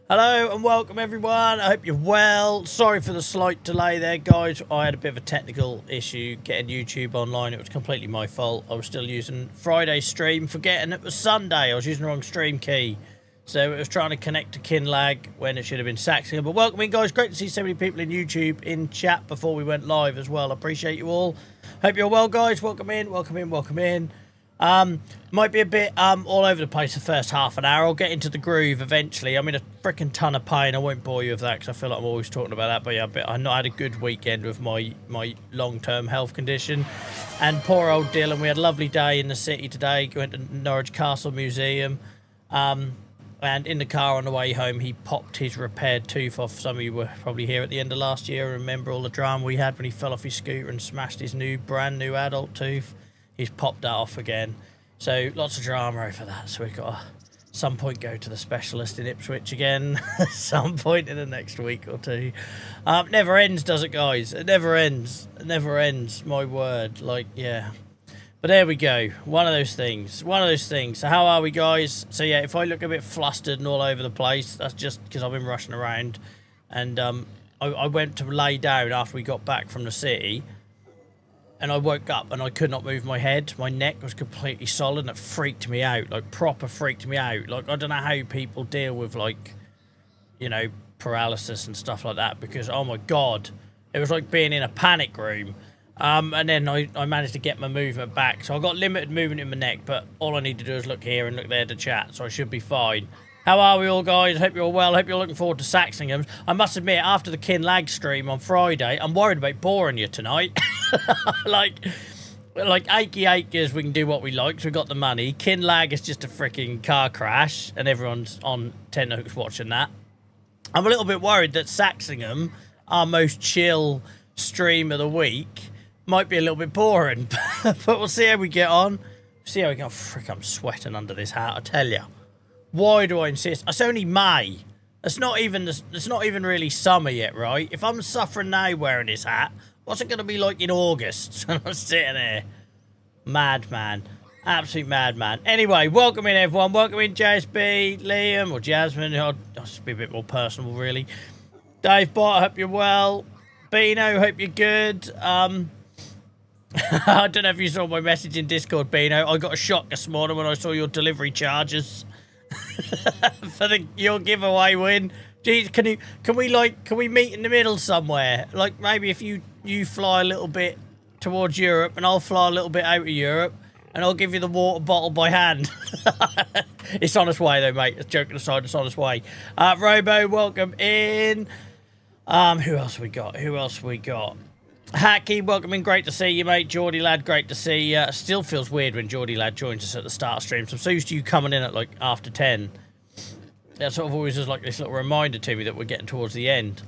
Hello and welcome everyone. I hope you're well. Sorry for the slight delay there, guys. I had a bit of a technical issue getting YouTube online. It was completely my fault. I was still using Friday's stream, forgetting it was Sunday. I was using the wrong stream key. So it was trying to connect to Kinlag when it should have been Saxlingham. But welcome in, guys. Great to see so many people in YouTube in chat before we went live as well. I appreciate you all. Hope you're well, guys. Welcome in, welcome in, welcome in. Might be a bit all over the place the first half an hour. I'll get into the groove eventually. I'm in a freaking ton of pain. I won't bore you with that because I feel like I'm always talking about that. But yeah, I not had a good weekend with my long-term health condition. And poor old Dylan, we had a lovely day in the city today. Went to Norwich Castle Museum. And in the car on the way home, he popped his repaired tooth off. Some of you were probably here at the end of last year. Remember all the drama we had when he fell off his scooter and smashed his brand new adult tooth. He's popped that off again. So lots of drama over that. So we've got to, at some point, go to the specialist in Ipswich again. At some point in the next week or two. Never ends, does it, guys? It never ends. It never ends, my word. Like, yeah. But there we go. One of those things. One of those things. So how are we, guys? So yeah, if I look a bit flustered and all over the place, that's just because I've been rushing around. And I went to lay down after we got back from the city. And I woke up and I could not move my head. My neck was completely solid and it freaked me out. Like, proper freaked me out. Like, I don't know how people deal with, like, you know, paralysis and stuff like that. Because, oh my God, it was like being in a panic room. And then I managed to get my movement back. So I got limited movement in my neck. But all I need to do is look here and look there to chat. So I should be fine. How are we all, guys? Hope you're all well. Hope you're looking forward to SaxlingHAMs. I must admit, after the Kinlag stream on Friday, I'm worried about boring you tonight. like achy acres, we can do what we like, so we got the money. Kinlag is just a freaking car crash, and everyone's on tenterhooks watching that. I'm a little bit worried that SaxlingHAM, our most chill stream of the week, might be a little bit boring. But we'll see how we get on. See how we go. Frick, I'm sweating under this hat, I tell you. Why do I insist? It's only May. It's not even really summer yet, right? If I'm suffering now wearing this hat, what's it going to be like in August? I'm sitting there. Madman. Absolute madman. Anyway, welcome in, everyone. Welcome in, JSB, Liam, or Jasmine. I'll just be a bit more personal, really. Dave Bott, I hope you're well. Bino, hope you're good. I don't know if you saw my message in Discord, Bino. I got a shock this morning when I saw your delivery charges. For your giveaway win. Jeez, can we meet in the middle somewhere? Like, maybe if you fly a little bit towards Europe and I'll fly a little bit out of Europe and I'll give you the water bottle by hand. It's on its way though, mate. Joking aside, it's on its way. Robo, welcome in. Who else we got? Hacky, welcome in. Great to see you, mate. Geordie lad, great to see you. Still feels weird when Geordie lad joins us at the start of streams. I'm so used to you coming in at like after 10. That sort of always is like this little reminder to me that we're getting towards the end.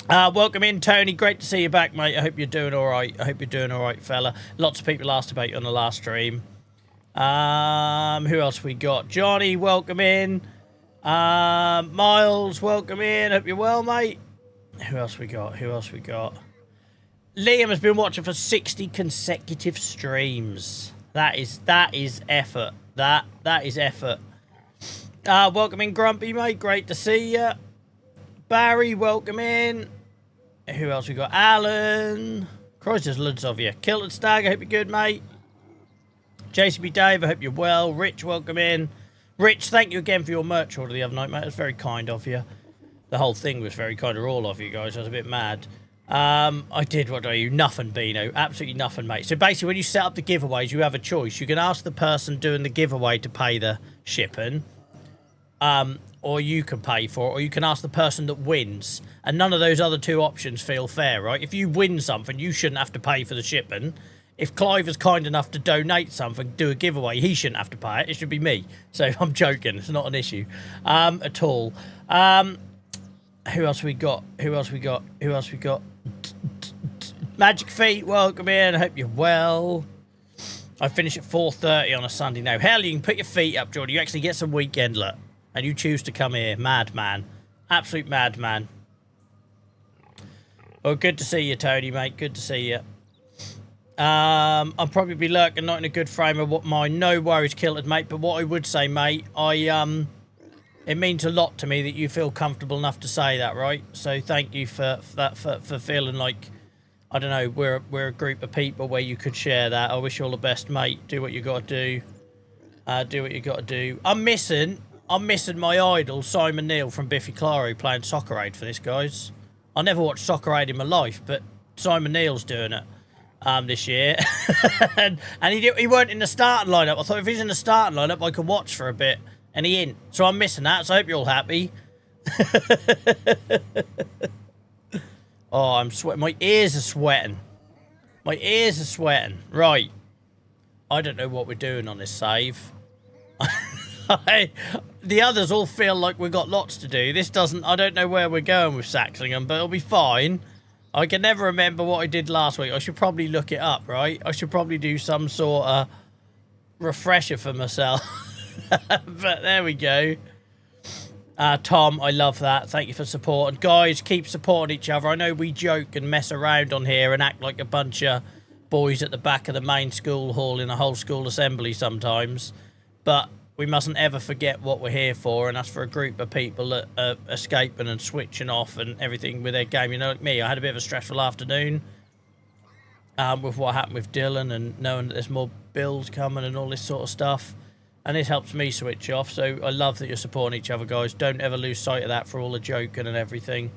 Welcome in, Tony. Great to see you back, mate. I hope you're doing all right. I hope you're doing all right, fella. Lots of people asked about you on the last stream. Who else we got? Johnny, welcome in. Miles, welcome in. Hope you're well, mate. Who else we got? Liam has been watching for 60 consecutive streams. That is effort. That is effort. Welcome in, Grumpy, mate. Great to see you. Barry, welcome in. Who else we got? Alan. Christ, there's loads of you. Kilted Stag, I hope you're good, mate. JCB Dave, I hope you're well. Rich, welcome in. Rich, thank you again for your merch order the other night, mate. It was very kind of you. The whole thing was very kind of all of you guys. I was a bit mad. I did, what do you? Nothing, Beano. Absolutely nothing, mate. So basically, when you set up the giveaways, you have a choice. You can ask the person doing the giveaway to pay the shipping. Or you can pay for it. Or you can ask the person that wins. And none of those other two options feel fair, right? If you win something, you shouldn't have to pay for the shipping. If Clive is kind enough to donate something, do a giveaway, he shouldn't have to pay it. It should be me. So I'm joking. It's not an issue at all. Who else we got? Magic Feet, welcome in. I hope you're well. I finish at 4:30 on a Sunday now. Hell, you can put your feet up, Jordan. You actually get some weekend luck. And you choose to come here. Madman. Absolute madman. Well, good to see you, Tony, mate. Good to see you. I'll probably be lurking, not in a good frame of mind. No worries, Kilted, mate. But what I would say, mate, it means a lot to me that you feel comfortable enough to say that, right? So thank you for feeling like, I don't know, we're a group of people where you could share that. I wish you all the best, mate. Do what you got to do. Do what you got to do. I'm missing my idol, Simon Neil from Biffy Clyro, playing Soccer Aid for this, guys. I never watched Soccer Aid in my life, but Simon Neil's doing it. This year, and he weren't in the starting lineup. I thought if he's in the starting lineup, I could watch for a bit, and he ain't. So I'm missing that. So I hope you're all happy. Oh, I'm sweating. My ears are sweating. Right. I don't know what we're doing on this save. The others all feel like we've got lots to do. This doesn't. I don't know where we're going with SaxlingHAM, but it'll be fine. I can never remember what I did last week. I should probably look it up, right? I should probably do some sort of refresher for myself. But there we go. Tom, I love that. Thank you for supporting. Guys, keep supporting each other. I know we joke and mess around on here and act like a bunch of boys at the back of the main school hall in a whole school assembly sometimes. But we mustn't ever forget what we're here for, and that's for a group of people that are escaping and switching off and everything with their game. You know, like me, I had a bit of a stressful afternoon with what happened with Dylan and knowing that there's more bills coming and all this sort of stuff. And this helps me switch off, so I love that you're supporting each other, guys. Don't ever lose sight of that for all the joking and everything.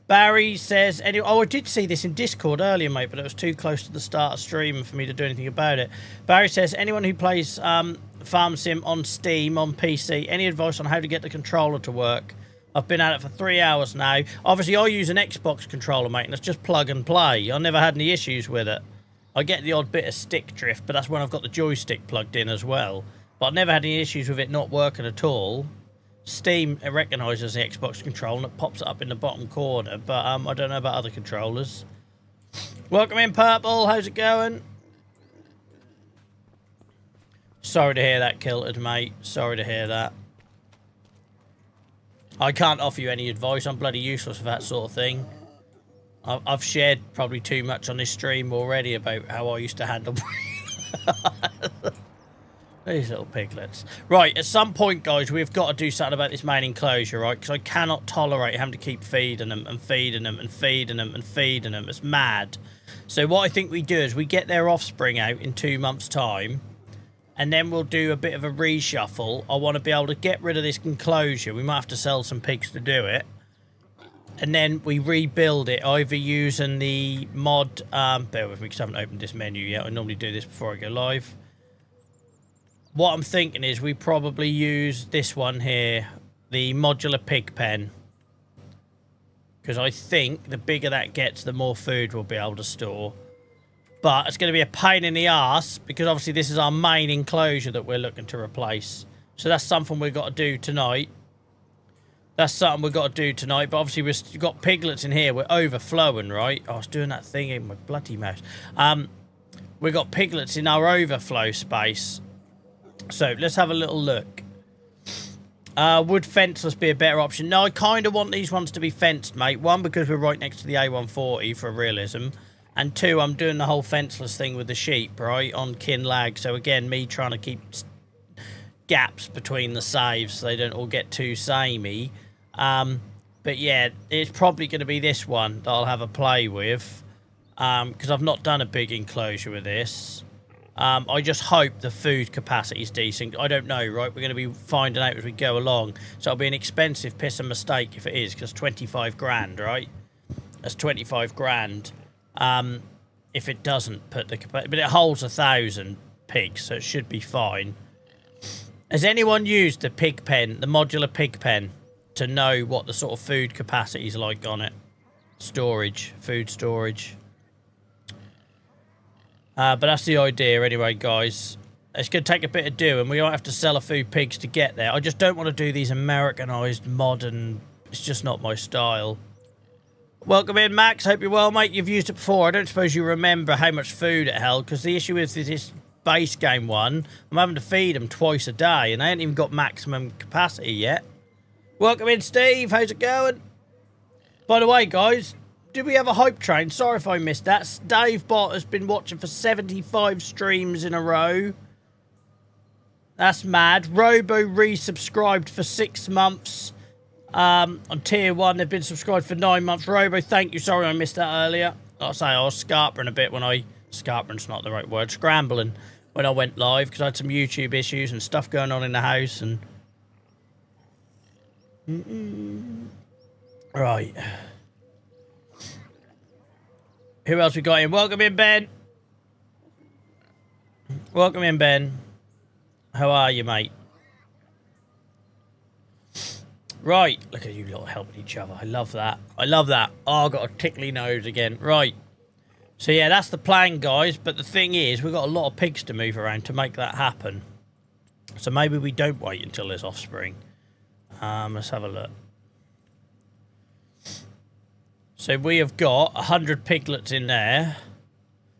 Barry says, oh, I did see this in Discord earlier, mate, but it was too close to the start of stream for me to do anything about it. Barry says, anyone who plays Farm Sim on Steam, on PC, any advice on how to get the controller to work? I've been at it for 3 hours now. Obviously, I use an Xbox controller, mate, and it's just plug and play. I never had any issues with it. I get the odd bit of stick drift, but that's when I've got the joystick plugged in as well. But I've never had any issues with it not working at all. Steam recognises the Xbox controller and it pops it up in the bottom corner, but I don't know about other controllers. Welcome in, Purple. How's it going? Sorry to hear that, Kilted, mate. Sorry to hear that. I can't offer you any advice. I'm bloody useless for that sort of thing. I've shared probably too much on this stream already about how I used to handle these little piglets. Right, at some point, guys, we've got to do something about this main enclosure, right? Because I cannot tolerate having to keep feeding them and feeding them and feeding them and feeding them. It's mad. So what I think we do is we get their offspring out in 2 months' time, and then we'll do a bit of a reshuffle. I want to be able to get rid of this enclosure. We might have to sell some pigs to do it. And then we rebuild it, either using the mod... bear with me because I haven't opened this menu yet. I normally do this before I go live. What I'm thinking is we probably use this one here, the modular pig pen. Because I think the bigger that gets, the more food we'll be able to store. But it's going to be a pain in the arse, because obviously this is our main enclosure that we're looking to replace. So that's something we've got to do tonight. But obviously we've got piglets in here. We're overflowing, right? Oh, I was doing that thing in my bloody mouse. we got piglets in our overflow space. So let's have a little look. Would fenceless be a better option? No, I kind of want these ones to be fenced, mate. One, because we're right next to the A140 for realism. And two, I'm doing the whole fenceless thing with the sheep, right, on kin lag. So again, me trying to keep gaps between the saves so they don't all get too samey. But yeah, it's probably going to be this one that I'll have a play with. Because I've not done a big enclosure with this. I just hope the food capacity is decent. I don't know, right? We're going to be finding out as we go along. So it'll be an expensive piss of mistake if it is, because 25 grand, right? That's 25 grand. If it doesn't put the capacity, but it holds 1,000 pigs, so it should be fine. Has anyone used the pig pen, the modular pig pen, to know what the sort of food capacity is like on it? Storage, food storage. But that's the idea anyway, guys. It's going to take a bit of doing. We might have to sell a few pigs to get there. I just don't want to do these Americanized, modern... It's just not my style. Welcome in, Max. Hope you're well, mate. You've used it before. I don't suppose you remember how much food it held, because the issue is this base game one, I'm having to feed them twice a day, and they ain't even got maximum capacity yet. Welcome in, Steve. How's it going? By the way, guys... Did we have a hype train? Sorry if I missed that. Dave Bot has been watching for 75 streams in a row. That's mad. Robo resubscribed for 6 months. On tier 1, they've been subscribed for 9 months. Robo, thank you. Sorry I missed that earlier. Like I say, I was scarpering a bit when I... Scarpering's not the right word. Scrambling when I went live because I had some YouTube issues and stuff going on in the house. And Right. Who else we got in? Welcome in, Ben. Welcome in, Ben. How are you, mate? Right. Look at you lot helping each other. I love that. I love that. Oh, I've got a tickly nose again. Right. So, yeah, that's the plan, guys. But the thing is, we've got a lot of pigs to move around to make that happen. So maybe we don't wait until there's offspring. Let's have a look. So we have got 100 piglets in there,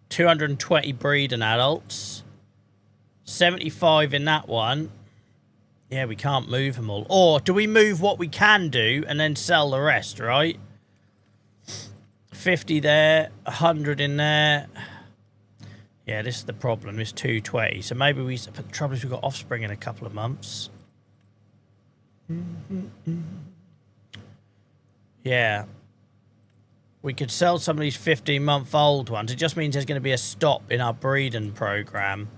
220 breeding adults, 75 in that one. Yeah, we can't move them all. Or do we move what we can do and then sell the rest, right? 50 there, 100 in there. Yeah, this is the problem, it's 220. So maybe we... But the trouble is we've got offspring in a couple of months. Yeah. We could sell some of these 15-month-old ones. It just means there's going to be a stop in our breeding program.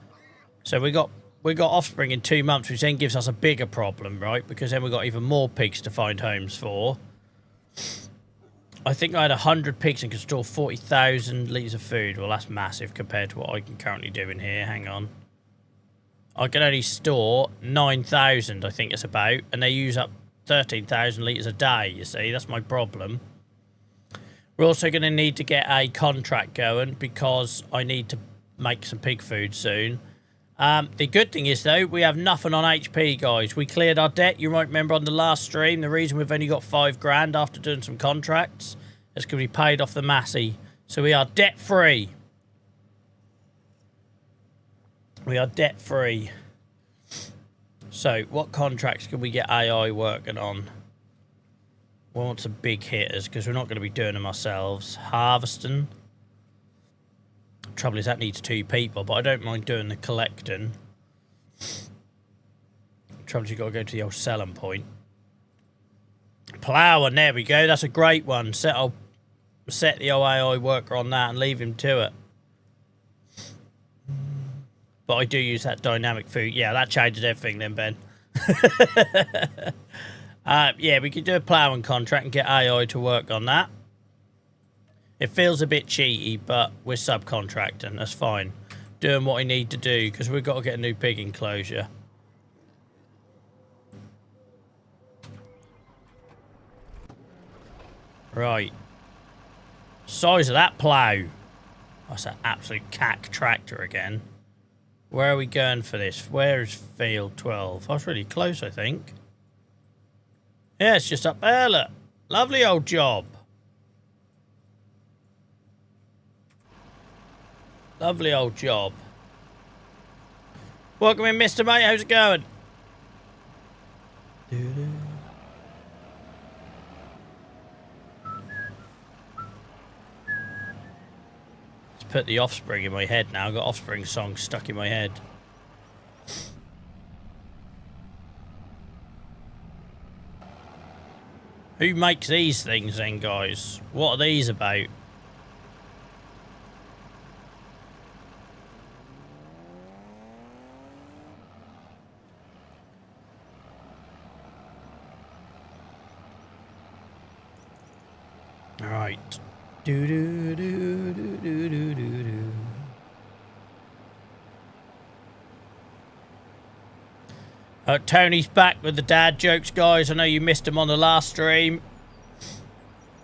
So we got offspring in 2 months, which then gives us a bigger problem, right? Because then we've got even more pigs to find homes for. I think I had 100 pigs and could store 40,000 litres of food. Well, that's massive compared to what I can currently do in here. Hang on. I can only store 9,000, I think it's about. And they use up 13,000 litres a day, you see. That's my problem. We're also going to need to get a contract going because I need to make some pig food soon. The good thing is, though, we have nothing on HP, guys. We cleared our debt. You might remember on the last stream, the reason we've only got 5 grand after doing some contracts is because we paid off the Massey. So we are debt-free. We are debt-free. So what contracts can we get AI working on? We want some big hitters because we're not going to be doing them ourselves. Harvesting. Trouble is that needs 2 people, but I don't mind doing the collecting. Trouble is you've got to go to the old selling point. Ploughing, there we go. That's a great one. I'll set the AI worker on that and leave him to it. But I do use that dynamic food. Yeah, that changes everything then, Ben. Yeah, we could do a ploughing contract and get AI to work on that. It feels a bit cheaty, but we're subcontracting. That's fine. Doing what I need to do because we've got to get a new pig enclosure. Right. Size of that plough. That's an absolute cack tractor again. Where are we going for this? Where is field 12? I was really close, I think. Yeah, it's just up there, look. Lovely old job. Lovely old job. Welcome in, Mr. Mate. How's it going? Just put the Offspring in my head now. I've got Offspring songs stuck in my head. Who makes these things then, guys? What are these about? Alright. Do do do do do do do do. Tony's back with the dad jokes, guys. I know you missed him on the last stream.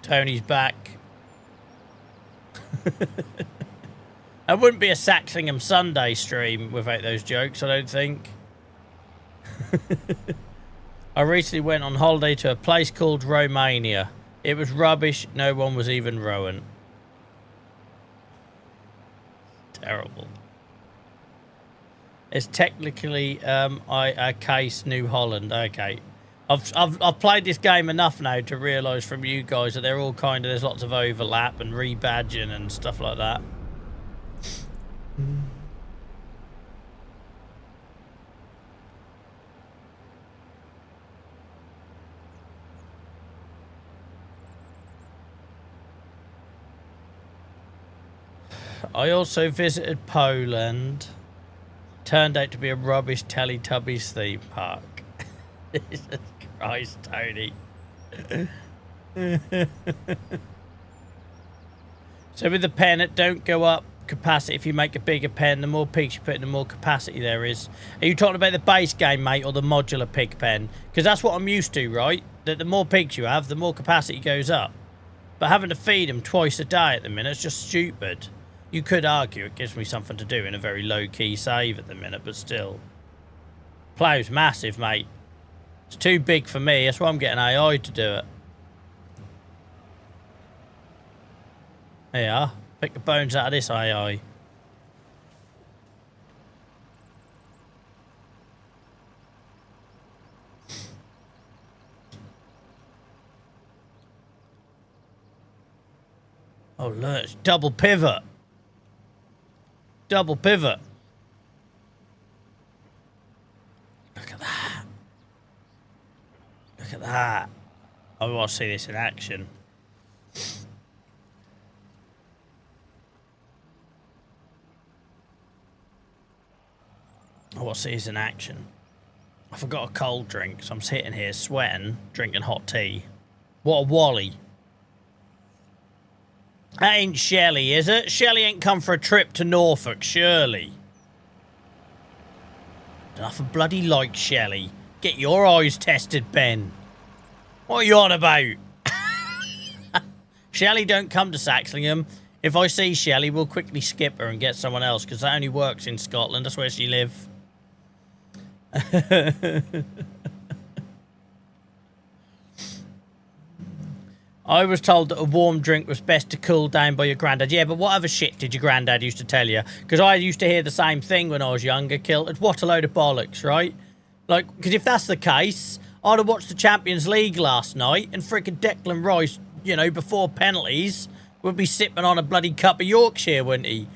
Tony's back. It wouldn't be a SaxlingHAM Sunday stream without those jokes, I don't think. I recently went on holiday to a place called Romania. It was rubbish. No one was even rowing. Terrible. It's technically a case New Holland. Okay, I've played this game enough now to realise from you guys that they're all kind of, there's lots of overlap and rebadging and stuff like that. I also visited Poland. Turned out to be a rubbish Teletubbies theme park. Jesus Christ, Tony. So with the pen, it don't go up capacity. If you make a bigger pen, the more pigs you put in, the more capacity there is. Are you talking about the base game, mate, or the modular pig pen? Because that's what I'm used to, right? That the more pigs you have, the more capacity goes up. But having to feed them twice a day at the minute is just stupid. You could argue it gives me something to do in a very low-key save at the minute, but still. Plow's massive, mate. It's too big for me. That's why I'm getting AI to do it. There you are. Pick the bones out of this AI. Oh, look. It's double pivot. Double pivot. Look at that. Look at that. I want to see this in action. I want to see this in action. I forgot a cold drink, so I'm sitting here sweating, drinking hot tea. What a wally. That ain't Shelley, is it? Shelley ain't come for a trip to Norfolk, surely. Nothing bloody like Shelley. Get your eyes tested, Ben. What are you on about? Shelley don't come to Saxlingham. If I see Shelley, we'll quickly skip her and get someone else, because that only works in Scotland. That's where she lives. I was told that a warm drink was best to cool down by your granddad. Yeah, but what other shit did your granddad used to tell you? Because I used to hear the same thing when I was younger, Kilted. What a load of bollocks, right? Like, because if that's the case, I'd have watched the Champions League last night and freaking Declan Rice, you know, before penalties, would be sipping on a bloody cup of Yorkshire, wouldn't he?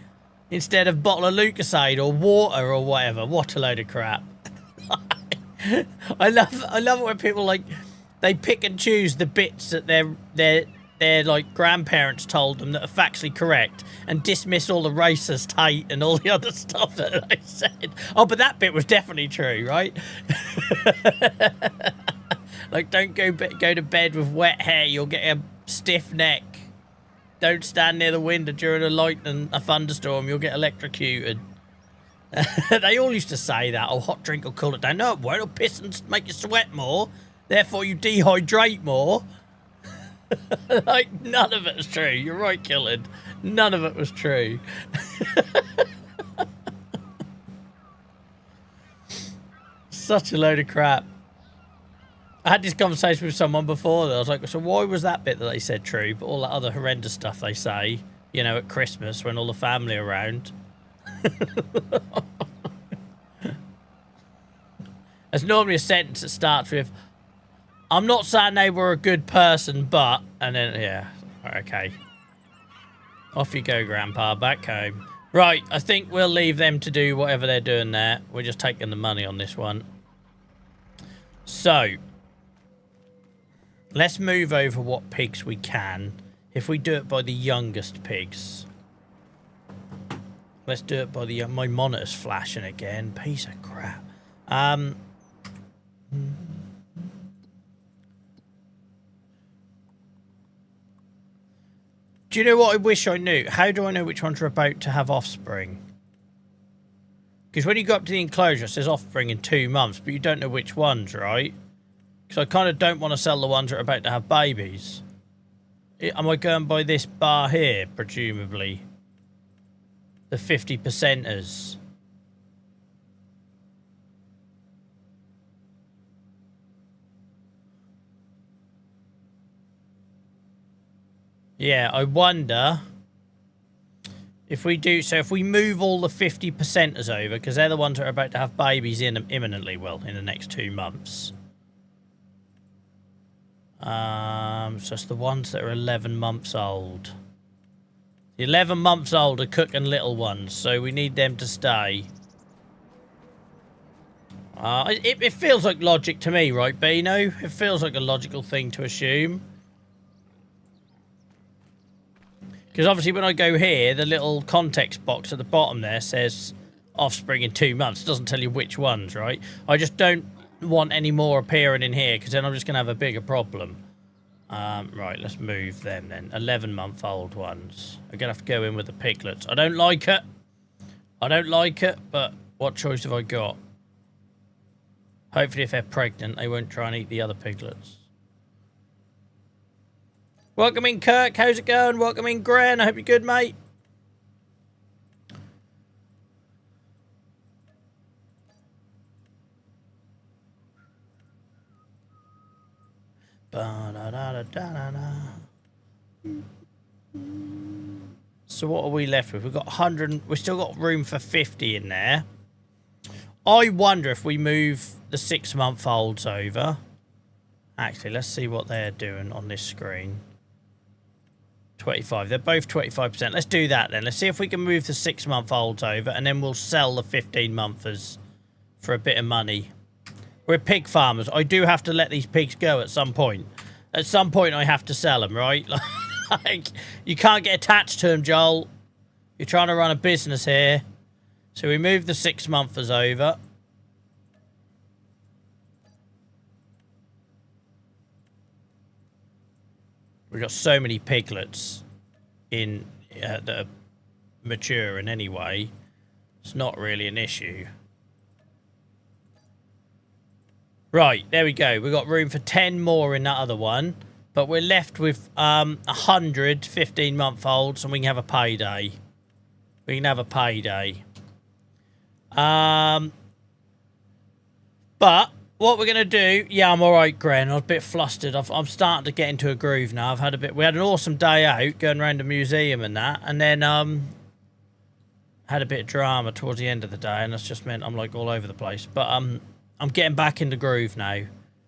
Instead of a bottle of Lucasade or water or whatever. What a load of crap. I love it when people, like, they pick and choose the bits that their like grandparents told them that are factually correct and dismiss all the racist hate and all the other stuff that they said. Oh, but that bit was definitely true, right? Like, don't go to bed with wet hair, you'll get a stiff neck. Don't stand near the window during a thunderstorm, you'll get electrocuted. They all used to say that. Oh, hot drink will cool it down. No, it won't. It'll piss and make you sweat more. Therefore, you dehydrate more. Like, none of it is true. You're right, Killen. None of it was true. Such a load of crap. I had this conversation with someone before. I was like, so why was that bit that they said true, but all that other horrendous stuff they say, you know, at Christmas when all the family are around, There's normally a sentence that starts with, I'm not saying they were a good person, but... And then, yeah. Okay. Off you go, Grandpa. Back home. Right, I think we'll leave them to do whatever they're doing there. We're just taking the money on this one. So... Let's move over what pigs we can. If we do it by the youngest pigs. Let's do it by the... My monitor's flashing again. Piece of crap. Do you know what I wish I knew? How do I know which ones are about to have offspring? Because when you go up to the enclosure, it says offspring in 2 months, but you don't know which ones, right? Because I kind of don't want to sell the ones that are about to have babies. Am I going by this bar here, presumably? The 50%ers. Yeah, I wonder if we do... So if we move all the 50%ers over, because they're the ones that are about to have babies in them imminently, well, in the next 2 months. So it's the ones that are 11 months old. The 11 months old are cooking little ones, so we need them to stay. It feels like logic to me, right, Beano? It feels like a logical thing to assume. Because obviously when I go here, the little context box at the bottom there says offspring in 2 months. It doesn't tell you which ones, right? I just don't want any more appearing in here, because then I'm just going to have a bigger problem. Right, let's move them then. 11-month-old ones. I'm going to have to go in with the piglets. I don't like it. I don't like it, but what choice have I got? Hopefully if they're pregnant, they won't try and eat the other piglets. Welcome in, Kirk. How's it going? Welcome in, Gren. I hope you're good, mate. So what are we left with? We've got 100. We've still got room for 50 in there. I wonder if we move the 6-month-olds over. Actually, let's see what they're doing on this screen. 25. They're both 25%. Let's do that then. Let's see if we can move the 6-month-olds over, and then we'll sell the 15-monthers for a bit of money. We're pig farmers. I do have to let these pigs go at some point. At some point, I have to sell them, right? Like, you can't get attached to them, Joel. You're trying to run a business here. So we move the 6-monthers over. We've got so many piglets in that are maturing anyway. It's not really an issue. Right, there we go. We've got room for 10 more in that other one. But we're left with 100 15-month-olds, and we can have a payday. We can have a payday. But what we're going to do... Yeah, I'm all right, Gren. I was a bit flustered. I'm starting to get into a groove now. We had an awesome day out, going around the museum and that. And then had a bit of drama towards the end of the day, and that's just meant I'm like all over the place. But I'm getting back in the groove now.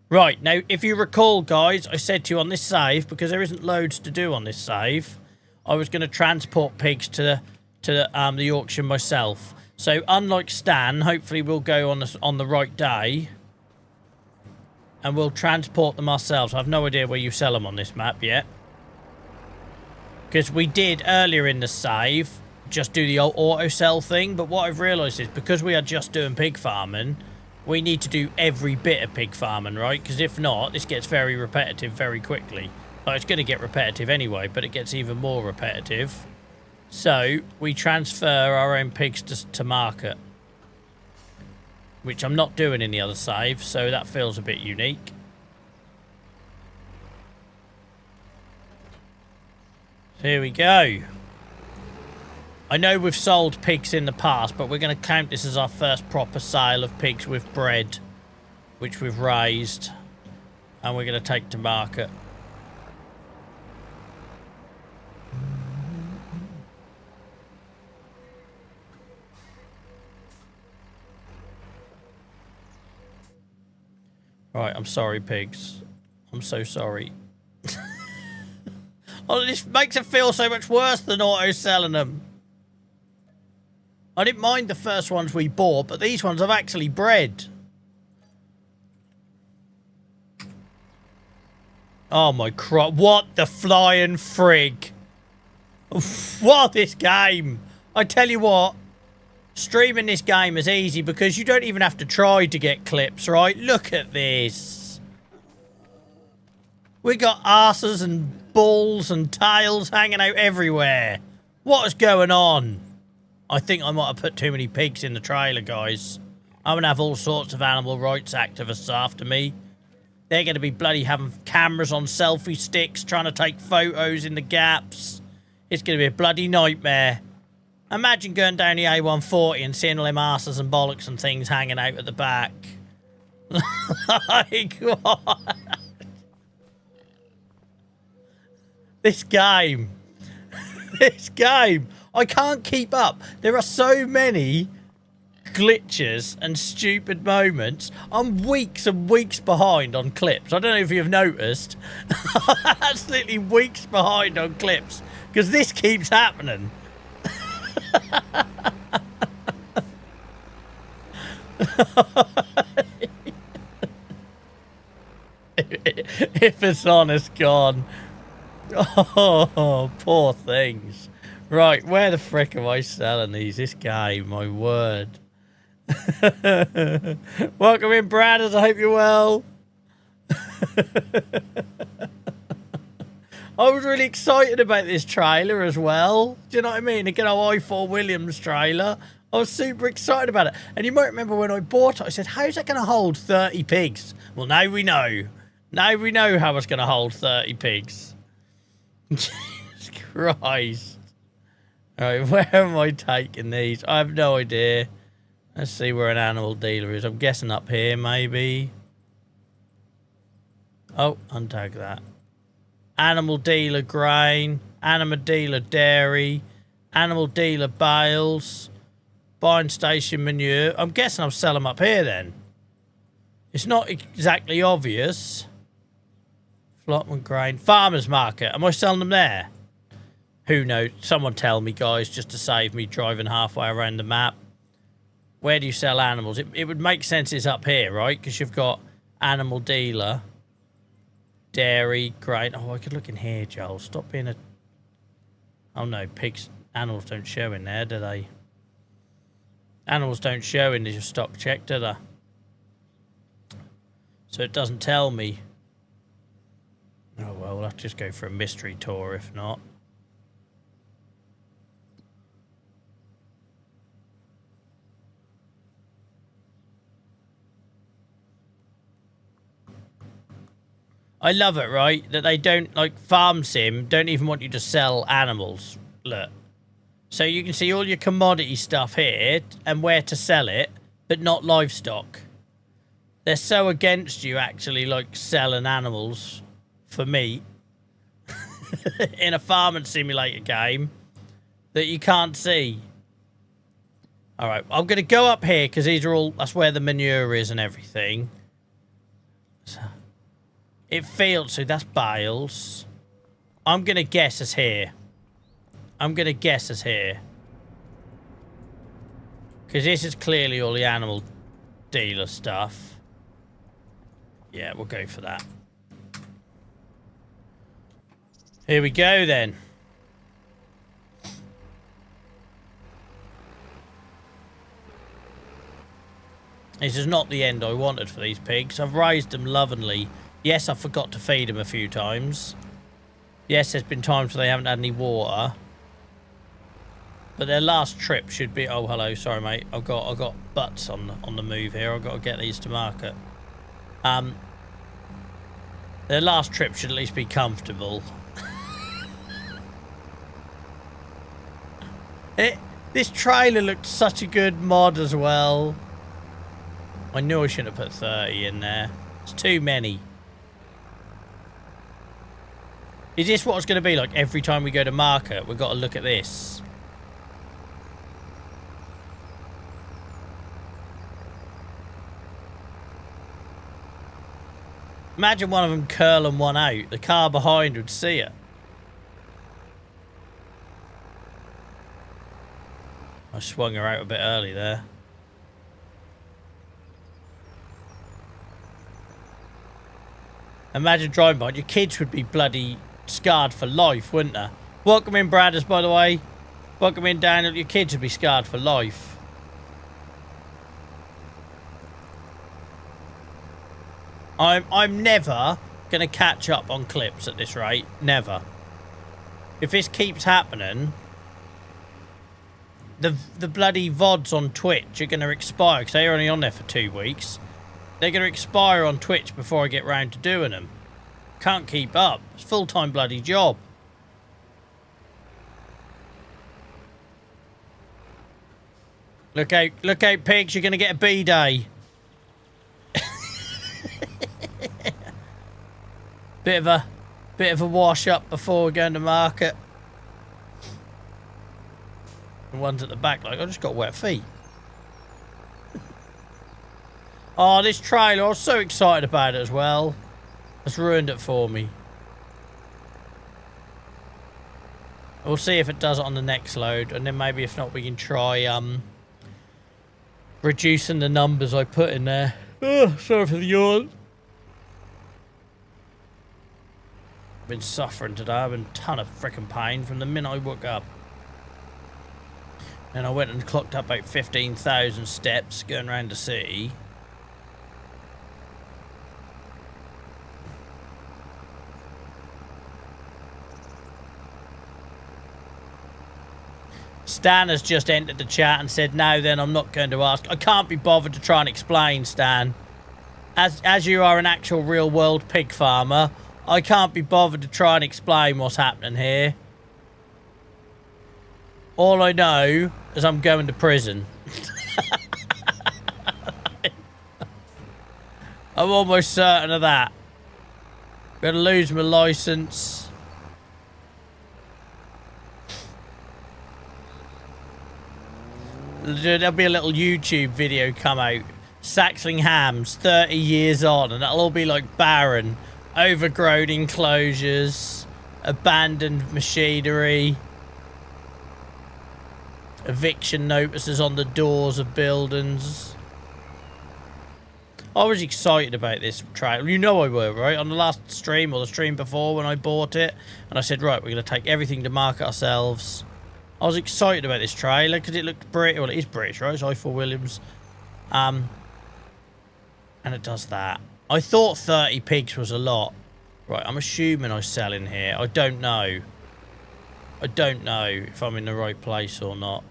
Right, now, if you recall, guys, I said to you on this save, because there isn't loads to do on this save, I was going to transport pigs to the auction myself. So, unlike Stan, hopefully we'll go on the right day, and we'll transport them ourselves. I have no idea where you sell them on this map yet. Because we did, earlier in the save, just do the auto sell thing, but what I've realised is, because we are just doing pig farming... We need to do every bit of pig farming, right? Because if not, this gets very repetitive very quickly. Like, it's going to get repetitive anyway, but it gets even more repetitive. So, we transfer our own pigs to market. Which I'm not doing in the other save, so that feels a bit unique. Here we go. I know we've sold pigs in the past, but we're going to count this as our first proper sale of pigs with bread, which we've raised, and we're going to take to market. Right, I'm sorry, pigs. I'm so sorry. Oh, this makes it feel so much worse than auto-selling them. I didn't mind the first ones we bought, but these ones I've actually bred. Oh my crap. What the flying frig? What this game? I tell you what, streaming this game is easy because you don't even have to try to get clips, right? Look at this. We got asses and balls and tails hanging out everywhere. What is going on? I think I might have put too many pigs in the trailer, guys. I'm going to have all sorts of animal rights activists after me. They're going to be bloody having cameras on selfie sticks, trying to take photos in the gaps. It's going to be a bloody nightmare. Imagine going down the A140 and seeing all them asses and bollocks and things hanging out at the back. Like, what? This game. This game. I can't keep up. There are so many glitches and stupid moments. I'm weeks and weeks behind on clips. I don't know if you've noticed. Absolutely weeks behind on clips because this keeps happening. If it's on, it's gone. Oh, poor things. Right, where the frick am I selling these? This game, my word. Welcome in, Bradders. I hope you're well. I was really excited about this trailer as well. Do you know what I mean? A good old I4 Williams trailer. I was super excited about it. And you might remember when I bought it, I said, how's that going to hold 30 pigs? Well, now we know. Now we know how it's going to hold 30 pigs. Jesus Christ. Alright, where am I taking these? I have no idea. Let's see where an animal dealer is. I'm guessing up here, maybe. Oh, untag that. Animal dealer grain. Animal dealer dairy. Animal dealer bales. Buying station manure. I'm guessing I'll sell them up here then. It's not exactly obvious. Flottman grain. Farmer's market. Am I selling them there? Who knows? Someone tell me, guys, just to save me driving halfway around the map. Where do you sell animals? It would make sense it's up here, right? Because you've got animal dealer, dairy, grain. Oh, I could look in here, Joel. Stop being a... Oh, no. Pigs, animals don't show in there, do they? Animals don't show in your stock check, do they? So it doesn't tell me. Oh, well, we'll have to just go for a mystery tour if not. I love it, right? That they don't, like, Farm Sim don't even want you to sell animals. Look. So you can see all your commodity stuff here and where to sell it, but not livestock. They're so against you actually, like, selling animals for meat in a farming simulator game that you can't see. All right, I'm going to go up here because these are all, that's where the manure is and everything. So, it feels, so that's bales. I'm going to guess it's here. I'm going to guess it's here. Because this is clearly all the animal dealer stuff. Yeah, we'll go for that. Here we go then. This is not the end I wanted for these pigs. I've raised them lovingly. Yes, I forgot to feed them a few times. Yes, there's been times where they haven't had any water. But their last trip should be... Oh, hello. Sorry, mate. I've got butts on the move here. I've got to get these to market. Their last trip should at least be comfortable. This trailer looked such a good mod as well. I knew I shouldn't have put 30 in there. It's too many. Is this what it's going to be like every time we go to market? We've got to look at this. Imagine one of them curling one out. The car behind would see it. I swung her out a bit early there. Imagine driving by. Your kids would be bloody scarred for life, wouldn't they? Welcome in, Bradders, by the way. Welcome in, Daniel. Your kids would be scarred for life. I'm never going to catch up on clips at this rate. Never. If this keeps happening, the bloody VODs on Twitch are going to expire because they're only on there for 2 weeks. They're going to expire on Twitch before I get round to doing them. Can't keep up. It's a full-time bloody job. Look out, pigs, you're going to get a B-day. Bit of a wash up before we're going to market. The ones at the back, like, I just got wet feet. Oh, this trailer, I was so excited about it as well. It's ruined it for me. We'll see if it does it on the next load, and then maybe if not, we can try reducing the numbers I put in there. Oh, sorry for the yawn. Been suffering today. I've been a ton of freaking pain from the minute I woke up. And I went and clocked up about 15,000 steps going around the city. Stan has just entered the chat and said, "Now then, I'm not going to ask." I can't be bothered to try and explain, Stan. As you are an actual real world pig farmer, I can't be bothered to try and explain what's happening here. All I know is I'm going to prison. I'm almost certain of that. I'm going to lose my license. There'll be a little YouTube video come out. SaxlingHAMs 30 years on, and it'll all be like barren. Overgrown enclosures, abandoned machinery, eviction notices on the doors of buildings. I was excited about this trailer. You know I were, right? On the last stream or the stream before when I bought it. And I said, right, we're going to take everything to market ourselves. I was excited about this trailer because it looked British. Well, it is British, right? It's I4 Williams. And it does that. I thought 30 pigs was a lot. Right, I'm assuming I sell in here. I don't know. I don't know if I'm in the right place or not.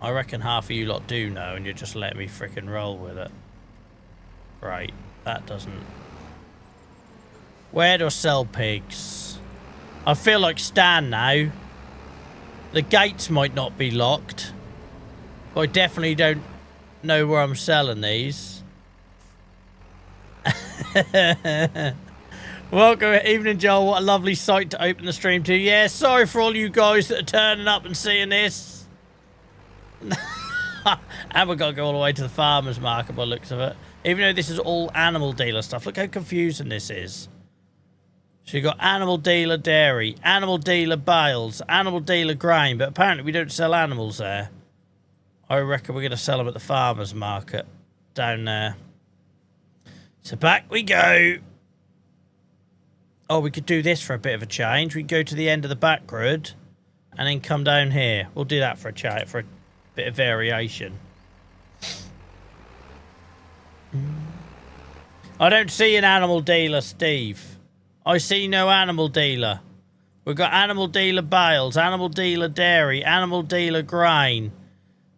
I reckon half of you lot do know and you're just letting me frickin' roll with it. Right, that doesn't... Where do I sell pigs? I feel like Stan now. The gates might not be locked. But I definitely don't know where I'm selling these. Welcome, evening, Joel. What a lovely sight to open the stream to. Yeah, sorry for all you guys that are turning up and seeing this. And we've got to go all the way to the farmer's market by the looks of it. Even though this is all animal dealer stuff. Look how confusing this is. So you've got animal dealer dairy, animal dealer bales, animal dealer grain, but apparently we don't sell animals there. I reckon we're going to sell them at the farmer's market down there. So back we go. Oh, we could do this for a bit of a change. We could go to the end of the back road and then come down here. We'll do that for a chat, for a bit of variation. I don't see an animal dealer, Steve. I see no animal dealer. We've got animal dealer bales, animal dealer dairy, animal dealer grain,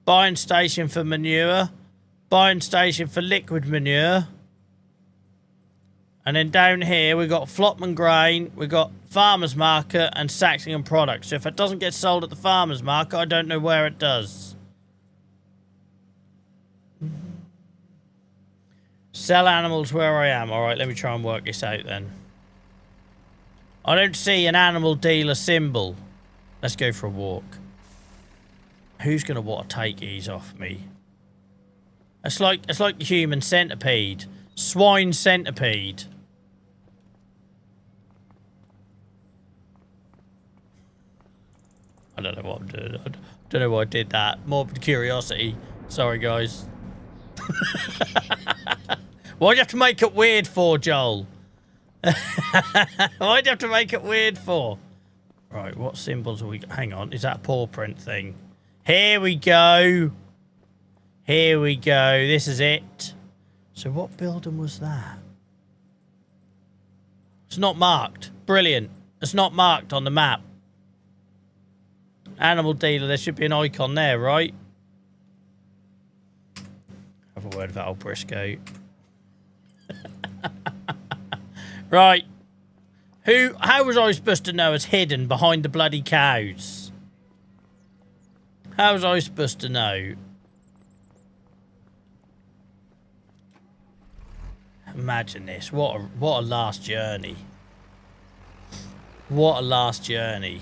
buying station for manure, buying station for liquid manure. And then down here, we've got Flopman Grain, we've got Farmer's Market, and SaxlingHAM Products. So if it doesn't get sold at the Farmer's Market, I don't know where it does. Sell animals where I am. Alright, let me try and work this out then. I don't see an animal dealer symbol. Let's go for a walk. Who's going to want to take these off me? It's like the human centipede. Swine centipede. I don't know what I'm doing. I don't know why I did that. Morbid curiosity. Sorry, guys. Why'd you have to make it weird for, Joel? Why'd you have to make it weird for? Right, what symbols are we... Hang on, is that a paw print thing? Here we go. Here we go. This is it. So what building was that? It's not marked. Brilliant. It's not marked on the map. Animal dealer, there should be an icon there, right? Have a word with that old Briscoe. Right. How was I supposed to know it's hidden behind the bloody cows? How was I supposed to know? Imagine this. What a last journey. What a last journey.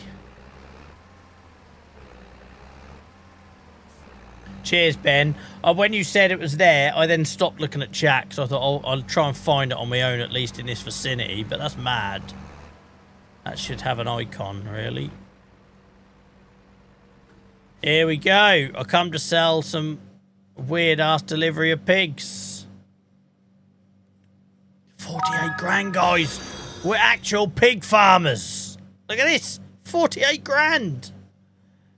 Cheers, Ben. When you said it was there, I then stopped looking at chat because I thought, oh, I'll try and find it on my own, at least in this vicinity. But that's mad. That should have an icon, really. Here we go. I come to sell some weird-ass delivery of pigs. 48 grand, guys. We're actual pig farmers. Look at this. 48 grand.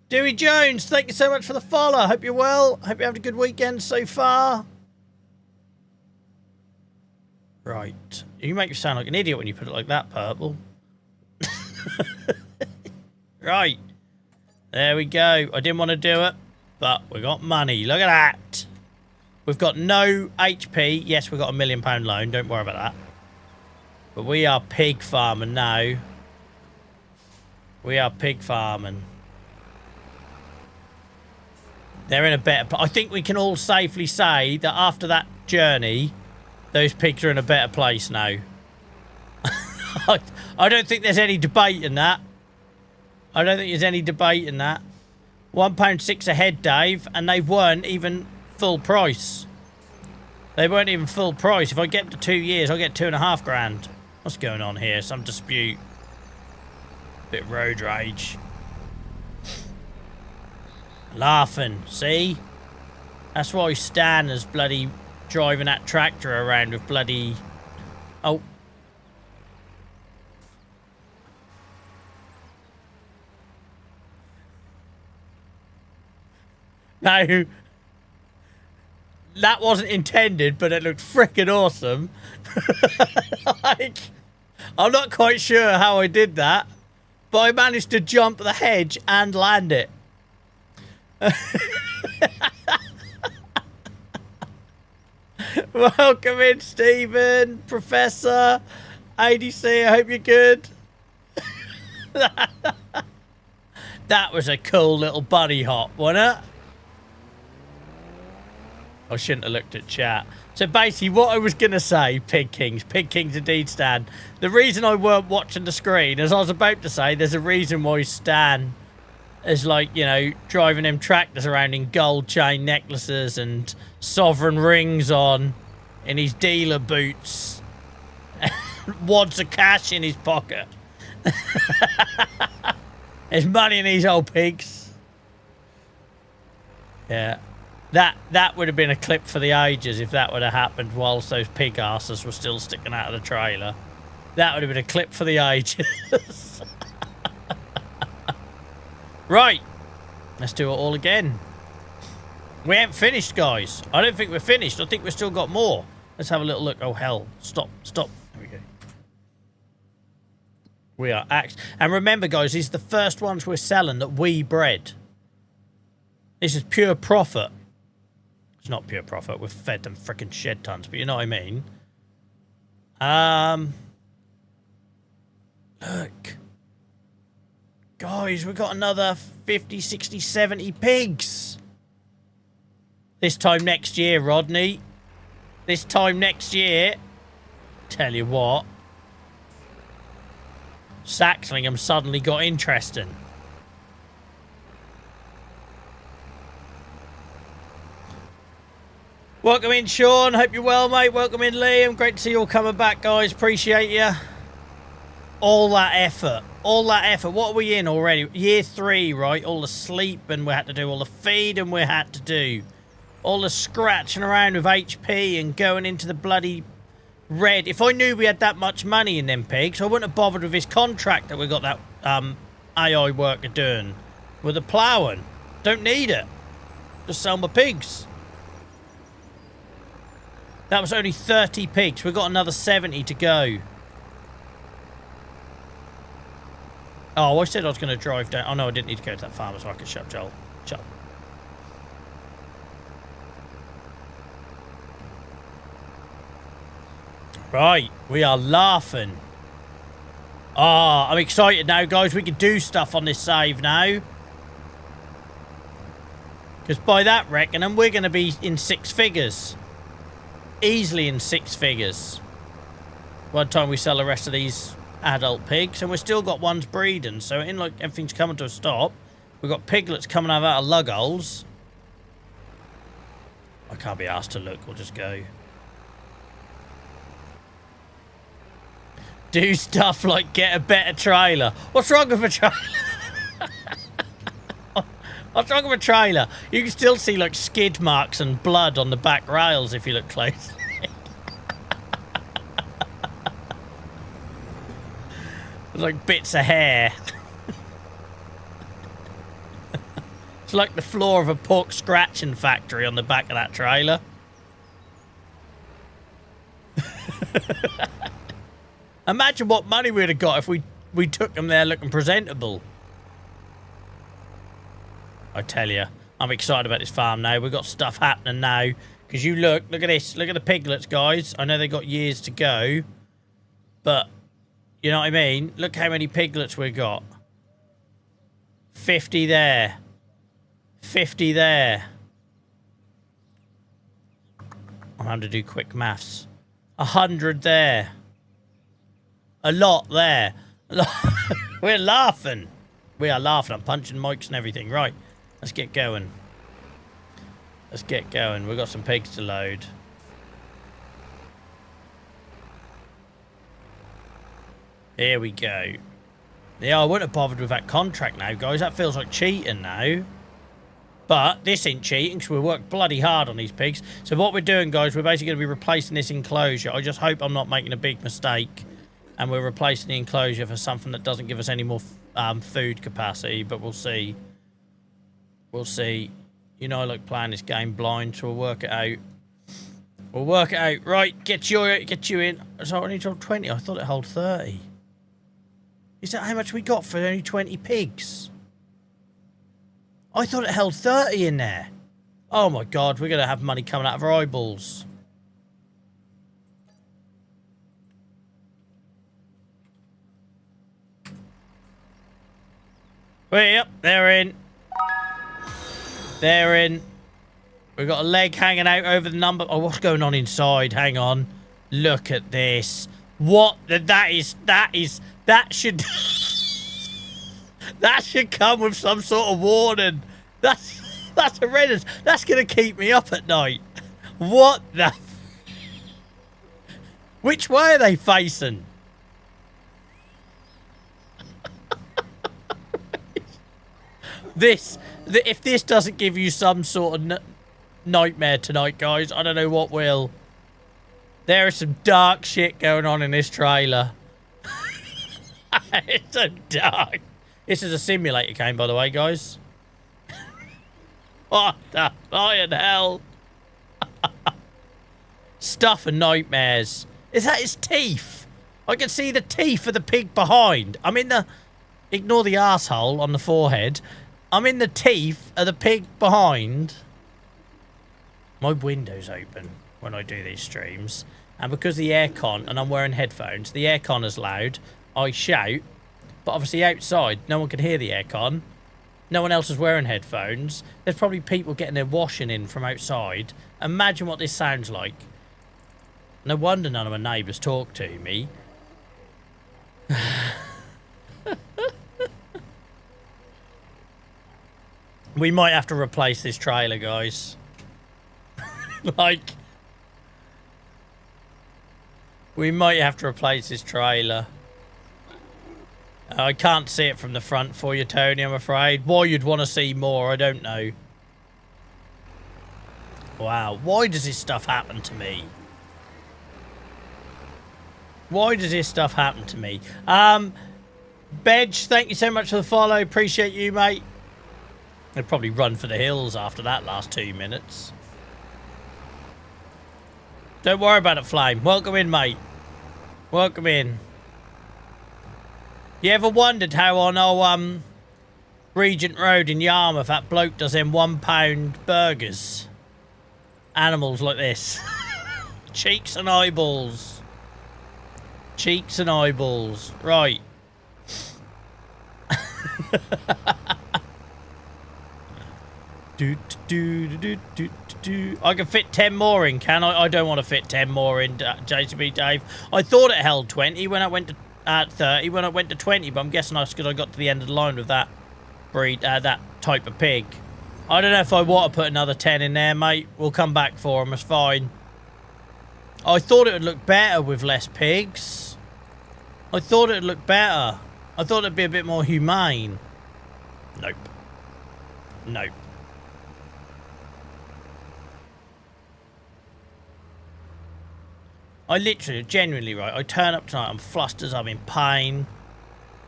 Dewey Jones, thank you so much for the follow. Hope you're well. Hope you're having a good weekend so far. Right. You make me sound like an idiot when you put it like that, Purple. Right. There we go. I didn't want to do it, but we got money. Look at that. We've got no HP. Yes, we've got £1 million loan. Don't worry about that. But we are pig farming now. We are pig farming. They're in a better... I think we can all safely say that after that journey, those pigs are in a better place now. I don't think there's any debate in that. I don't think there's any debate in that. £1.6 a head, Dave, and they weren't even full price. They weren't even full price. If I get to 2 years, I'll get 2.5 grand. What's going on here? Some dispute. Bit of road rage. Laughing, see? That's why Stan is bloody driving that tractor around with bloody... Oh. No. That wasn't intended, but it looked frickin' awesome. Like, I'm not quite sure how I did that, but I managed to jump the hedge and land it. Welcome in, Stephen, Professor, ADC, I hope you're good. That was a cool little bunny hop, wasn't it? I shouldn't have looked at chat. So basically what I was going to say, Pig Kings indeed, Stan. The reason I weren't watching the screen, as I was about to say, there's a reason why Stan is like, you know, driving them tractors around in gold chain necklaces and sovereign rings on in his dealer boots. Wads of cash in his pocket. There's money in these old pigs. Yeah. That would have been a clip for the ages if that would have happened whilst those pig asses were still sticking out of the trailer. That would have been a clip for the ages. Right. Let's do it all again. We ain't finished, guys. I don't think we're finished. I think we've still got more. Let's have a little look. Oh, hell. Stop. There we go. We are and remember, guys, these are the first ones we're selling that we bred. This is pure profit. It's not pure profit. We've fed them frickin' shed tons, but you know what I mean. Look. Guys, we've got another 50, 60, 70 pigs. This time next year, Rodney. This time next year. Tell you what. Saxlingham suddenly got interesting. Welcome in, Sean. Hope you're well, mate. Welcome in, Liam. Great to see you all coming back, guys. Appreciate you. All that effort. All that effort. What are we in already? Year 3, right? All the sleeping we had to do. All the feeding we had to do. All the scratching around with HP and going into the bloody red. If I knew we had that much money in them pigs, I wouldn't have bothered with this contract that we got that AI worker doing. With the ploughing. Don't need it. Just sell my pigs. That was only 30 pigs. We've got another 70 to go. Oh, I said I was going to drive down. Oh, no, I didn't need to go to that farmer so I could shut Joel. Shut. Right, we are laughing. Ah, I'm excited now, guys. We can do stuff on this save now. Because by that reckoning, we're going to be in 6 figures. Easily in 6 figures. By the time we sell the rest of these adult pigs. And we've still got ones breeding. So it ain't like everything's coming to a stop. We've got piglets coming out of lug holes. I can't be asked to look. We'll just go. Do stuff like get a better trailer. What's wrong with a trailer? What's wrong with a trailer? You can still see like skid marks and blood on the back rails if you look closely. Like bits of hair. It's like the floor of a pork scratching factory on the back of that trailer. Imagine what money we'd have got if we took them there looking presentable. I tell you, I'm excited about this farm now. We've got stuff happening now. Because you look at this. Look at the piglets, guys. I know they've got years to go. But, you know what I mean? Look how many piglets we've got. 50 there. 50 there. I'm having to do quick maths. 100 there. A lot there. We're laughing. We are laughing. I'm punching mics and everything. Right. Let's get going. Let's get going. We've got some pigs to load. Here we go. Yeah, I wouldn't have bothered with that contract now, guys. That feels like cheating now. But this ain't cheating because we worked bloody hard on these pigs. So what we're doing, guys, we're basically going to be replacing this enclosure. I just hope I'm not making a big mistake. And we're replacing the enclosure for something that doesn't give us any more food capacity. But we'll see. We'll see. You know I like playing this game blind, so we'll work it out. We'll work it out. Right, get you in. So I only told 20. I thought it held 30. Is that how much we got for only 20 pigs? I thought it held 30 in there. Oh my god, we're going to have money coming out of our eyeballs. Yep, they're in. They're in. We've got a leg hanging out over the number. Oh, what's going on inside? Hang on. Look at this. What? That should... that should come with some sort of warning. That's horrendous. That's going to keep me up at night. What the... Which way are they facing? If this doesn't give you some sort of nightmare tonight, guys, I don't know what will. There is some dark shit going on in this trailer. It's so dark. This is a simulator game, by the way, guys. What the flying hell? Stuff and nightmares. Is that his teeth? I can see the teeth of the pig behind. I'm in the... Ignore the asshole on the forehead. I'm in the teeth of the pig behind. My window's open when I do these streams. And because the aircon, and I'm wearing headphones, the aircon is loud. I shout. But obviously outside, no one can hear the aircon. No one else is wearing headphones. There's probably people getting their washing in from outside. Imagine what this sounds like. No wonder none of my neighbours talk to me. We might have to replace this trailer, guys. Like, We might have to replace this trailer. I can't see it from the front for you, Tony, I'm afraid. Why you'd want to see more, I don't know. Wow, why does this stuff happen to me? Why does this stuff happen to me? Bedge, thank you so much for the follow. Appreciate you, mate. I'd probably run for the hills after that last 2 minutes. Don't worry about it, Flame. Welcome in, mate. Welcome in. You ever wondered how on old Regent Road in Yarmouth that bloke does them £1 burgers? Animals like this. Cheeks and eyeballs. Cheeks and eyeballs. Right. I can fit 10 more in, can I? I don't want to fit 10 more in, JCB Dave. I thought it held 20 when I went to 30 when I went to 20, but I'm guessing that's because I got to the end of the line with that breed, that type of pig. I don't know if I want to put another 10 in there, mate. We'll come back for them. It's fine. I thought it would look better with less pigs. I thought it would look better. I thought it'd be a bit more humane. Nope. Nope. I literally, genuinely, right, I turn up tonight, I'm flustered, I'm in pain.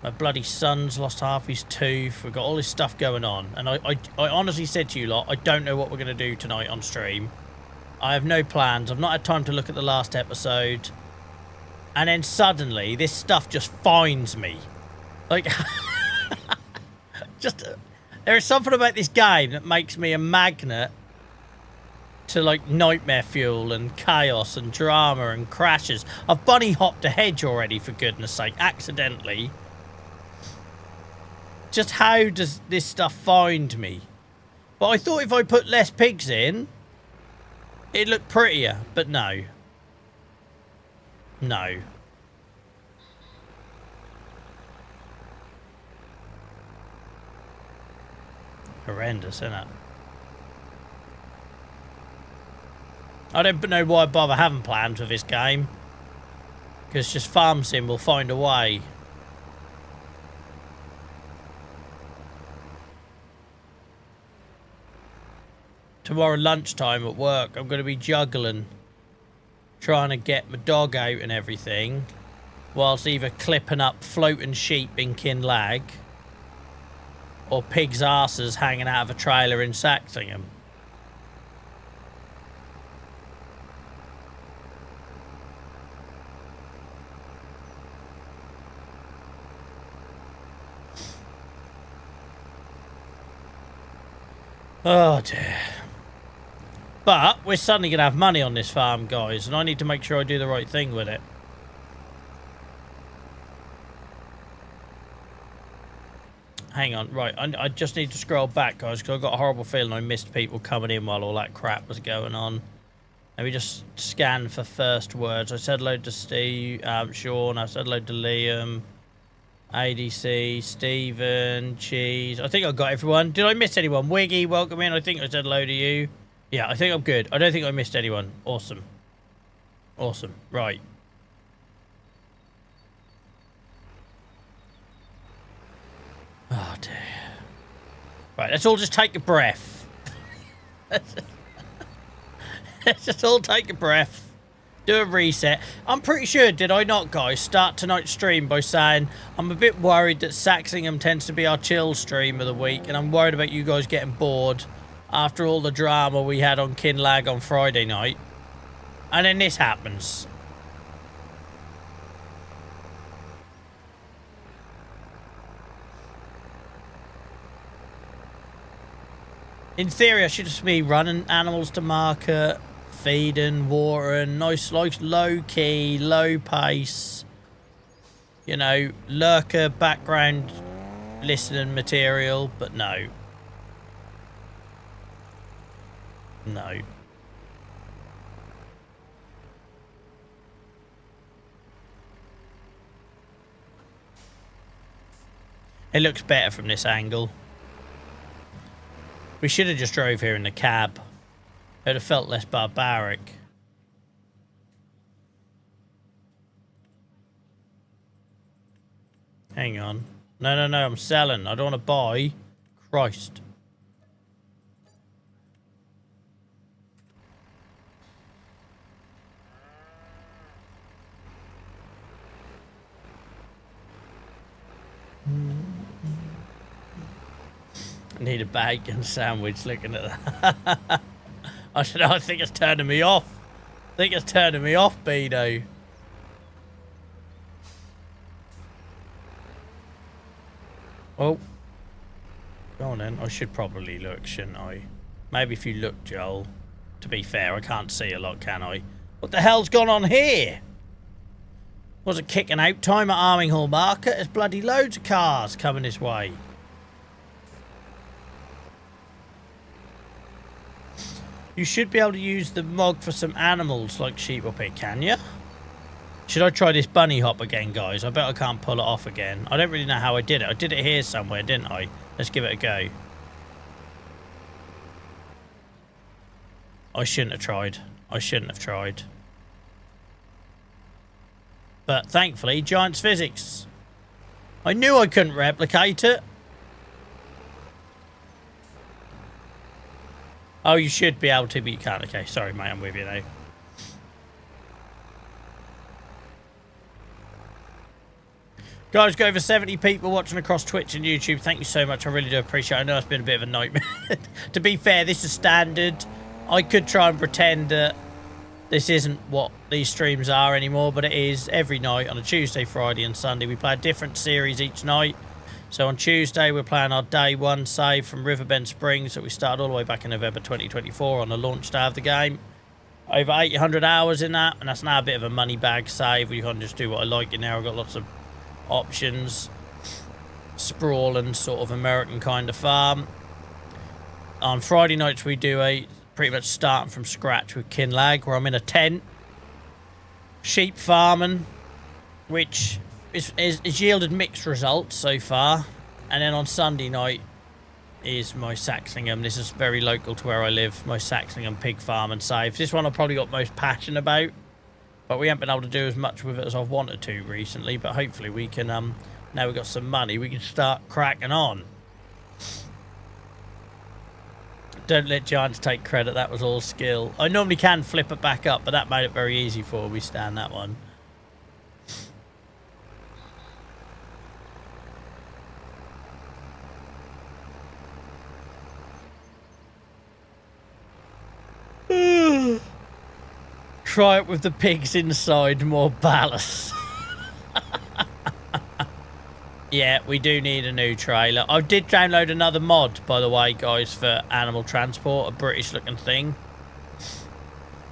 My bloody son's lost half his tooth. We've got all this stuff going on. And I honestly said to you lot, I don't know what we're going to do tonight on stream. I have no plans. I've not had time to look at the last episode. And then suddenly, this stuff just finds me. Like, just, there is something about this game that makes me a magnet to, like, nightmare fuel and chaos and drama and crashes. I've bunny hopped a hedge already, for goodness sake, accidentally. Just how does this stuff find me? But I thought if I put less pigs in, it'd look prettier, but no. No. Horrendous, isn't it? I don't know why I bother having plans with this game. Because just farm sim will find a way. Tomorrow lunchtime at work, I'm going to be juggling. Trying to get my dog out and everything. Whilst either clipping up floating sheep in Kinlag. Or pigs' arses hanging out of a trailer in Saxlingham. Oh dear. But we're suddenly going to have money on this farm, guys, and I need to make sure I do the right thing with it. Hang on, right, I just need to scroll back, guys, because I've got a horrible feeling I missed people coming in while all that crap was going on. Let me just scan for first words. I said hello to Steve, Sean, I said hello to Liam, ADC, Stephen, Cheese. I think I got everyone. Did I miss anyone? Wiggy, welcome in. I think I said hello to you. Yeah, I think I'm good. I don't think I missed anyone. Awesome. Awesome. Right. Oh, dear. Right, let's all just take a breath. Let's just all take a breath. Do a reset. I'm pretty sure, did I not, guys, start tonight's stream by saying I'm a bit worried that Saxlingham tends to be our chill stream of the week, and I'm worried about you guys getting bored after all the drama we had on Kinlag on Friday night. And then this happens. In theory, I should just be running animals to market, feeding, watering, nice low key, low pace, you know, lurker background listening material, but no. No. It looks better from this angle. We should have just drove here in the cab. It would have felt less barbaric. Hang on. No, no, no, I'm selling. I don't want to buy. Christ. I need a bacon sandwich looking at that. I think it's turning me off. I think it's turning me off, Beano. Oh. Go on then. I should probably look, shouldn't I? Maybe if you look, Joel. To be fair, I can't see a lot, can I? What the hell's gone on here? Was it kicking out time at Arminghall Market? There's bloody loads of cars coming this way. You should be able to use the mog for some animals like sheep up here, can you? Should I try this bunny hop again, guys? I bet I can't pull it off again. I don't really know how I did it. I did it here somewhere, didn't I? Let's give it a go. I shouldn't have tried. I shouldn't have tried. But thankfully, Giants Physics. I knew I couldn't replicate it. Oh, you should be able to, but you can't. Okay, sorry, mate. I'm with you now. Guys, got over 70 people watching across Twitch and YouTube. Thank you so much. I really do appreciate it. I know it's been a bit of a nightmare. To be fair, this is standard. I could try and pretend that this isn't what these streams are anymore, but it is every night on a Tuesday, Friday and Sunday. We play a different series each night. So on Tuesday, we're playing our day one save from Riverbend Springs that we started all the way back in November 2024 on the launch day of the game. Over 800 hours in that, and that's now a bit of a money bag save. We can't just do what I like in there. I've got lots of options. Sprawling sort of American kind of farm. On Friday nights, we do a pretty much starting from scratch with Kinlag, where I'm in a tent. Sheep farming, which is yielded mixed results so far. And then on Sunday night is my SaxlingHAM. This is very local to where I live. My SaxlingHAM pig farm and save. This one I've probably got most passion about, but we haven't been able to do as much with it as I've wanted to recently. But hopefully we can, now we've got some money, we can start cracking on. Don't let Giants take credit, that was all skill. I normally can flip it back up, but that made it very easy for me, Stan, that one. Try it with the pigs inside, more ballast. Yeah, we do need a new trailer. I did download another mod, by the way, guys, for animal transport, a British-looking thing.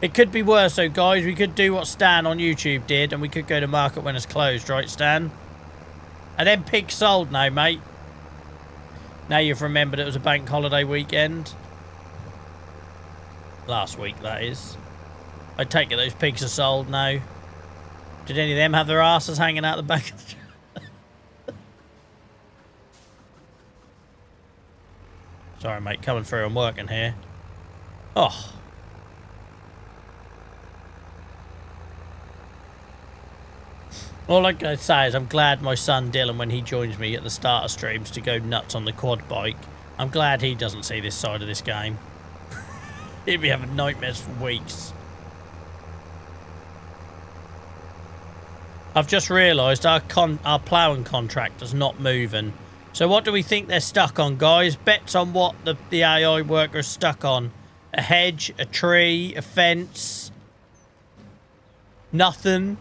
It could be worse, though, guys. We could do what Stan on YouTube did, and we could go to market when it's closed, right, Stan? And then pigs sold now, mate. Now you've remembered it was a bank holiday weekend. Last week, that is. I take it those pigs are sold now. Did any of them have their asses hanging out the back of the... Sorry, mate, coming through. I'm working here. Oh. All I can say is I'm glad my son Dylan, when he joins me at the start of streams to go nuts on the quad bike, I'm glad he doesn't see this side of this game. He'd be having nightmares for weeks. I've just realised our ploughing contract is not moving. So what do we think they're stuck on, guys? Bets on what the AI worker's stuck on. A hedge, a tree, a fence. Nothing.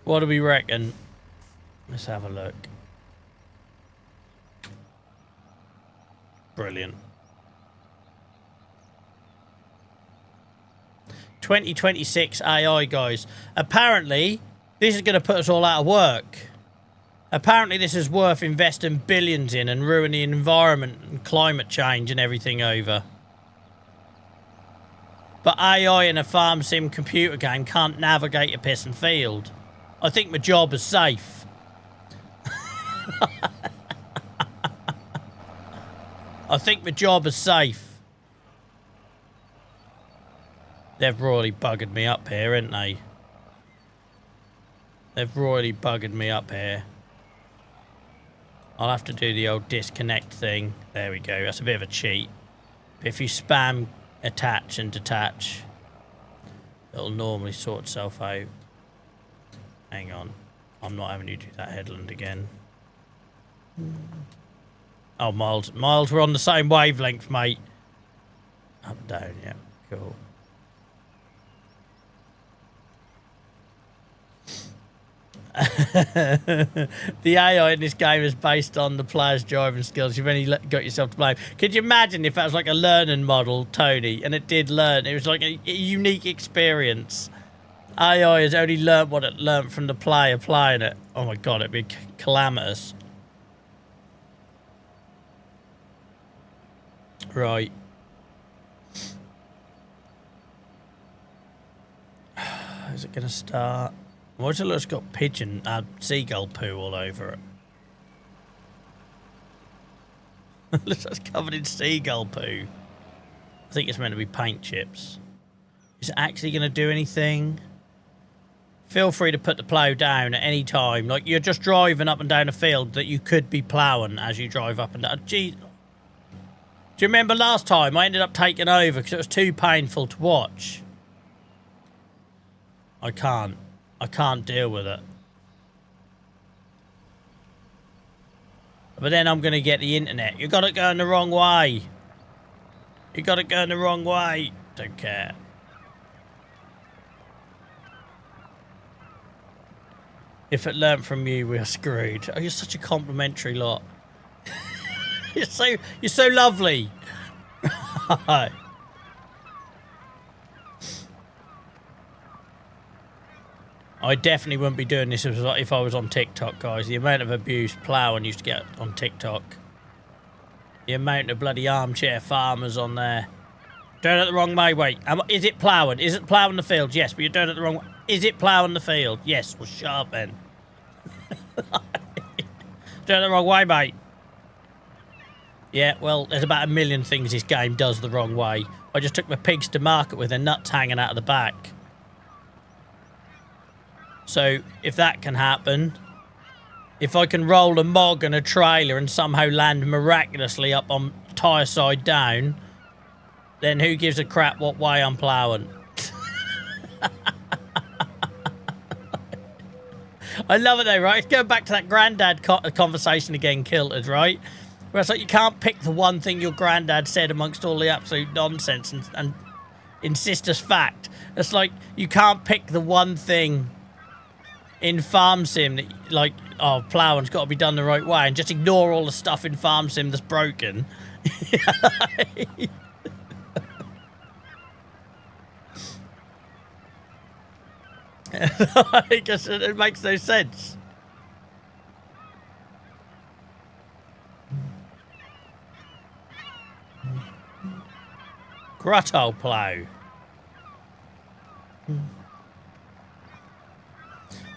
What do we reckon? Let's have a look. Brilliant. 2026 AI, guys. Apparently, this is going to put us all out of work. Apparently this is worth investing billions in and ruin the environment and climate change and everything over. But AI in a farm sim computer game can't navigate a pissing field. I think my job is safe. I think my job is safe. They've really buggered me up here, haven't they? They've royally buggered me up here. I'll have to do the old disconnect thing. There we go. That's a bit of a cheat. If you spam attach and detach, it'll normally sort itself out. Hang on. I'm not having you do that headland again. Oh, Miles. Miles, we're on the same wavelength, mate. Up, down, yeah. Cool. The AI in this game is based on the player's driving skills. You've only got yourself to blame. Could you imagine if that was like a learning model, Tony, and it did learn? It was like a unique experience. AI has only learnt what it learnt from the player playing it. Oh my god, it'd be calamitous. Right. Is it going to start? Why's it look, it's got pigeon, seagull poo all over it? Looks like it's covered in seagull poo. I think it's meant to be paint chips. Is it actually going to do anything? Feel free to put the plough down at any time. Like, you're just driving up and down a field that you could be ploughing as you drive up and down. Gee. Do you remember last time I ended up taking over because it was too painful to watch? I can't deal with it. But then I'm going to get the internet. You got it going the wrong way. You got it going the wrong way. Don't care. If it learnt from you, we're screwed. Oh, you're such a complimentary lot. you're so lovely. I definitely wouldn't be doing this if I was on TikTok, guys. The amount of abuse ploughing used to get on TikTok. The amount of bloody armchair farmers on there. Doing it the wrong way, wait. Is it ploughing? Is it ploughing the field? Yes, but you're doing it the wrong way. Is it ploughing the field? Yes, well, shut up then. Doing it the wrong way, mate. Yeah, well, there's about a million things this game does the wrong way. I just took my pigs to market with their nuts hanging out of the back. So, if that can happen, if I can roll a mog and a trailer and somehow land miraculously up on tyre side down, then who gives a crap what way I'm ploughing? I love it though, right? It's going back to that granddad conversation again, Kilted, right? Where it's like you can't pick the one thing your granddad said amongst all the absolute nonsense and insist as fact. It's like you can't pick the one thing in Farm Sim that, like, oh, ploughing's got to be done the right way and just ignore all the stuff in Farm Sim that's broken. I guess it makes no sense. Grotto plough.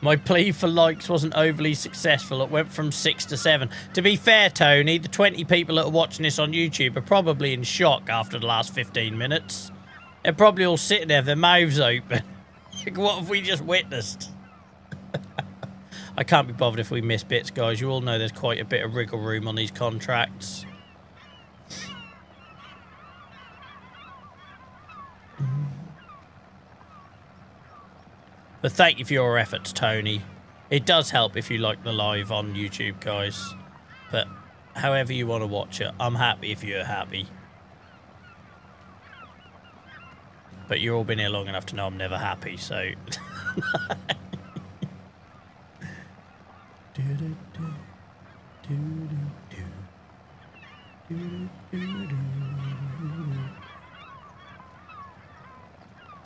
My plea for likes wasn't overly successful. It went from 6 to 7. To be fair, Tony, the 20 people that are watching this on YouTube are probably in shock after the last 15 minutes. They're probably all sitting there with their mouths open. Like, what have we just witnessed? I can't be bothered if we miss bits, guys. You all know there's quite a bit of wriggle room on these contracts. But thank you for your efforts, Tony. It does help if you like the live on YouTube, guys. But however you want to watch it, I'm happy if you're happy. But you've all been here long enough to know I'm never happy, so...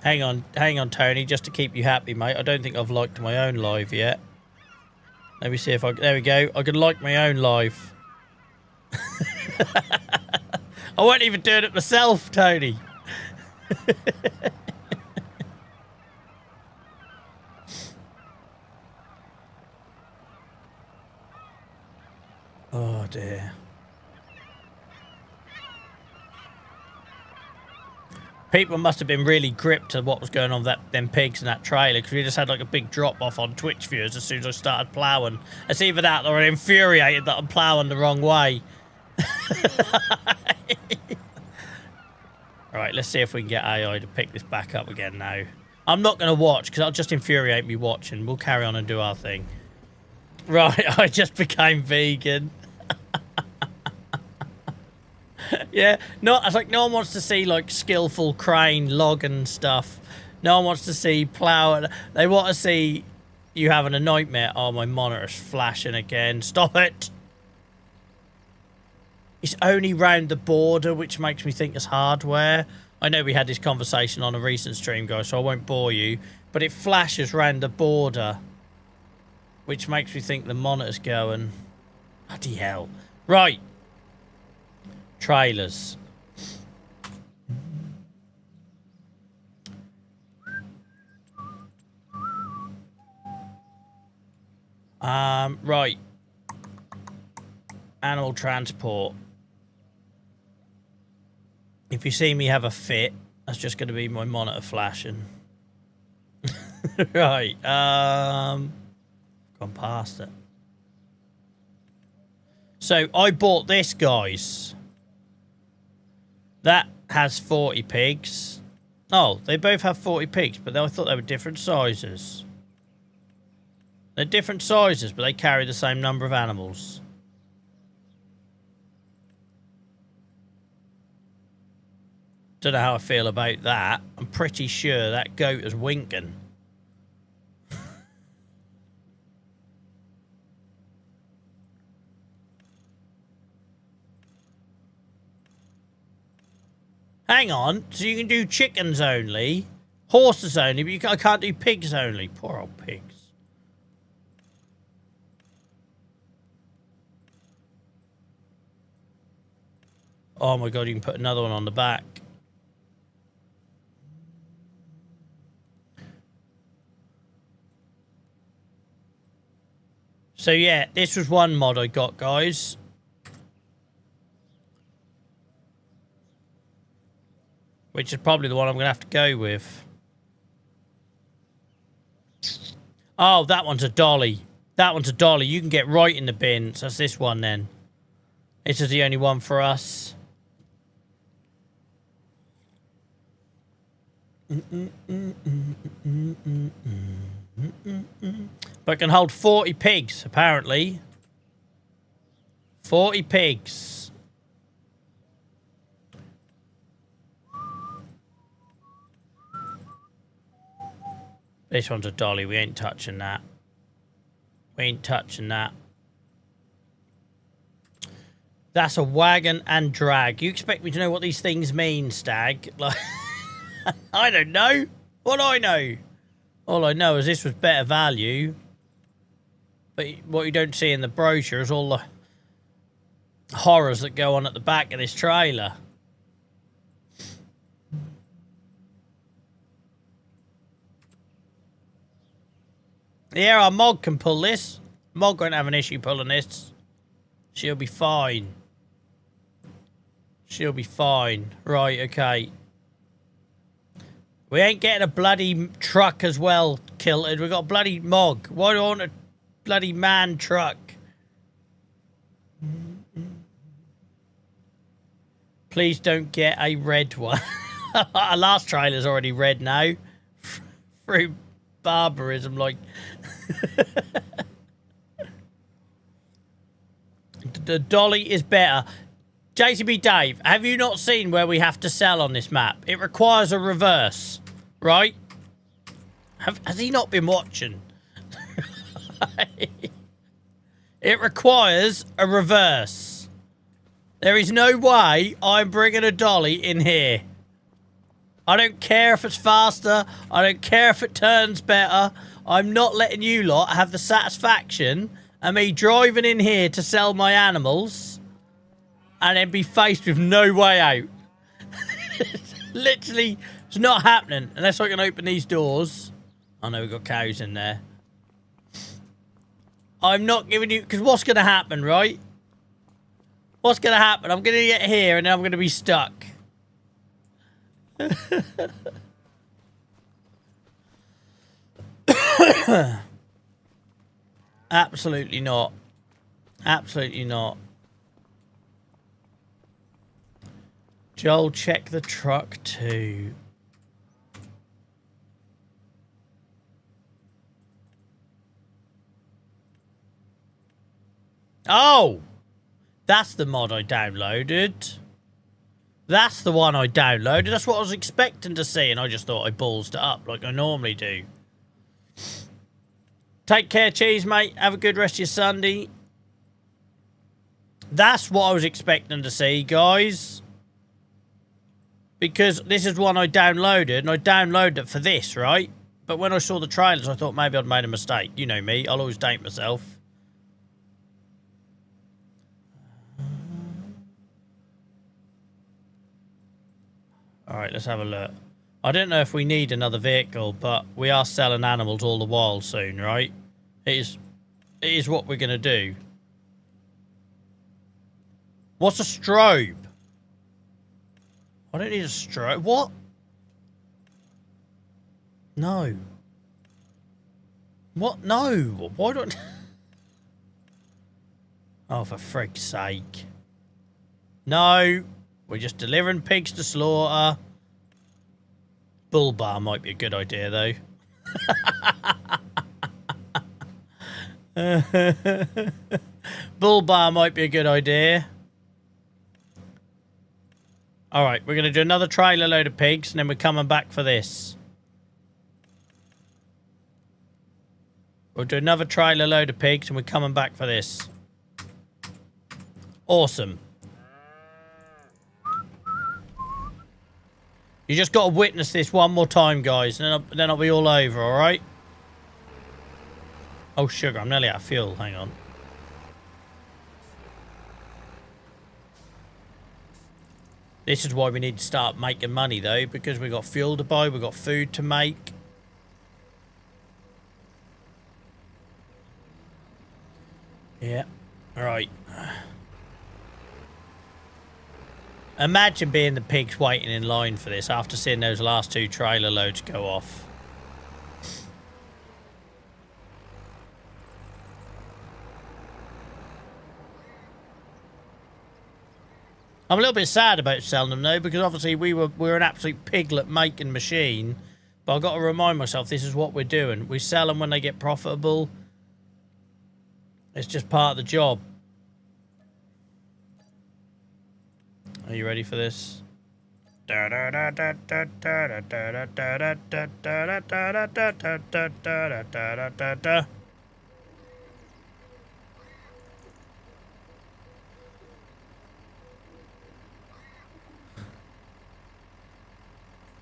Hang on, Tony, just to keep you happy, mate. I don't think I've liked my own live yet. Let me see if I... There we go. I can like my own live. I wasn't even doing it myself, Tony. Oh, dear. People must have been really gripped to what was going on with them pigs in that trailer, because we just had like a big drop off on Twitch viewers as soon as I started ploughing. It's either that or infuriated that I'm ploughing the wrong way. Alright, let's see if we can get AI to pick this back up again now. I'm not going to watch, because that'll just infuriate me watching. We'll carry on and do our thing. Right, I just became vegan. Yeah, no, it's like no one wants to see like skillful crane logging stuff. No one wants to see plough. They want to see you having a nightmare. Oh, my monitor's flashing again. Stop it. It's only round the border, which makes me think it's hardware. I know we had this conversation on a recent stream, guys, so I won't bore you. But it flashes round the border, which makes me think the monitor's going. Bloody hell. Right. Trailers. Right. Animal transport. If you see me have a fit, that's just going to be my monitor flashing. Right. Gone past it. So I bought this, guys. That has 40 pigs. Oh, they both have 40 pigs, but I thought they were different sizes. They're different sizes, but they carry the same number of animals. Don't know how I feel about that. I'm pretty sure that goat is winking. Hang on, so you can do chickens only, horses only, but I can't do pigs only. Poor old pigs. Oh my god, you can put another one on the back. So yeah, this was one mod I got, guys. Which is probably the one I'm going to have to go with. Oh, that one's a dolly. That one's a dolly. You can get right in the bin. So that's this one then. This is the only one for us. But it can hold 40 pigs, apparently. 40 pigs. This one's a dolly. We ain't touching that. We ain't touching that. That's a wagon and drag. You expect me to know what these things mean, Stag? Like, I don't know. What do I know? All I know is this was better value. But what you don't see in the brochure is all the horrors that go on at the back of this trailer. Yeah, our Mog can pull this. Mog won't have an issue pulling this. She'll be fine. She'll be fine. Right, okay. We ain't getting a bloody truck as well, Kilted. We've got a bloody Mog. Why do I want a bloody man truck? Please don't get a red one. Our last trailer's already red now. Through barbarism, like... The dolly is better. JCB Dave, have you not seen where we have to sell on this map? It requires a reverse, right? Has he not been watching? It requires a reverse. There is no way I'm bringing a dolly in here. I don't care if it's faster. I don't care if it turns better. I'm not letting you lot have the satisfaction of me driving in here to sell my animals and then be faced with no way out. Literally, it's not happening unless I can open these doors. I know we've got cows in there. I'm not giving you... Because what's going to happen, right? What's going to happen? I'm going to get here and then I'm going to be stuck. Absolutely not. Absolutely not. Joel, check the truck too. Oh! That's the mod I downloaded. That's the one I downloaded. That's what I was expecting to see, and I just thought I ballsed it up like I normally do. Take care, Cheese, mate. Have a good rest of your Sunday. That's what I was expecting to see, guys. Because this is one I downloaded, and I downloaded it for this, right? But when I saw the trailers, I thought maybe I'd made a mistake. You know me. I'll always date myself. Alright, let's have a look. I don't know if we need another vehicle, but we are selling animals all the while soon, right? It is what we're going to do. What's a strobe? I don't need a strobe. What? No. What? No. Why don't... Oh, for frig's sake. No. We're just delivering pigs to slaughter. Bull bar might be a good idea, though. Bull bar might be a good idea. Alright, we're going to do another trailer load of pigs, and then we're coming back for this. We'll do another trailer load of pigs, and we're coming back for this. Awesome. You just got to witness this one more time, guys, and then I'll be all over, alright? Oh, sugar, I'm nearly out of fuel. Hang on. This is why we need to start making money, though, because we've got fuel to buy, we've got food to make. Yeah, alright. Imagine being the pigs waiting in line for this after seeing those last two trailer loads go off. I'm a little bit sad about selling them though, because obviously we're an absolute piglet making machine. But I've got to remind myself this is what we're doing. We sell them when they get profitable. It's just part of the job. Are you ready for this?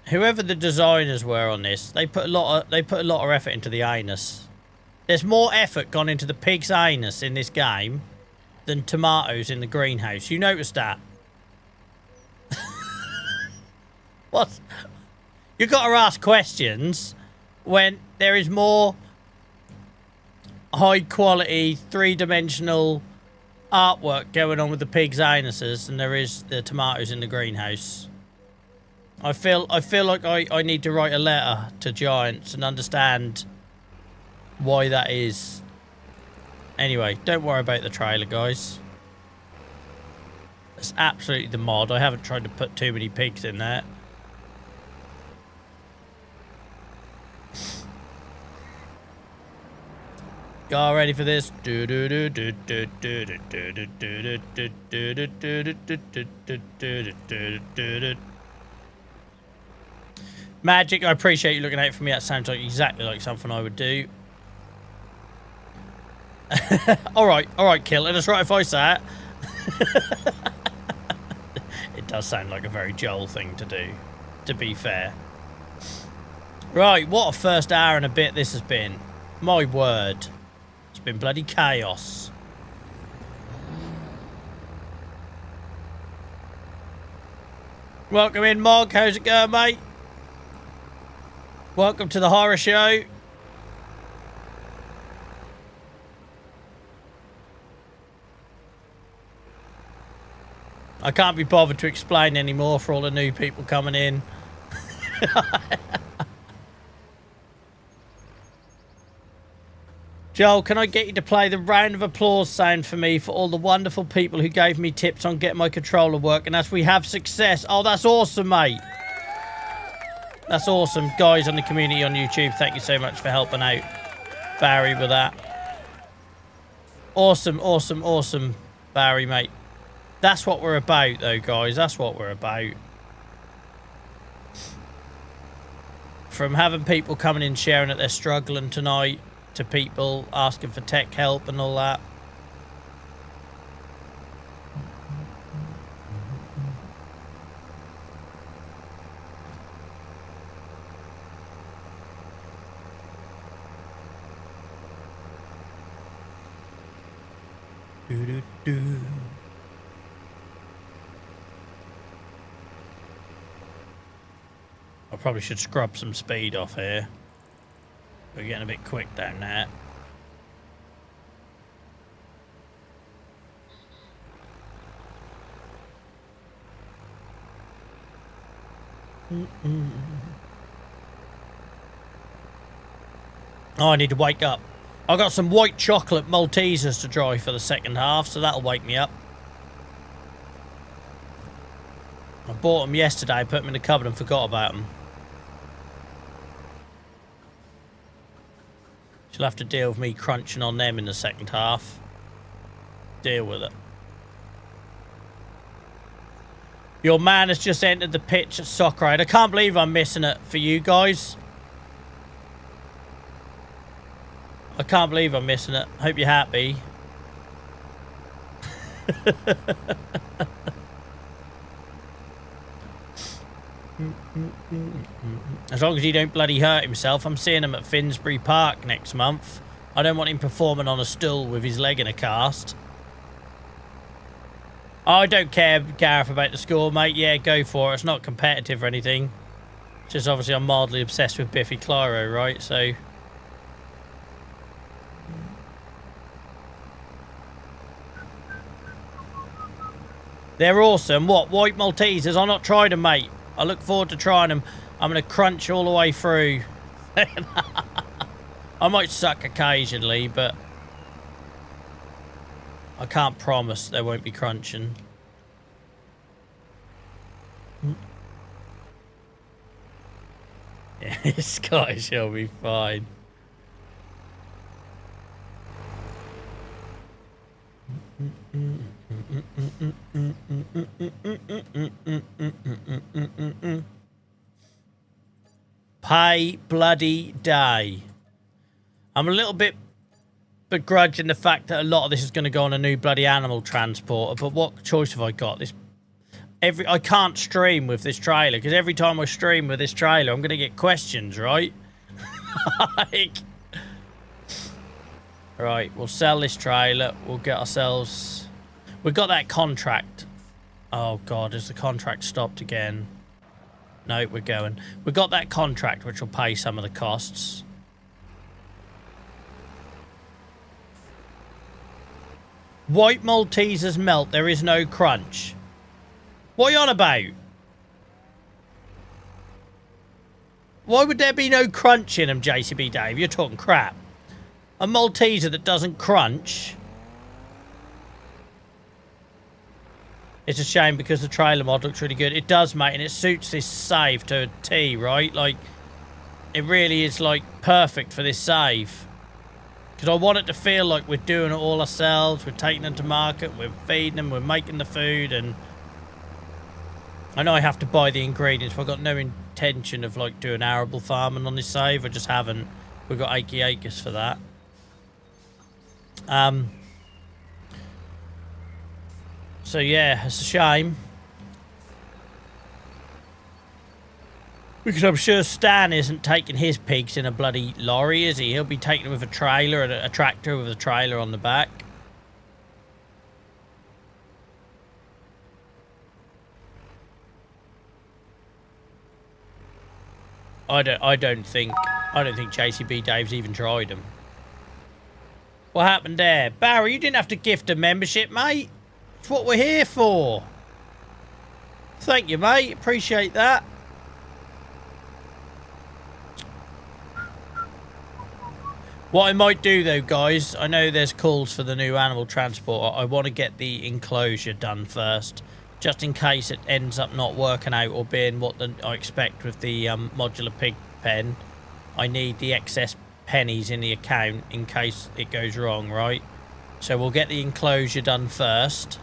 Whoever the designers were on this, they put a lot of effort into the anus. There's more effort gone into the pig's anus in this game than tomatoes in the greenhouse. You noticed that? What? You've got to ask questions when there is more high quality, three-dimensional artwork going on with the pig's anuses than there is the tomatoes in the greenhouse. I feel like I need to write a letter to Giants and understand why that is. Anyway, don't worry about the trailer, guys. It's absolutely the mod. I haven't tried to put too many pigs in there. Y'all ready for this? Magic, I appreciate you looking out for me. That sounds like exactly like something I would do. Alright, kill it. It's right if I say it. It does sound like a very Joel thing to do, to be fair. Right, what a first hour and a bit this has been. My word. It's been bloody chaos. Welcome in, Mog. How's it going, mate? Welcome to the horror show. I can't be bothered to explain anymore for all the new people coming in. Joel, can I get you to play the round of applause sound for me for all the wonderful people who gave me tips on getting my controller working as we have success? Oh, that's awesome, mate. That's awesome. Guys on the community on YouTube, thank you so much for helping out Barry with that. Awesome, awesome, awesome, Barry, mate. That's what we're about, though, guys. That's what we're about. From having people coming in sharing that they're struggling tonight to people asking for tech help and all that. Do-do-do. I probably should scrub some speed off here. We're getting a bit quick down there. Oh, I need to wake up. I've got some white chocolate Maltesers to dry for the second half, so that'll wake me up. I bought them yesterday, put them in the cupboard and forgot about them. She'll have to deal with me crunching on them in the second half. Deal with it. Your man has just entered the pitch at Soccer Aid. I can't believe I'm missing it for you guys. I can't believe I'm missing it. Hope you're happy. As long as he don't bloody hurt himself. I'm seeing him at Finsbury Park next month. I don't want him performing on a stool with his leg in a cast. Oh, I don't care, Gareth, about the score, mate. Yeah, go for it. It's not competitive or anything. It's just obviously I'm mildly obsessed with Biffy Clyro, right? So... they're awesome. What? White Maltesers? I've not tried them, mate. I look forward to trying them. I'm going to crunch all the way through. I might suck occasionally, but I can't promise there won't be crunching. Yeah, Scotty shall be fine. Pay bloody day. I'm a little bit begrudging the fact that a lot of this is going to go on a new bloody animal transporter, but what choice have I got? I can't stream with this trailer, because every time I stream with this trailer I'm going to get questions, right? Right, we'll sell this trailer. We'll get ourselves... we've got that contract. Oh, God, has the contract stopped again? No, we're going. We've got that contract, which will pay some of the costs. White Maltesers melt. There is no crunch. What are you on about? Why would there be no crunch in them, JCB Dave? You're talking crap. A Malteser that doesn't crunch. It's a shame because the trailer mod looks really good. It does, mate, and it suits this save to a T, right? Like, it really is, like, perfect for this save. Because I want it to feel like we're doing it all ourselves. We're taking them to market. We're feeding them. We're making the food. And I know I have to buy the ingredients, but I've got no intention of, like, doing arable farming on this save. I just haven't. We've got achy acres for that. So yeah, it's a shame. Because I'm sure Stan isn't taking his pigs in a bloody lorry, is he? He'll be taking them with a trailer, a tractor with a trailer on the back. I don't think JCB Dave's even tried them. What happened there? Barry, you didn't have to gift a membership, mate. It's what we're here for. Thank you, mate. Appreciate that. What I might do though, guys, I know there's calls for the new animal transport. I want to get the enclosure done first, just in case it ends up not working out or being what I expect with the modular pig pen. I need the excess pennies in the account in case it goes wrong, right? So we'll get the enclosure done first.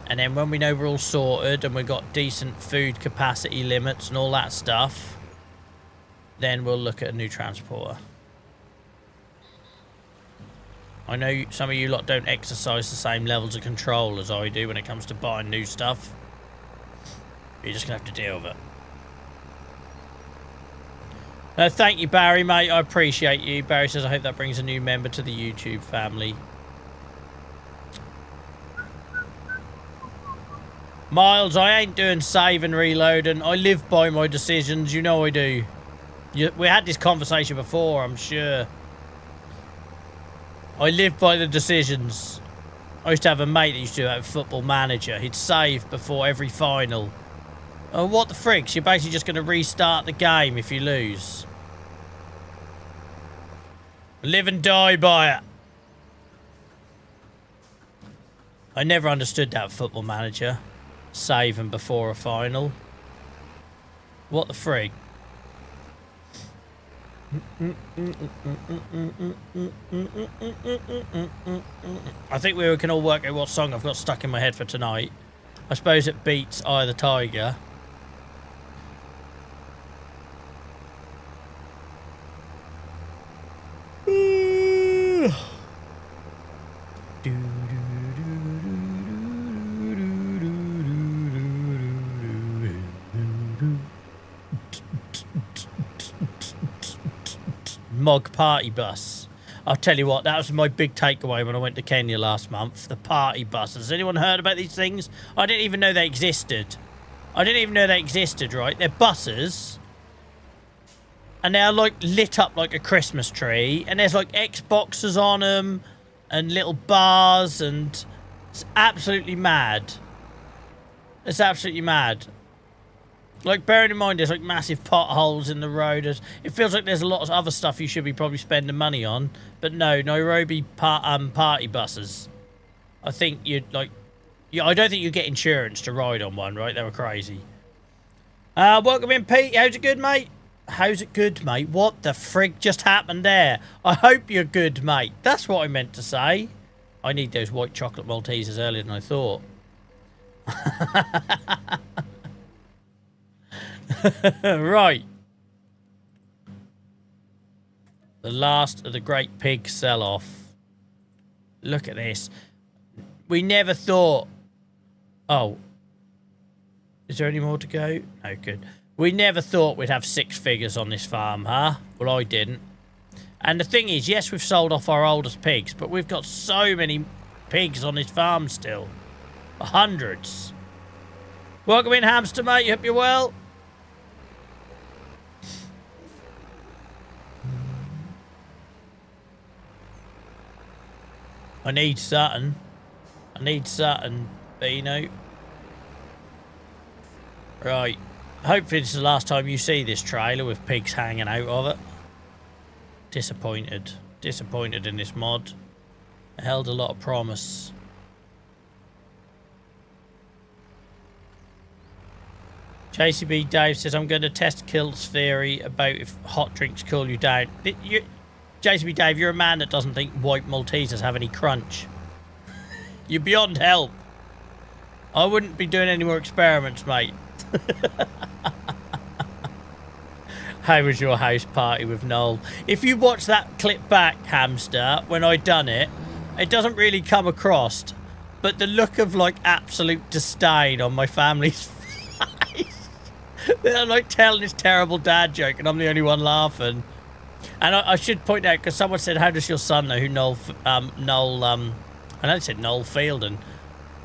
And then when we know we're all sorted and we've got decent food capacity limits and all that stuff, then we'll look at a new transporter. I know some of you lot don't exercise the same levels of control as I do when it comes to buying new stuff. You're just going to have to deal with it. Thank you, Barry, mate. I appreciate you. Barry says, I hope that brings a new member to the YouTube family. Miles, I ain't doing save and reloading. I live by my decisions. You know I do. We had this conversation before, I'm sure. I live by the decisions. I used to have a mate that used to have a Football Manager. He'd save before every final. Oh, what the fricks? You're basically just going to restart the game if you lose. Live and die by it. I never understood that Football Manager. Saving before a final. What the frig? I think we can all work out what song I've got stuck in my head for tonight. I suppose it beats Eye of the Tiger. Mog party bus. I'll tell you what, that was my big takeaway when I went to Kenya last month. The party buses. Has anyone heard about these things? I didn't even know they existed. Right? They're buses. And they're like lit up like a Christmas tree. And there's like Xboxes on them. And little bars. And it's absolutely mad. It's absolutely mad. Like, bearing in mind there's like massive potholes in the road. It feels like there's a lot of other stuff you should be probably spending money on. But no, Nairobi party buses. I think you'd like... Yeah, I don't think you get insurance to ride on one, right? They were crazy. Welcome in, Pete. How's it good, mate? How's it good, mate? What the frig just happened there? I hope you're good, mate. That's what I meant to say. I need those white chocolate Maltesers earlier than I thought. Right. The last of the great pig sell-off. Look at this. We never thought... Oh. Is there any more to go? No, good. We never thought we'd have 6 figures on this farm, huh? Well, I didn't. And the thing is, yes, we've sold off our oldest pigs, but we've got so many pigs on this farm still. Hundreds. Welcome in, hamster, mate. Hope you're well. I need something. Beano. Right. Hopefully this is the last time you see this trailer with pigs hanging out of it. Disappointed. Disappointed in this mod. It held a lot of promise. JCB Dave says, I'm going to test Kilt's theory about if hot drinks cool you down. JCB Dave, you're a man that doesn't think white Maltesers have any crunch. You're beyond help. I wouldn't be doing any more experiments, mate. How was your house party with Noel? If you watch that clip back, hamster, when I done it, it doesn't really come across, but the look of like absolute disdain on my family's face. They're like telling this terrible dad joke and I'm the only one laughing. And I should point out, because someone said, how does your son know who I know they said Noel Fielden.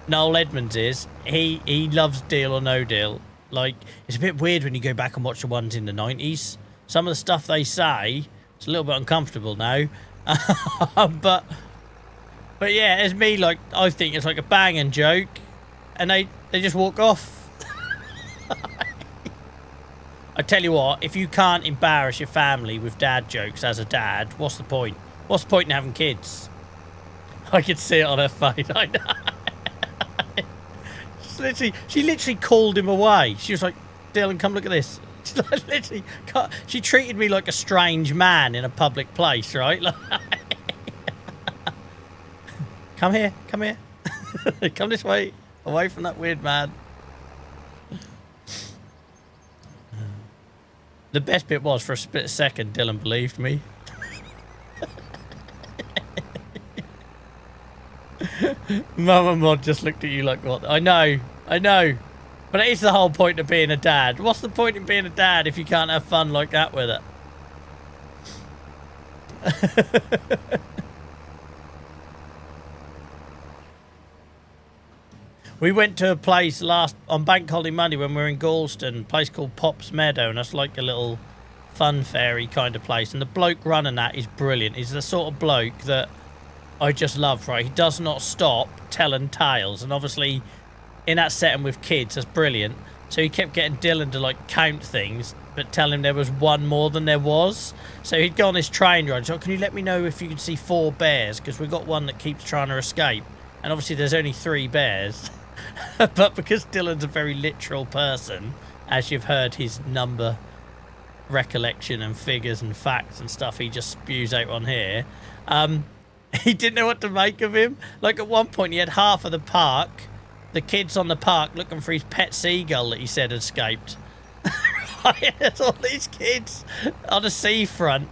Noel Edmonds is. He loves Deal or No Deal. Like, it's a bit weird when you go back and watch the ones in the 90s. Some of the stuff they say, it's a little bit uncomfortable now. but yeah, it's me, like, I think it's like a banging joke. And they just walk off. I tell you what, if you can't embarrass your family with dad jokes as a dad, what's the point? What's the point in having kids? I could see it on her face. I know. She literally called him away. She was like, Dylan, come look at this. She treated me like a strange man in a public place, right? Like, come here. Come this way. Away from that weird man. The best bit was, for a split second, Dylan believed me. Mum and Mod just looked at you like, what? I know. But it is the whole point of being a dad. What's the point in being a dad if you can't have fun like that with it? We went to a place on Bank Holiday Monday when we were in Galston, a place called Pop's Meadow, and that's like a little fun fairy kind of place. And the bloke running that is brilliant. He's the sort of bloke that I just love, right? He does not stop telling tales, and obviously in that setting with kids, that's brilliant. So he kept getting Dylan to like count things, but tell him there was one more than there was. So he'd go on this train ride. So, can you let me know if you can see 4 bears? Because we've got one that keeps trying to escape. And obviously there's only 3 bears. But because Dylan's a very literal person, as you've heard his number recollection and figures and facts and stuff he just spews out on here, he didn't know what to make of him. Like at one point he had half of the park, the kids on the park, looking for his pet seagull that he said had escaped. There's all these kids on the seafront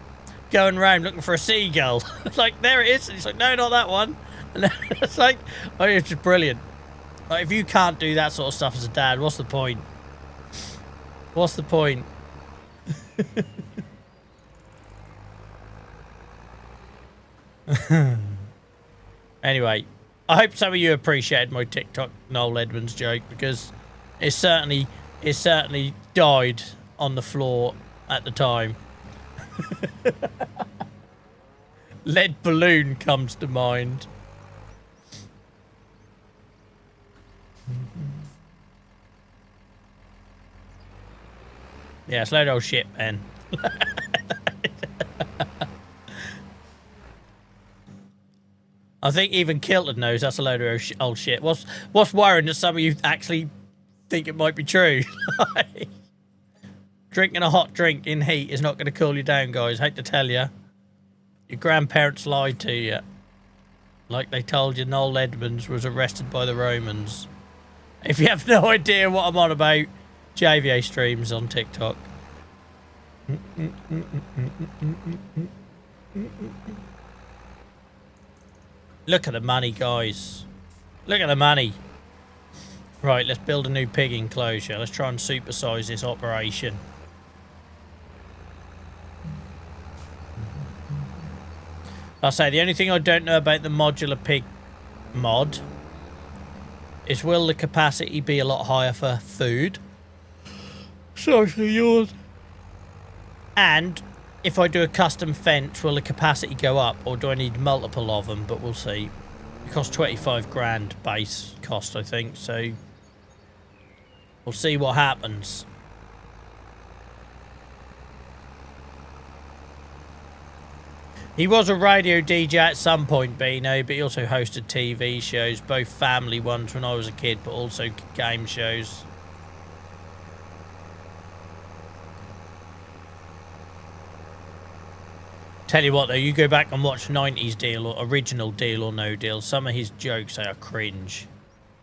going around looking for a seagull. Like, there it is. And he's like, no, not that one. And it's like, oh, it's just brilliant. Like, if you can't do that sort of stuff as a dad, what's the point? What's the point? Anyway, I hope some of you appreciated my TikTok Noel Edmonds joke, because it certainly died on the floor at the time. Lead balloon comes to mind. Yeah, it's a load of old shit, man. I think even Kilton knows that's a load of old shit. What's worrying that some of you actually think it might be true? Drinking a hot drink in heat is not going to cool you down, guys. Hate to tell you. Your grandparents lied to you. Like they told you Noel Edmonds was arrested by the Romans. If you have no idea what I'm on about, JVA streams on TikTok. Look at the money, guys. Look at the money. Right, let's build a new pig enclosure. Let's try and supersize this operation. I'll say the only thing I don't know about the modular pig mod is, will the capacity be a lot higher for food? Sorry for yours. And if I do a custom fence, will the capacity go up, or do I need multiple of them? But we'll see. It costs 25 grand base cost, I think, so we'll see what happens. He was a radio DJ at some point, Beano, but he also hosted TV shows, both family ones when I was a kid, but also game shows. Tell you what, though, you go back and watch 90s Deal or original Deal or No Deal, some of his jokes are cringe.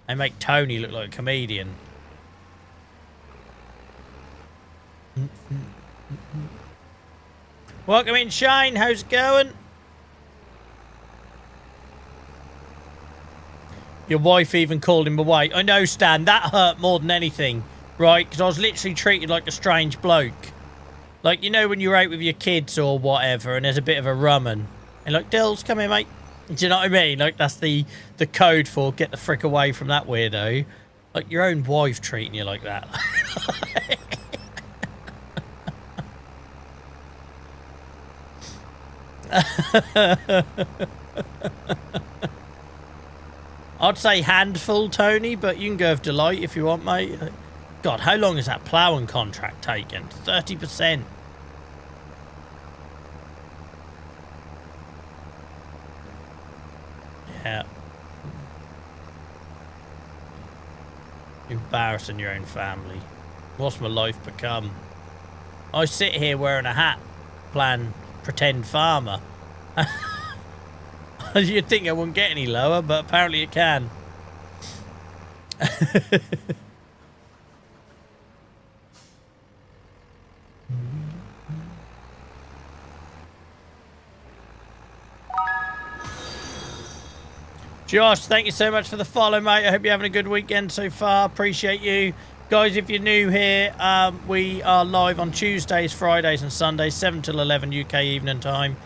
They make Tony look like a comedian. Welcome in, Shane. How's it going? Your wife even called him away. I know, Stan. That hurt more than anything, right? Because I was literally treated like a strange bloke. Like, you know when you're out with your kids or whatever and there's a bit of a rummin'. And like, Dills, come here, mate. Do you know what I mean? Like, that's the code for get the frick away from that weirdo. Like, your own wife treating you like that. I'd say handful, Tony, but you can go with delight if you want, mate. God, how long is that ploughing contract taken? 30%. Yeah. Embarrassing your own family. What's my life become? I sit here wearing a hat, playing pretend farmer. You'd think I wouldn't get any lower, but apparently it can. Josh, thank you so much for the follow, mate. I hope you're having a good weekend so far. Appreciate you. Guys, if you're new here, we are live on Tuesdays, Fridays and Sundays, 7 till 11 UK evening time.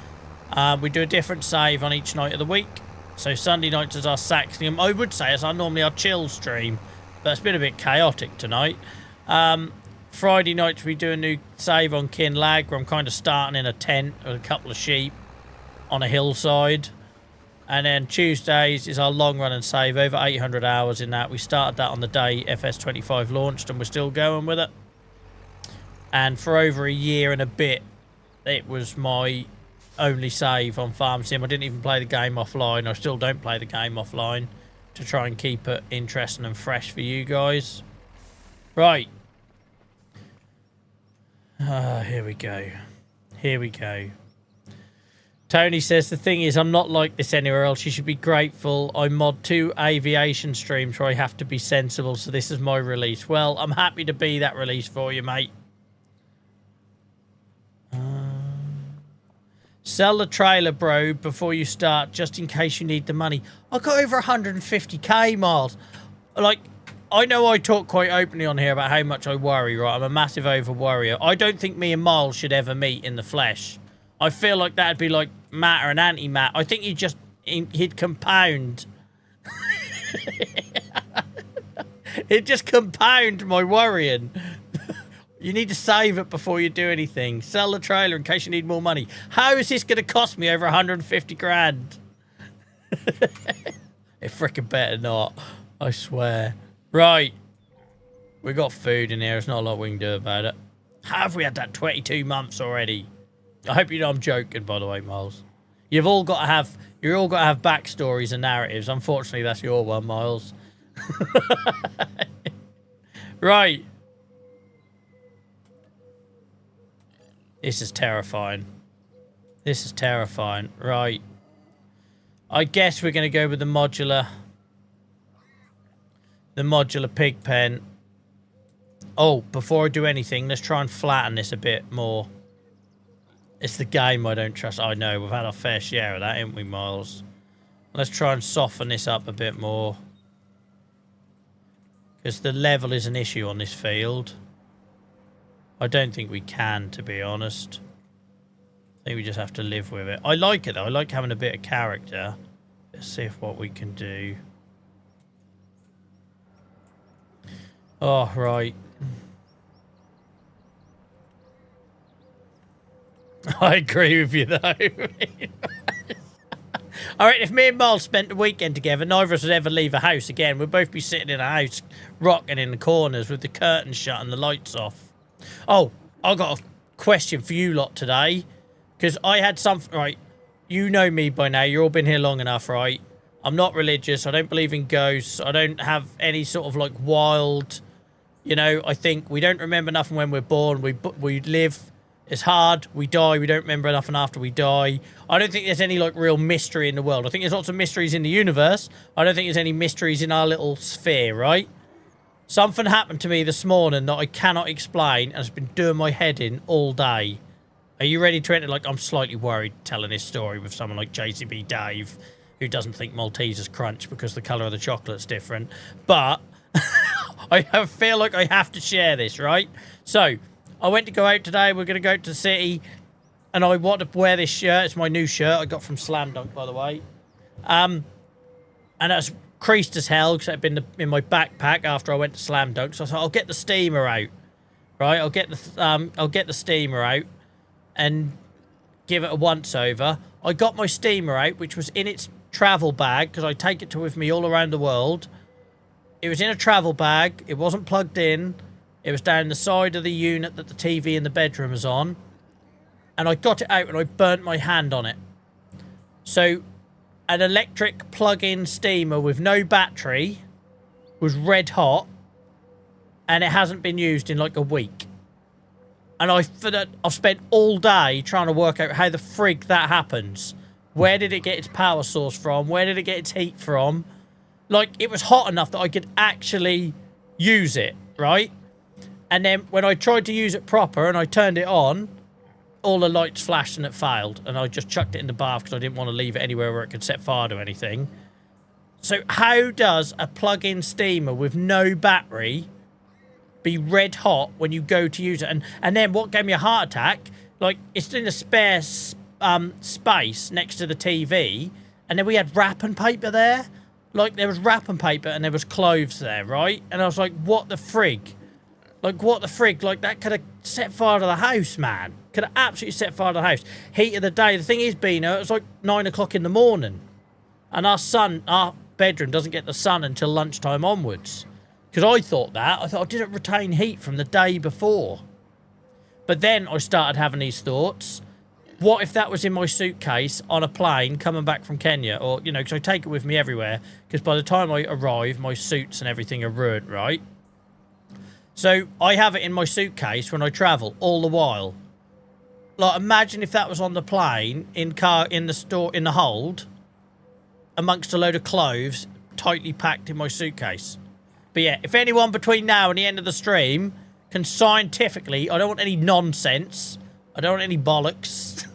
We do a different save on each night of the week. So Sunday nights is our SaxlingHAM. I would say it's normally our chill stream, but it's been a bit chaotic tonight. Friday nights we do a new save on Kinlag, where I'm kind of starting in a tent with a couple of sheep on a hillside. And then Tuesdays is our long run and save, over 800 hours in that. We started that on the day FS25 launched, and we're still going with it. And for over a year and a bit, it was my only save on Farm Sim. I didn't even play the game offline. I still don't play the game offline to try and keep it interesting and fresh for you guys. Right. Here we go. Here we go. Tony says, the thing is, I'm not like this anywhere else. You should be grateful. I mod 2 aviation streams where I have to be sensible, so this is my release. Well, I'm happy to be that release for you, mate. Sell the trailer, bro, before you start, just in case you need the money. I got over 150k miles. Like, I know I talk quite openly on here about how much I worry, right? I'm a massive over-worrier. I don't think me and Miles should ever meet in the flesh. I feel like that'd be like matter and antimatter. I think he'd compound. It'd just compound my worrying. You need to save it before you do anything. Sell the trailer in case you need more money. How is this going to cost me over 150 grand? It frickin' better not. I swear. Right. We got food in here. There's not a lot we can do about it. How have we had that 22 months already? I hope you know I'm joking, by the way, Miles. You've all got to have backstories and narratives. Unfortunately, that's your one, Miles. Right. This is terrifying. This is terrifying. Right. I guess we're going to go with the modular pig pen. Oh, before I do anything, let's try and flatten this a bit more. It's the game I don't trust. I know, we've had our fair share of that, haven't we, Miles? Let's try and soften this up a bit more. Because the level is an issue on this field. I don't think we can, to be honest. I think we just have to live with it. I like it, though. I like having a bit of character. Let's see what we can do. Oh, right. I agree with you, though. All right, if me and Miles spent the weekend together, neither of us would ever leave a house again. We'd both be sitting in a house, rocking in the corners with the curtains shut and the lights off. Oh, I got a question for you lot today. Because I had something, right, you know me by now. You've all been here long enough, right? I'm not religious. I don't believe in ghosts. I don't have any sort of, like, wild, you know, I think we don't remember nothing when we're born. We live... It's hard. We die. We don't remember nothing after we die. I don't think there's any, like, real mystery in the world. I think there's lots of mysteries in the universe. I don't think there's any mysteries in our little sphere, right? Something happened to me this morning that I cannot explain and has been doing my head in all day. Are you ready to enter? Like, I'm slightly worried telling this story with someone like JCB Dave, who doesn't think Maltesers crunch because the colour of the chocolate's different. But I feel like I have to share this, right? So... I went to go out today. We're going to go out to the city. And I want to wear this shirt. It's my new shirt I got from Slam Dunk, by the way. And that's creased as hell because it had been in my backpack after I went to Slam Dunk. So I thought, I'll get the steamer out. Right? I'll get the steamer out and give it a once-over. I got my steamer out, which was in its travel bag because I take it with me all around the world. It was in a travel bag. It wasn't plugged in. It was down the side of the unit that the TV in the bedroom was on. And I got it out and I burnt my hand on it. So, an electric plug-in steamer with no battery was red hot. And it hasn't been used in like a week. And I've spent all day trying to work out how the frig that happens. Where did it get its power source from? Where did it get its heat from? Like, it was hot enough that I could actually use it, right? And then when I tried to use it proper and I turned it on, all the lights flashed and it failed. And I just chucked it in the bath because I didn't want to leave it anywhere where it could set fire to anything. So how does a plug-in steamer with no battery be red hot when you go to use it? And then what gave me a heart attack, like, it's in a spare space next to the TV, and then we had wrapping paper there. Like, there was wrapping paper and there was clothes there, right? And I was like, what the frig? Like, what the frig? Like, that could have set fire to the house, man. Could have absolutely set fire to the house. Heat of the day. The thing is, Bino, it was like 9 o'clock in the morning. And our bedroom doesn't get the sun until lunchtime onwards. Because I thought, I didn't retain heat from the day before. But then I started having these thoughts. What if that was in my suitcase on a plane coming back from Kenya? Or, you know, because I take it with me everywhere. Because by the time I arrive, my suits and everything are ruined, right? So I have it in my suitcase when I travel all the while. Like, imagine if that was on the plane, in the hold, amongst a load of clothes, tightly packed in my suitcase. But yeah, if anyone between now and the end of the stream can scientifically, I don't want any nonsense, I don't want any bollocks,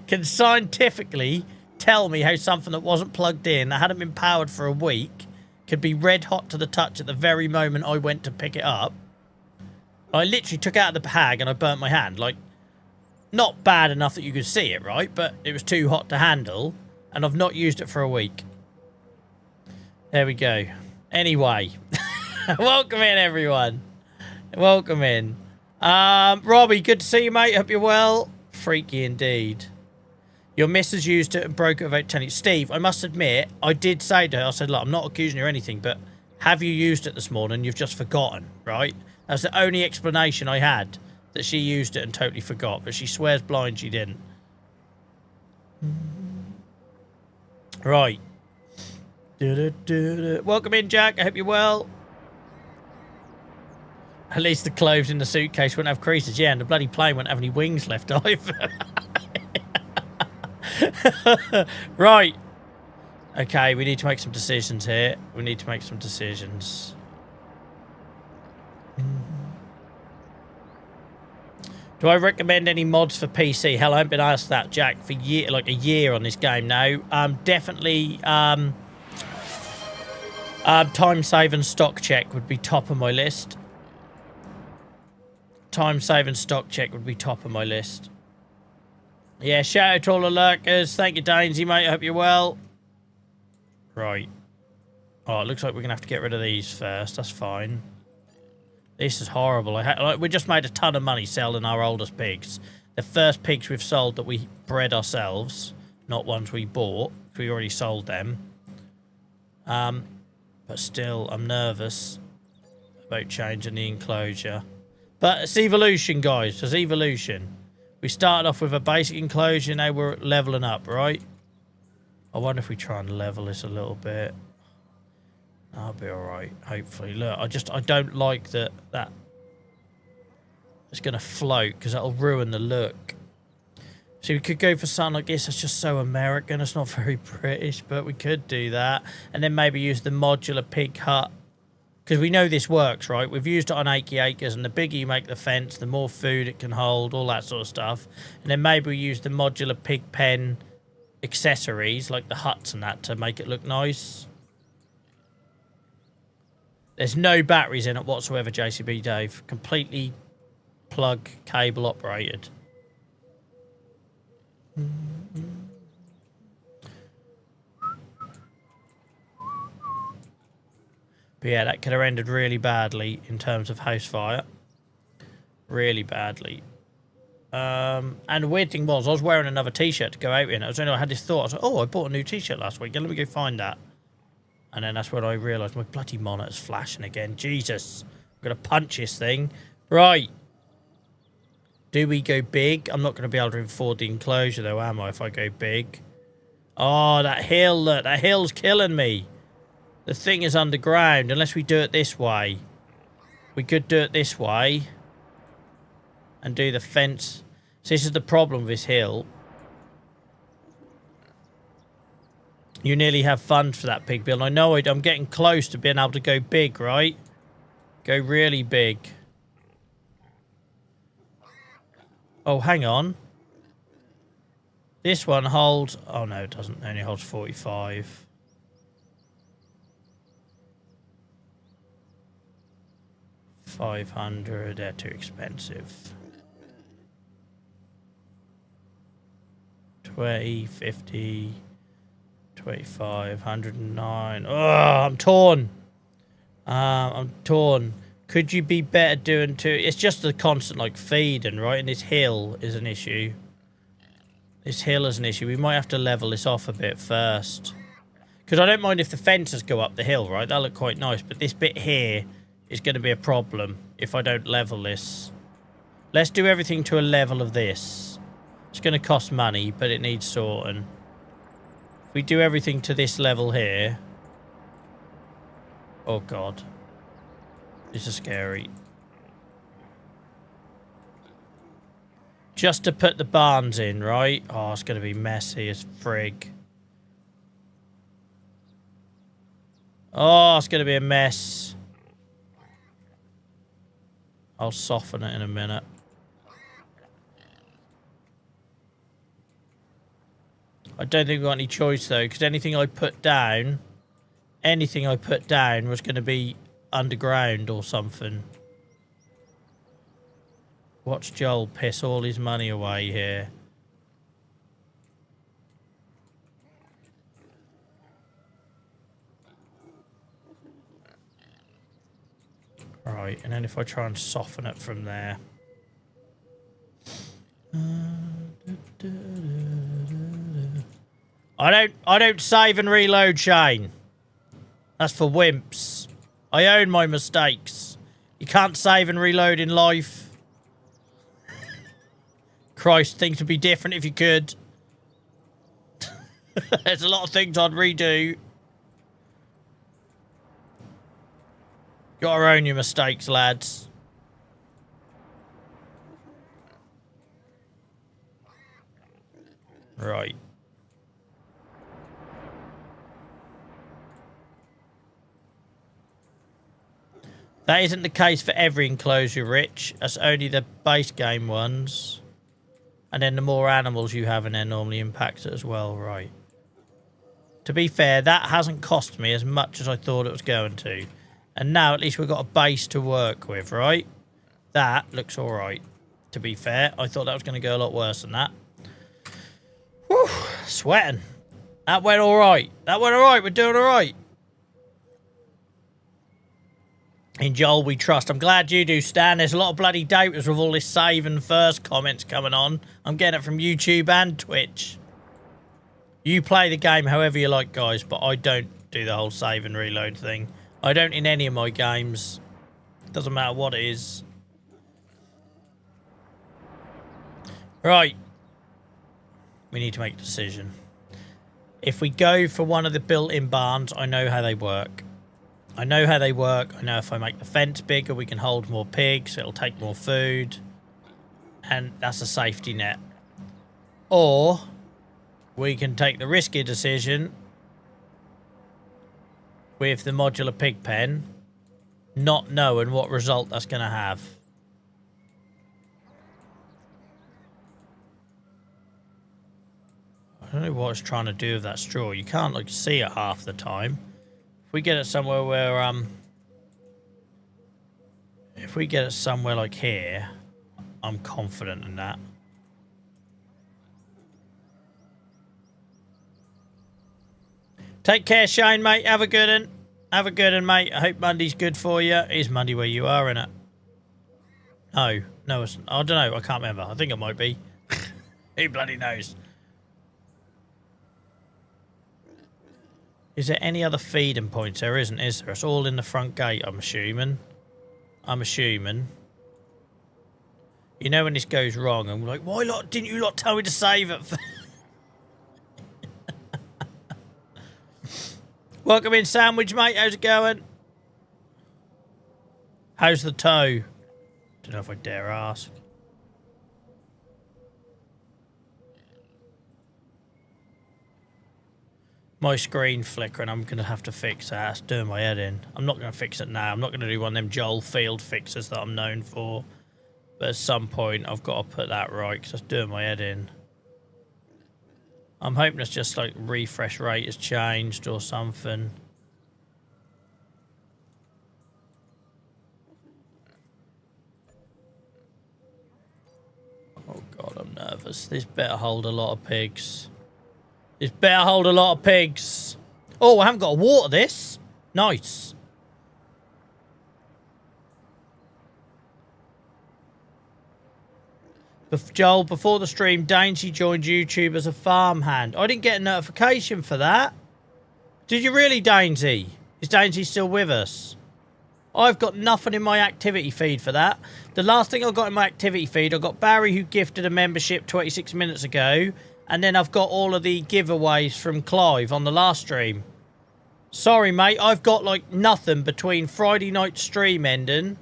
can scientifically tell me how something that wasn't plugged in, that hadn't been powered for a week, could be red hot to the touch at the very moment I went to pick it up. I literally took it out of the bag and I burnt my hand. Like, not bad enough that you could see it, right? But it was too hot to handle, and I've not used it for a week. There we go. Anyway, welcome in, everyone. Welcome in. Robbie, good to see you, mate. Hope you're well. Freaky indeed. Your missus used it and broke it without telling you. Steve, I must admit, I did say to her, I said, look, I'm not accusing you or anything, but have you used it this morning? You've just forgotten, right? That's the only explanation I had, that she used it and totally forgot, but she swears blind she didn't. Right. Welcome in, Jack. I hope you're well. At least the clothes in the suitcase wouldn't have creases. Yeah, and the bloody plane wouldn't have any wings left either. Right. Okay, we need to make some decisions here. We need to make some decisions. Do I recommend any mods for PC? Hell, I haven't been asked that, Jack, for like a year on this game now. Definitely time save and stock check would be top of my list. Time save and stock check would be top of my list. Yeah, shout out to all the lurkers. Thank you, Dainsy, mate. I hope you're well. Right. Oh, it looks like we're going to have to get rid of these first. That's fine. This is horrible. We just made a ton of money selling our oldest pigs. The first pigs we've sold that we bred ourselves, not ones we bought. We already sold them. But still, I'm nervous about changing the enclosure. But it's evolution, guys. It's evolution. We started off with a basic enclosure. Now we're leveling up, right? I wonder if we try and level this a little bit. I'll be alright, hopefully. Look, I don't like that it's going to float, because that'll ruin the look. So we could go for something like this. That's just so American. It's not very British, but we could do that. And then maybe use the modular pig hut. Because we know this works, right? We've used it on achy acres, and the bigger you make the fence, the more food it can hold, all that sort of stuff. And then maybe we use the modular pig pen accessories, like the huts and that, to make it look nice. There's no batteries in it whatsoever, JCB Dave. Completely plug cable operated. But yeah, that could have ended really badly in terms of house fire. Really badly. And the weird thing was, I was wearing another t-shirt to go out in. I had this thought. I was like, oh, I bought a new t-shirt last week. Let me go find that. And then that's when I realised my bloody monitor's flashing again. Jesus. going to punch this thing. Right. Do we go big? I'm not going to be able to afford the enclosure, though, am I, if I go big? Oh, that hill, look. That hill's killing me. The thing is underground, unless we do it this way. We could do it this way. And do the fence. So this is the problem with this hill. You nearly have funds for that pig build. I know I'm getting close to being able to go big, right? Go really big. Oh, hang on. This one holds... Oh, no, it doesn't. It only holds 45. $500. They're too expensive. 20, 50, 25, 109. Oh, I'm torn. I'm torn. Could you be better doing two? It's just the constant, like, feeding, right? And this hill is an issue. This hill is an issue. We might have to level this off a bit first. Because I don't mind if the fences go up the hill, right? That'll look quite nice. But this bit here is going to be a problem if I don't level this. Let's do everything to a level of this. It's going to cost money, but it needs sorting. If we do everything to this level here... Oh, God. This is scary. Just to put the barns in, right? Oh, it's going to be messy as frig. Oh, it's going to be a mess. I'll soften it in a minute. I don't think we've got any choice, though, because anything I put down was going to be underground or something. Watch Joel piss all his money away here. Right, and then if I try and soften it from there. I don't save and reload, Shane. That's for wimps. I own my mistakes. You can't save and reload in life. Christ, things would be different if you could. There's a lot of things I'd redo. Gotta own your mistakes, lads. Right. That isn't the case for every enclosure, Rich. That's only the base game ones. And then the more animals you have in there normally impacts it as well, right. To be fair, that hasn't cost me as much as I thought it was going to. And now at least we've got a base to work with, right? That looks alright. To be fair, I thought that was going to go a lot worse than that. Whew, sweating. That went alright. That went alright. We're doing alright. In Joel we trust. I'm glad you do, Stan. There's a lot of bloody doubters with all this save and first comments coming on. I'm getting it from YouTube and Twitch. You play the game however you like, guys, but I don't do the whole save and reload thing. I don't in any of my games. Doesn't matter what it is. Right. We need to make a decision. If we go for one of the built-in barns, I know how they work. I know how they work. I know if I make the fence bigger, we can hold more pigs. It'll take more food. And that's a safety net. Or we can take the risky decision with the modular pig pen, not knowing what result that's going to have. I don't know what it's trying to do with that straw. You can't, like, see it half the time. If we get it somewhere where, if we get it somewhere like here, I'm confident in that. Take care, Shane, mate. Have a good one. Have a good one, mate. I hope Monday's good for you. Is Monday where you are, innit? No. No, it's, I don't know. I can't remember. I think it might be. Who bloody knows? Is there any other feeding points? There isn't, is there? It's all in the front gate, I'm assuming. I'm assuming. You know when this goes wrong, I'm like, why didn't you lot tell me to save it? Welcome in, Sandwich, mate. How's it going? How's the toe? Don't know if I dare ask. My screen flickering, I'm going to have to fix that. It's doing my head in. I'm not going to fix it now. I'm not going to do one of them Joel Field fixes that I'm known for. But at some point, I've got to put that right because it's doing my head in. I'm hoping it's just like refresh rate has changed or something. Oh God, I'm nervous. This better hold a lot of pigs. This better hold a lot of pigs. Oh, I haven't got to water this. Nice. Joel, before the stream, Dainty joined YouTube as a farmhand. I didn't get a notification for that. Did you really, Dainty? Is Dainty still with us? I've got nothing in my activity feed for that. The last thing I got in my activity feed, I got Barry, who gifted a membership 26 minutes ago. And then I've got all of the giveaways from Clive on the last stream. Sorry, mate. I've got, like, nothing between Friday night stream ending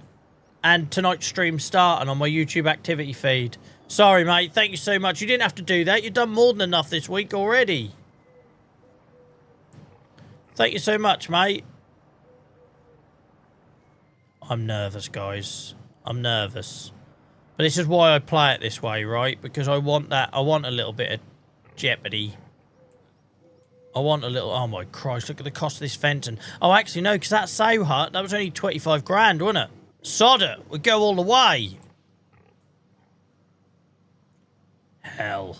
and tonight's stream starting on my YouTube activity feed. Sorry, mate. Thank you so much. You didn't have to do that. You've done more than enough this week already. Thank you so much, mate. I'm nervous, guys. I'm nervous. But this is why I play it this way, right? Because I want that. I want a little bit of jeopardy. I want a little... Oh, my Christ. Look at the cost of this fencing. Oh, actually, no, because that sow hut, that was only 25 grand, wasn't it? Sod it. We go all the way. Hell.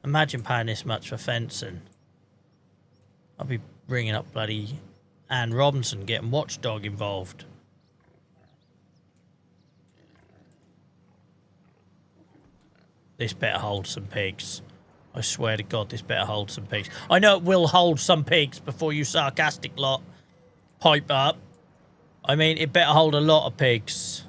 Imagine paying this much for fencing. I'll be bringing up bloody Anne Robinson, getting Watchdog involved. This better hold some pigs. I swear to God, this better hold some pigs. I know it will hold some pigs before you sarcastic lot pipe up. I mean, it better hold a lot of pigs.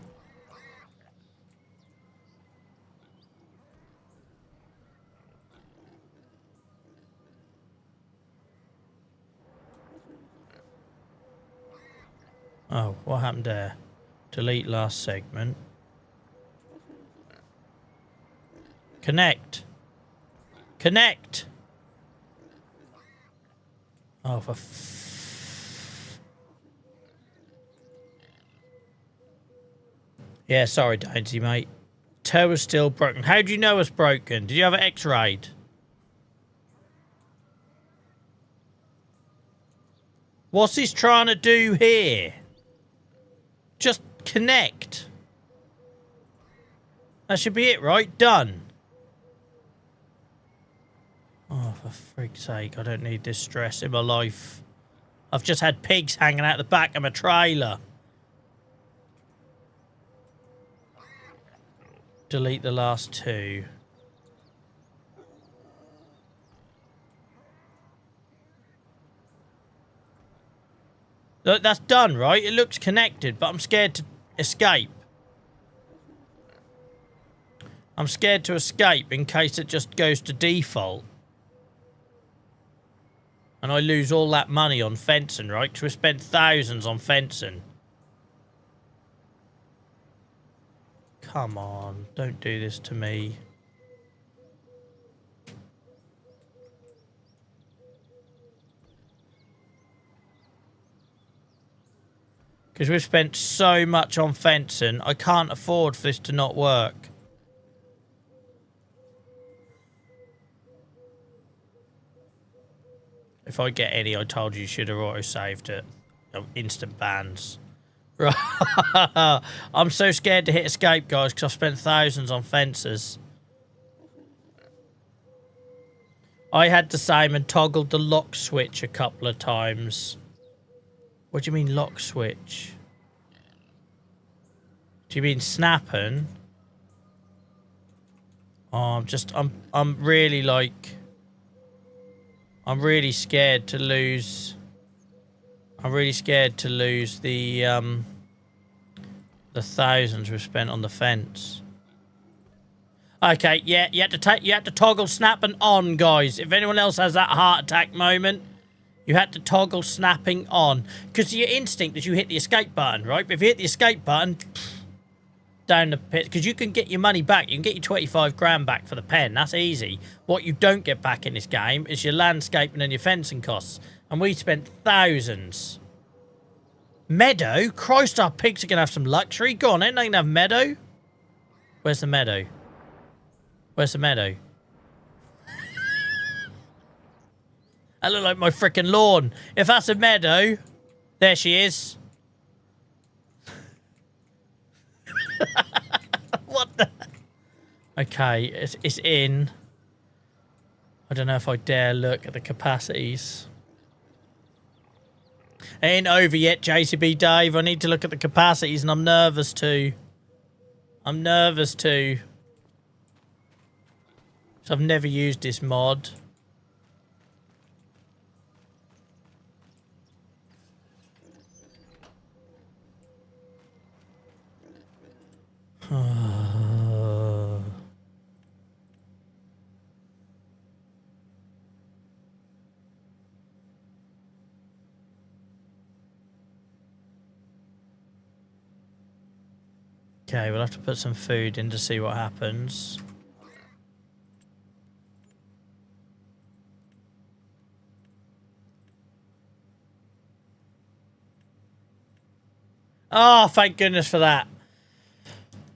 Oh, what happened there? Delete last segment. Connect. Connect. Oh, for yeah, sorry, Dainty, mate. Toe is still broken. How do you know it's broken? Did you have it x-rayed? What's he trying to do here? Just connect. That should be it, right? Done. Oh, for freak's sake, I don't need this stress in my life. I've just had pigs hanging out the back of my trailer. Delete the last two. Look, that's done, right? It looks connected, but I'm scared to escape. I'm scared to escape in case it just goes to default. And I lose all that money on fencing, right? Because we spent thousands on fencing. Come on, don't do this to me. Because we've spent so much on fencing, I can't afford for this to not work. If I get any, I told you should have auto-saved it. Instant bans. Right. I'm so scared to hit escape, guys, because I've spent thousands on fences. I had the same and toggled the lock switch a couple of times. What do you mean lock switch? Do you mean snapping? Oh, I'm really like... I'm really scared to lose... I'm really scared to lose the the thousands we've spent on the fence. Okay, yeah, you had to toggle snapping on, guys. If anyone else has that heart attack moment, you had to toggle snapping on. Because your instinct is you hit the escape button, right? But if you hit the escape button, down the pit, because you can get your money back. You can get your 25 grand back for the pen. That's easy. What you don't get back in this game is your landscaping and your fencing costs. And we spent thousands. Meadow? Christ, our pigs are going to have some luxury. Go on, then. They can have meadow. Where's the meadow? Where's the meadow? That look like my freaking lawn. If that's a meadow, there she is. What the? Okay, it's in. I don't know if I dare look at the capacities. Ain't over yet, JCB Dave. I need to look at the capacities and I'm nervous too. I'm nervous too. So I've never used this mod. Okay, we'll have to put some food in to see what happens. Oh, thank goodness for that.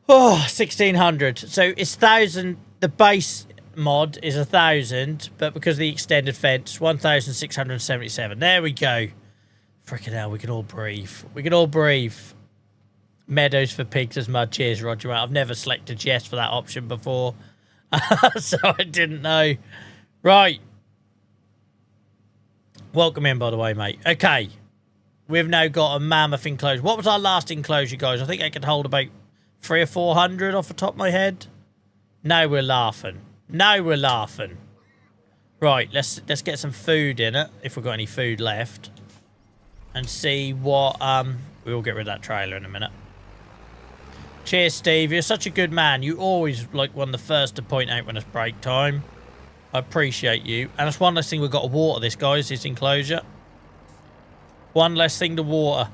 Oh, 1600. So it's 1,000. The base mod is 1,000, but because of the extended fence, 1,677. There we go. Freaking hell, we can all breathe. We can all breathe. Meadows for pigs as mud. Cheers, Roger. I've never selected yes for that option before, so I didn't know. Right. Welcome in, by the way, mate. Okay. We've now got a mammoth enclosure. What was our last enclosure, guys? I think I could hold about 300 or 400 off the top of my head. Now we're laughing. Now we're laughing. Right, let's get some food in it, if we've got any food left. And see what... we will get rid of that trailer in a minute. Cheers, Steve. You're such a good man. You always, like, one of the first to point out when it's break time. I appreciate you. And that's one less thing we've got to water this, guys, this enclosure. One less thing to water.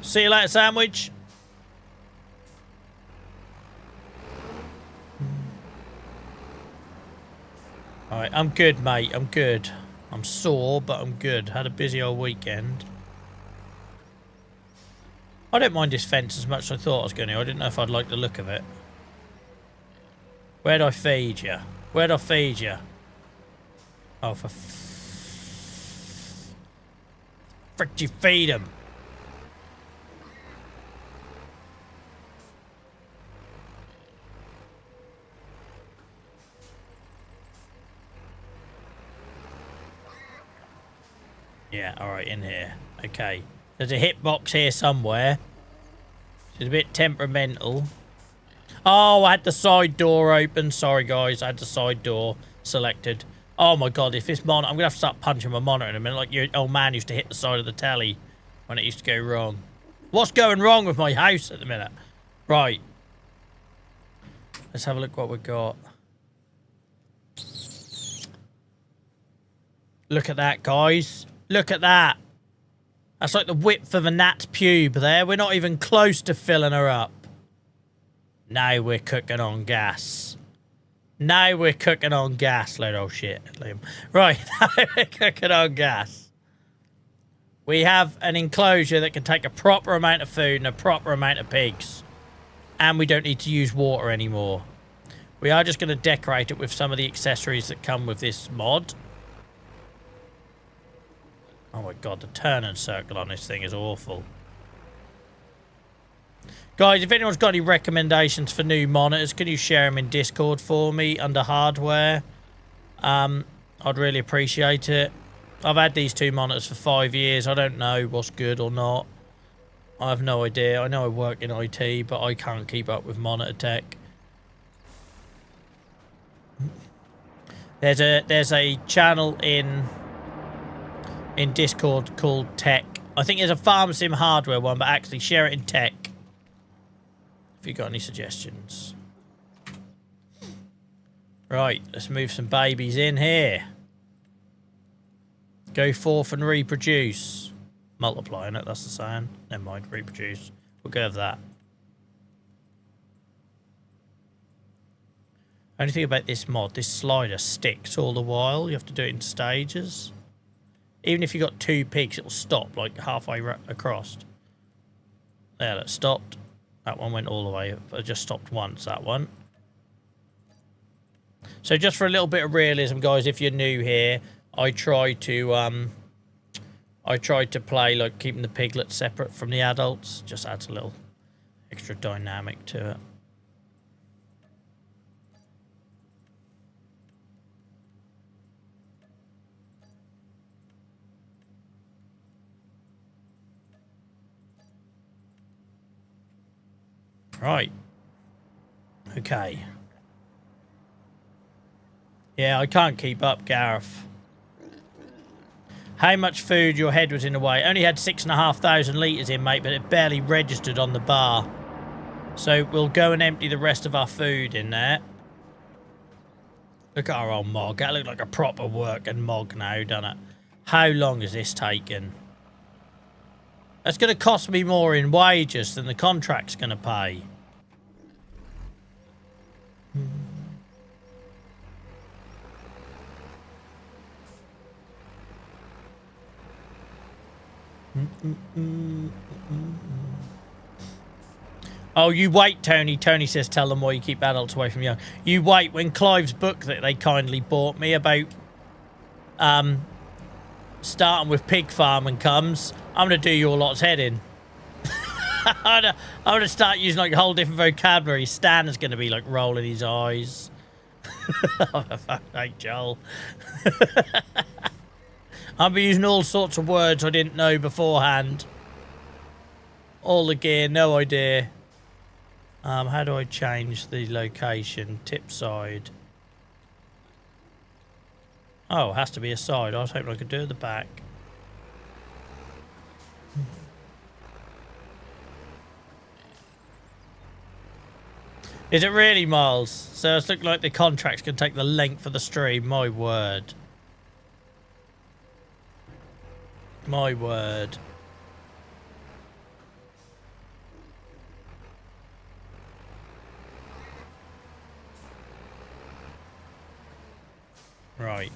See you later, sandwich. Alright, I'm good, mate. I'm good. I'm sore, but I'm good. Had a busy old weekend. I don't mind this fence as much as I thought I was going to. I didn't know if I'd like the look of it. Where'd I feed you? Where'd I feed you? Oh, for frick you feed him? Yeah, alright, in here. Okay. There's a hitbox here somewhere. It's a bit temperamental. Oh, I had the side door open. Sorry, guys. I had the side door selected. Oh, my God. If this monitor... I'm going to have to start punching my monitor in a minute. Like your old man used to hit the side of the telly when it used to go wrong. What's going wrong with my house at the minute? Right. Let's have a look what we've got. Look at that, guys. Look at that. That's like the width of a gnat's pube there. We're not even close to filling her up. Now we're cooking on gas. Now we're cooking on gas. Load of shit, Liam. Right, now we're cooking on gas. We have an enclosure that can take a proper amount of food and a proper amount of pigs. And we don't need to use water anymore. We are just going to decorate it with some of the accessories that come with this mod. Oh my God, the turn and circle on this thing is awful. Guys, if anyone's got any recommendations for new monitors, can you share them in Discord for me under hardware? I'd really appreciate it. I've had these two monitors for 5 years. I don't know what's good or not. I have no idea. I know I work in IT, but I can't keep up with monitor tech. There's a channel in in Discord called Tech. I think there's a Farm Sim hardware one, but actually share it in Tech. If you've got any suggestions. Right, let's move some babies in here. Go forth and reproduce. Multiply, innit? That's the saying. Never mind, reproduce. We'll go with that. Only thing about this mod, this slider sticks all the while. You have to do it in stages. Even if you've got 2 pigs, it'll stop like halfway across. There, that stopped. That one went all the way. It just stopped once, that one. So just for a little bit of realism, guys, if you're new here, I tried to play like keeping the piglets separate from the adults. Just adds a little extra dynamic to it. Right. Okay. Yeah, I can't keep up, Gareth. How much food? Your head was in the way. Only had 6,500 litres in, mate, but it barely registered on the bar. So we'll go and empty the rest of our food in there. Look at our old mog. That looks like a proper working mog now, doesn't it? How long has this taken? That's going to cost me more in wages than the contract's going to pay. Oh, you wait, Tony. Tony says, tell them why you keep adults away from young. You wait. When Clive's book that they kindly bought me about starting with pig farming comes, I'm going to do your lot's head in. I'm going to start using like a whole different vocabulary. Stan is going to be like rolling his eyes. Oh, fuck, like Joel. I'll be using all sorts of words I didn't know beforehand. All the gear, no idea. How do I change the location? Tip side. Oh, it has to be a side. I was hoping I could do it at the back. Is it really, Miles? So it's looked like the contracts can take the length of the stream. My word. My word. Right.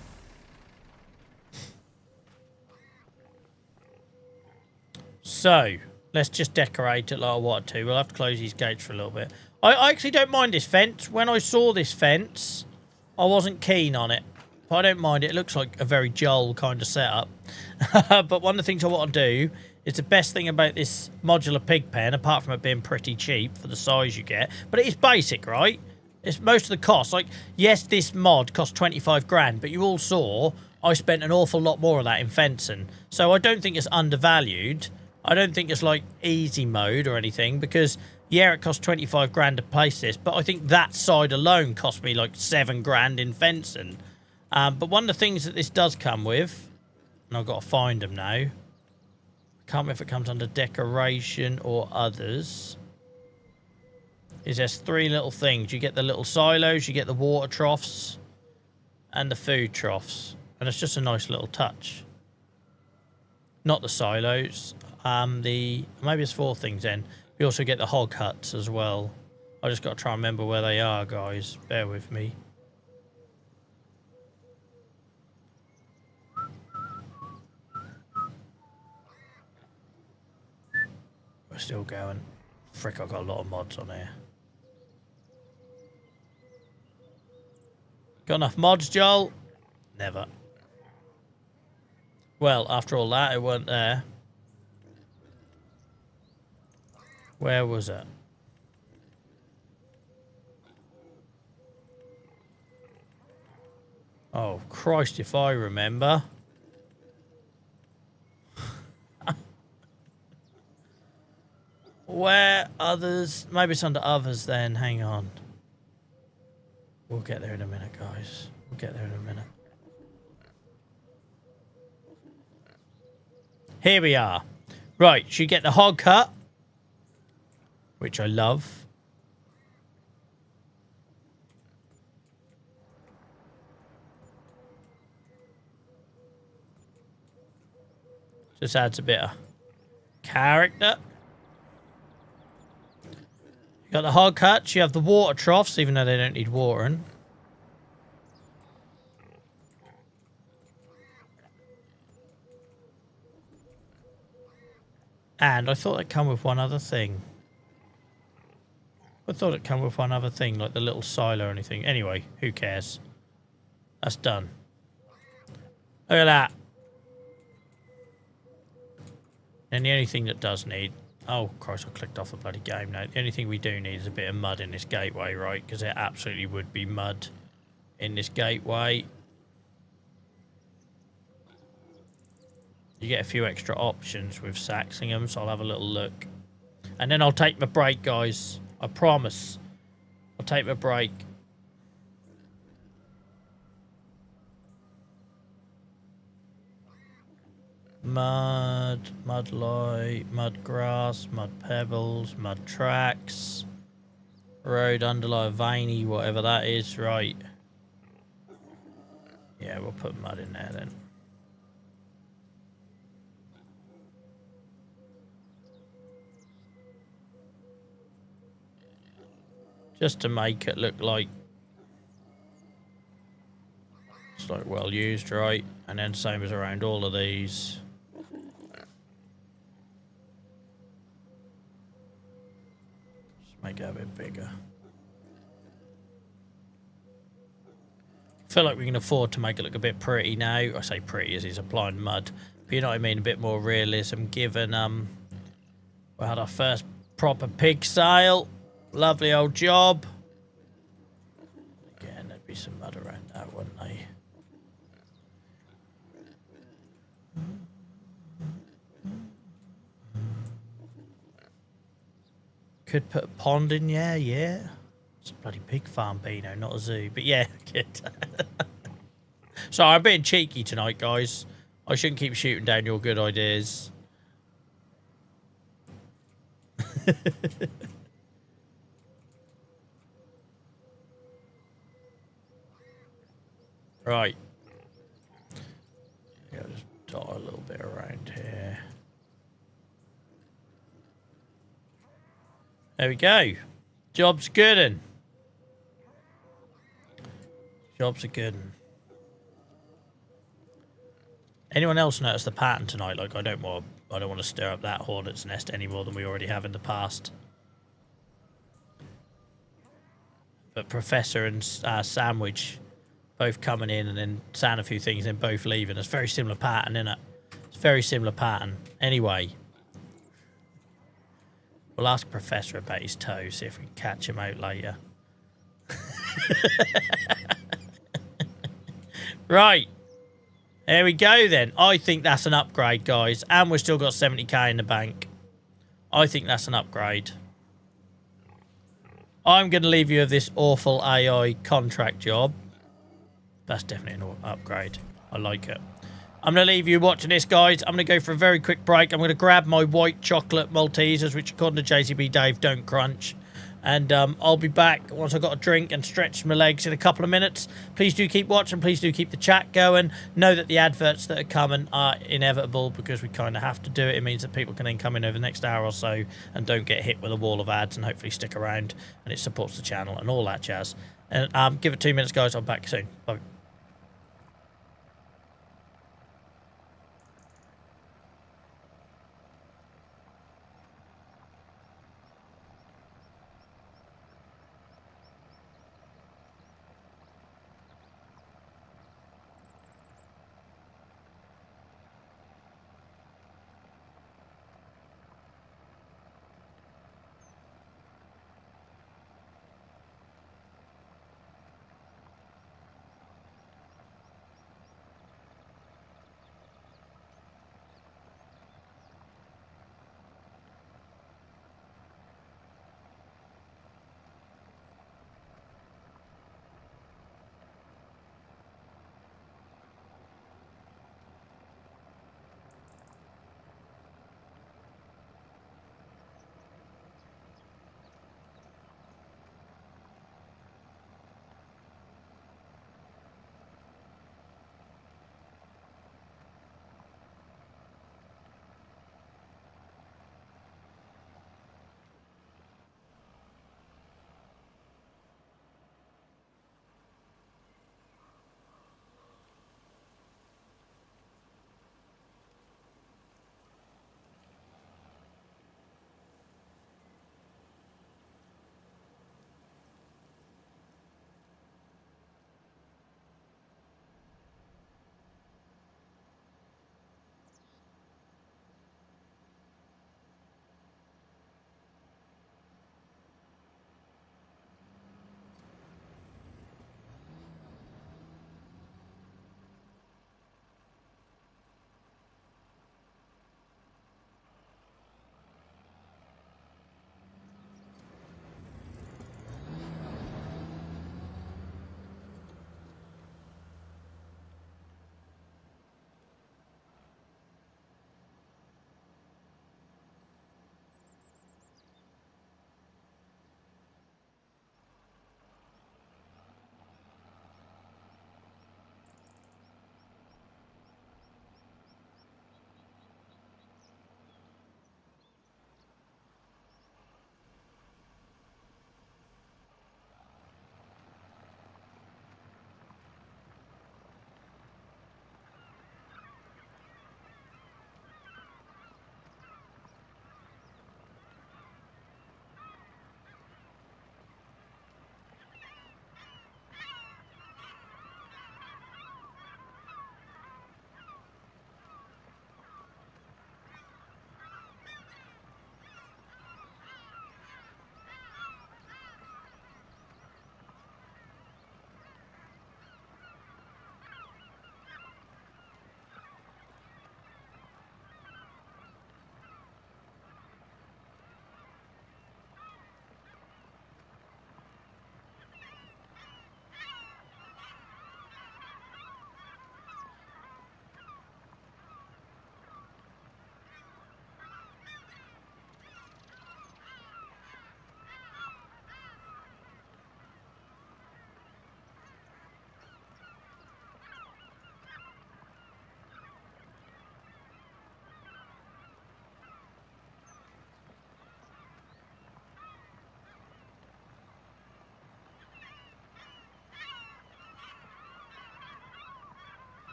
So, let's just decorate it like I want to. We'll have to close these gates for a little bit. I actually don't mind this fence. When I saw this fence, I wasn't keen on it. But I don't mind it. It looks like a very Joel kind of setup. But one of the things I want to do is the best thing about this modular pig pen, apart from it being pretty cheap for the size you get, but it is basic, right? It's most of the cost. Like, yes, this mod cost 25 grand, but you all saw I spent an awful lot more of that in fencing. So I don't think it's undervalued. I don't think it's like easy mode or anything, because yeah, it cost 25 grand to place this, but I think that side alone cost me like 7 grand in fencing. But one of the things that this does come with, and I've got to find them now. I can't remember if it comes under decoration or others. Is there's 3 little things. You get the little silos, you get the water troughs, and the food troughs. And it's just a nice little touch. Not the silos. Maybe it's 4 things then. We also get the hog huts as well. I just got to try and remember where they are, guys. Bear with me. We're still going. Frick, I've got a lot of mods on here. Got enough mods, Joel? Never. Well, after all that, it weren't there. Where was it? Oh, Christ, if I remember. Where others? Maybe it's under others then. Hang on. We'll get there in a minute, guys. We'll get there in a minute. Here we are. Right, should you get the hog cut, which I love. Just adds a bit of character. You got the hog huts, you have the water troughs, even though they don't need watering. And I thought it'd come with one other thing. I thought it'd come with one other thing, like the little silo or anything. Anyway, who cares? That's done. Look at that. And the only thing that does need... Oh, Christ, I clicked off the bloody game now. The only thing we do need is a bit of mud in this gateway, right? Because there absolutely would be mud in this gateway. You get a few extra options with SaxlingHAM, so I'll have a little look. And then I'll take my break, guys. I promise. I'll take my break. Mud, mud light, mud grass, mud pebbles, mud tracks, road underlie veiny, whatever that is, right. Yeah, we'll put mud in there then. Just to make it look like it's like well used, right? And then same as around all of these. Just make it a bit bigger. I feel like we can afford to make it look a bit pretty now. I say pretty as he's applying mud, but you know what I mean, a bit more realism given we had our first proper pig sale. Lovely old job. Again, there'd be some mud around that, wouldn't they? Could put a pond in, yeah. It's a bloody pig farm, Pino, not a zoo. But yeah, good. Sorry, I'm being cheeky tonight, guys. I shouldn't keep shooting down your good ideas. Right. Yeah, just dot a little bit around here. There we go. Job's good'un. Job's a good'un. Anyone else notice the pattern tonight? Like, I don't want to stir up that hornet's nest any more than we already have in the past. But Professor and Sandwich both coming in and then saying a few things and both leaving. It's a very similar pattern, isn't it? It's a very similar pattern. Anyway. We'll ask Professor about his toe, see if we can catch him out later. Right. There we go then. I think that's an upgrade, guys. And we've still got 70k in the bank. I think that's an upgrade. I'm going to leave you with this awful AI contract job. That's definitely an upgrade. I like it. I'm going to leave you watching this, guys. I'm going to go for a very quick break. I'm going to grab my white chocolate Maltesers, which according to JCB Dave don't crunch. And I'll be back once I've got a drink and stretch my legs in a couple of minutes. Please do keep watching. Please do keep the chat going. Know that the adverts that are coming are inevitable because we kind of have to do it. It means that people can then come in over the next hour or so and don't get hit with a wall of ads and hopefully stick around. And it supports the channel and all that jazz. And give it 2 minutes, guys. I'm back soon. Bye.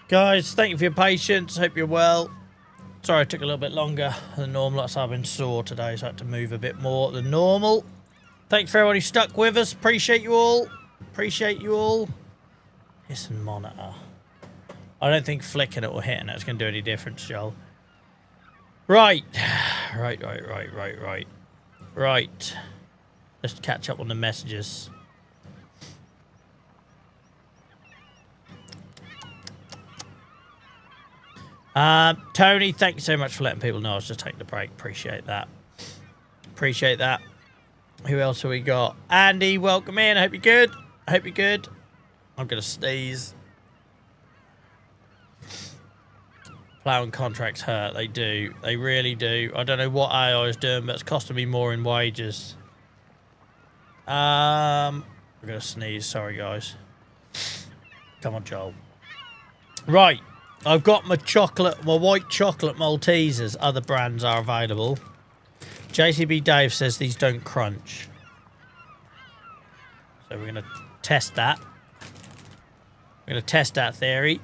Guys, thank you for your patience. Hope you're well. Sorry it took a little bit longer than normal. That's I've been sore today, so I had to move a bit more than normal. Thanks for everyone who stuck with us. Appreciate you all. Appreciate you all. Listen, monitor. I don't think flicking it or hitting it's going to do any difference, Joel. Right. Right. Let's catch up on the messages. Tony, thank you so much for letting people know I was just taking the break. Appreciate that. Appreciate that. Who else have we got? Andy, welcome in. I hope you're good. I hope you're good. I'm going to sneeze. Ploughing contracts hurt. They do. They really do. I don't know what AI is doing, but it's costing me more in wages. I'm going to sneeze. Sorry, guys. Come on, Joel. Right. I've got my white chocolate Maltesers. Other brands are available. JCB Dave says these don't crunch. So we're going to test that. We're going to test that theory.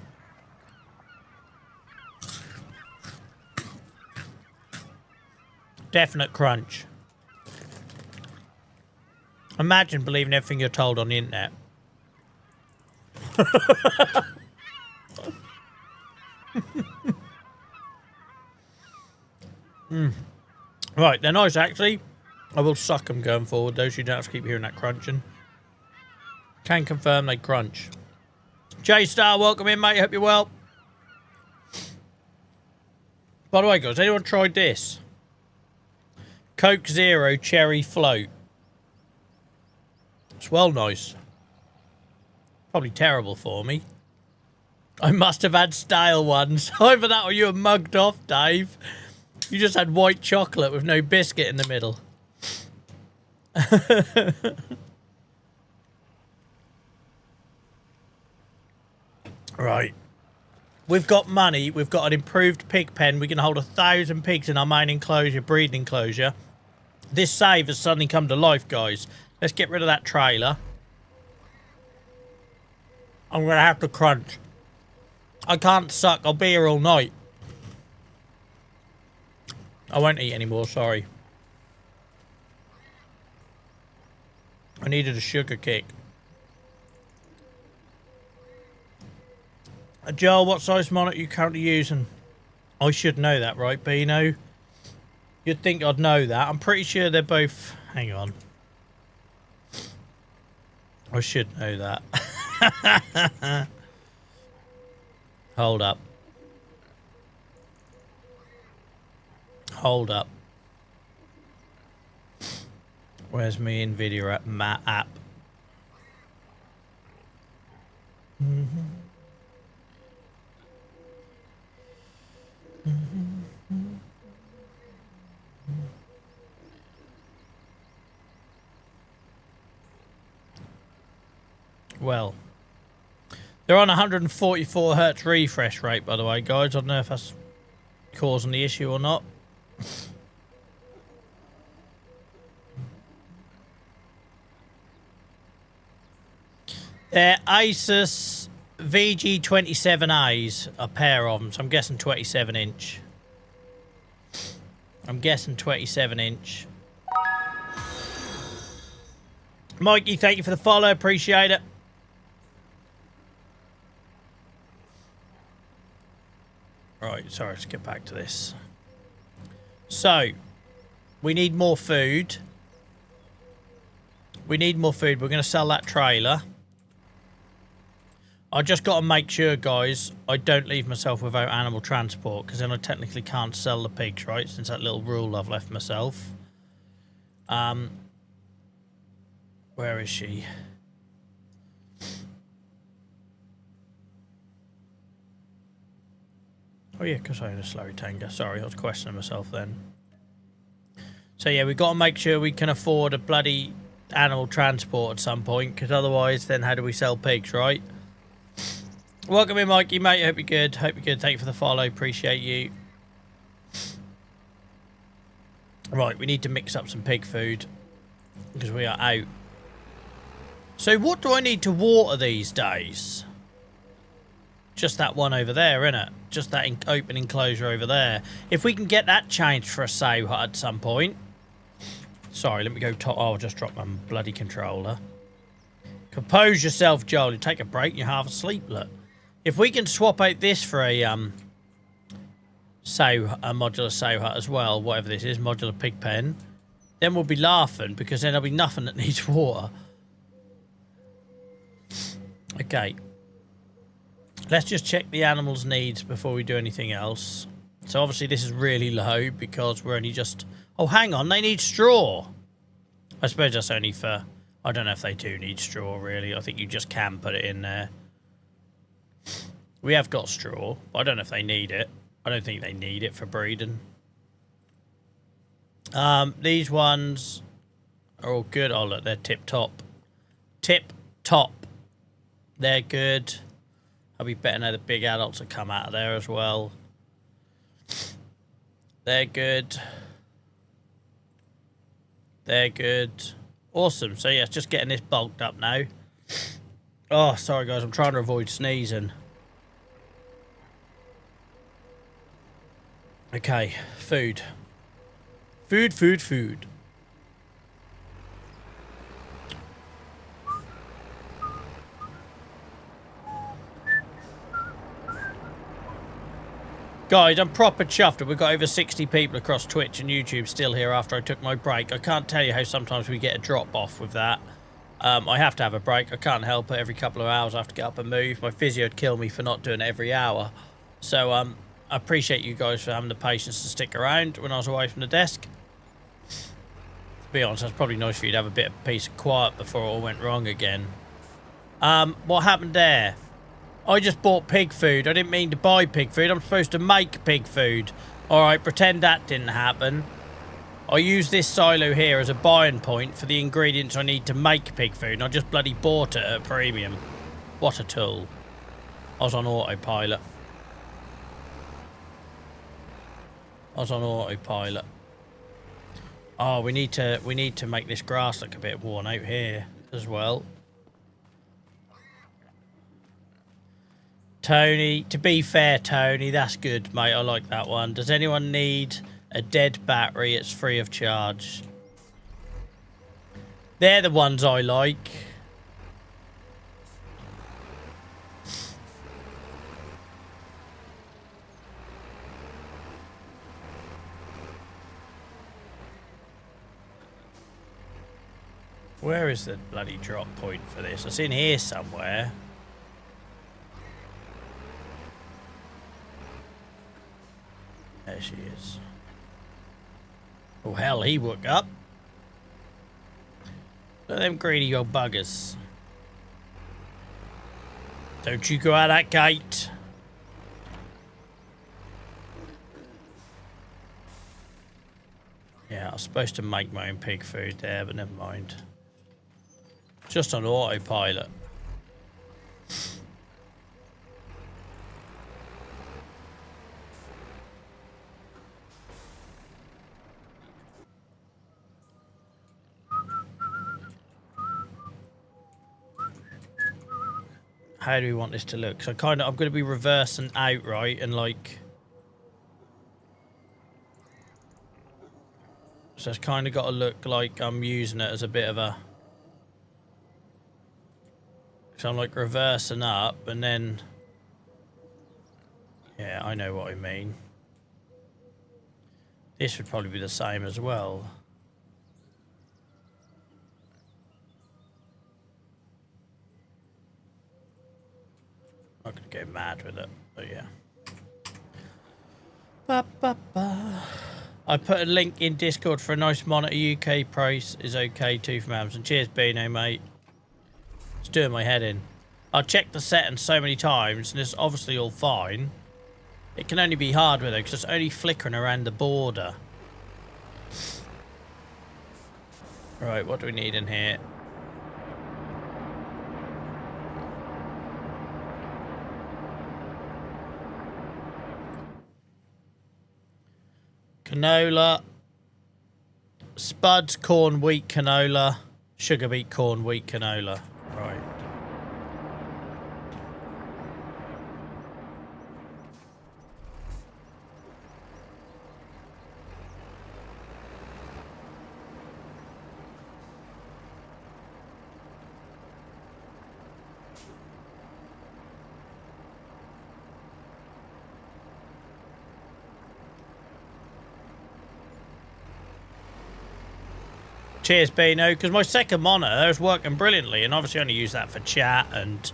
Definite crunch. Imagine believing everything you're told on the internet. Right, they're nice actually. I will suck them going forward, though, so you don't have to keep hearing that crunching. Can confirm they crunch. J-Star, welcome in, mate. Hope you're well. By the way, guys, anyone tried this? Coke Zero Cherry Float. It's well nice. Probably terrible for me. I must have had stale ones. Either that or you were mugged off, Dave. You just had white chocolate with no biscuit in the middle. Right. We've got money. We've got an improved pig pen. We can hold 1,000 pigs in our main enclosure, breeding enclosure. This save has suddenly come to life, guys. Let's get rid of that trailer. I'm going to have to crunch. I can't suck. I'll be here all night. I won't eat anymore, sorry. I needed a sugar kick. Joel, what size monitor are you currently using? I should know that, right, Bino? You'd think I'd know that. I'm pretty sure they're both... Hang on. I should know that. Hold up. Hold up. Where's me NVIDIA app? app? Well, they're on 144 hertz refresh rate, by the way, guys. I don't know if that's causing the issue or not. They're Asus VG27As, a pair of them, so I'm guessing 27 inch. I'm guessing 27 inch. Mikey, thank you for the follow, appreciate it. Right, sorry, let's get back to this. So, we need more food. We need more food. We're going to sell that trailer. I just got to make sure, guys, I don't leave myself without animal transport, because then I technically can't sell the pigs, right? Since that little rule I've left myself. Where is she? Oh yeah, because I had a slurry tanker. Sorry, I was questioning myself then. So yeah, we've got to make sure we can afford a bloody animal transport at some point, because otherwise then how do we sell pigs, right? Welcome in, Mikey, mate. Hope you're good. Hope you're good. Thank you for the follow. Appreciate you. Right, we need to mix up some pig food because we are out. So what do I need to water these days? Just that one over there, innit? Just that open enclosure over there. If we can get that changed for a sow hut at some point. Sorry, let me go top. Oh, I'll just drop my bloody controller. Compose yourself, Joel. You take a break, you're half asleep, look. If we can swap out this for a modular sow hut as well, whatever this is, modular pig pen, then we'll be laughing because then there'll be nothing that needs water. Okay. Let's just check the animals' needs before we do anything else. So obviously this is really low because we're only just... Oh, hang on, they need straw. I suppose that's only for... I don't know if they do need straw, really. I think you just can put it in there. We have got straw, but I don't know if they need it. I don't think they need it for breeding. These ones are all good. Oh, look, they're tip-top. Tip-top. They're good. I'll be better now the big adults have come out of there as well. They're good. They're good. Awesome. So, yeah, it's just getting this bulked up now. Oh, sorry, guys. I'm trying to avoid sneezing. Okay. Food. Food. Guys, I'm proper chuffed that we've got over 60 people across Twitch and YouTube still here after I took my break. I can't tell you how sometimes we get a drop off with that. I have to have a break. I can't help it. Every couple of hours I have to get up and move. My physio would kill me for not doing it every hour. So I appreciate you guys for having the patience to stick around when I was away from the desk. To be honest, it's probably nice for you to have a bit of peace and quiet before it all went wrong again. What happened there? I just bought pig food. I didn't mean to buy pig food. I'm supposed to make pig food. Alright, pretend that didn't happen. I use this silo here as a buying point for the ingredients I need to make pig food. And I just bloody bought it at a premium. What a tool. I was on autopilot. Oh, we need to make this grass look a bit worn out here as well. Tony, to be fair, Tony, that's good, mate. I like that one. Does anyone need a dead battery? It's free of charge. They're the ones I like. Where is the bloody drop point for this? It's in here somewhere. There she is. Oh, hell, he woke up. Look at them greedy old buggers. Don't you go out that gate. Yeah, I was supposed to make my own pig food there, but never mind. Just on autopilot. How do we want this to look? So I'm going to be reversing outright and like... So it's kind of got to look like I'm using it as a bit of a... So I'm like reversing up and then... Yeah, I know what I mean. This would probably be the same as well. I'm not going to go mad with it, but yeah. I put a link in Discord for a nice monitor. UK price is okay too from Amazon. Cheers, Beano, mate. It's doing my head in. I've checked the settings so many times, and it's obviously all fine. It can only be hard with it, because it's only flickering around the border. Right, what do we need in here? Canola, spuds, corn, wheat, canola, sugar beet, corn, wheat, canola. Right. Cheers, Bino, because my second monitor is working brilliantly, and obviously I only use that for chat and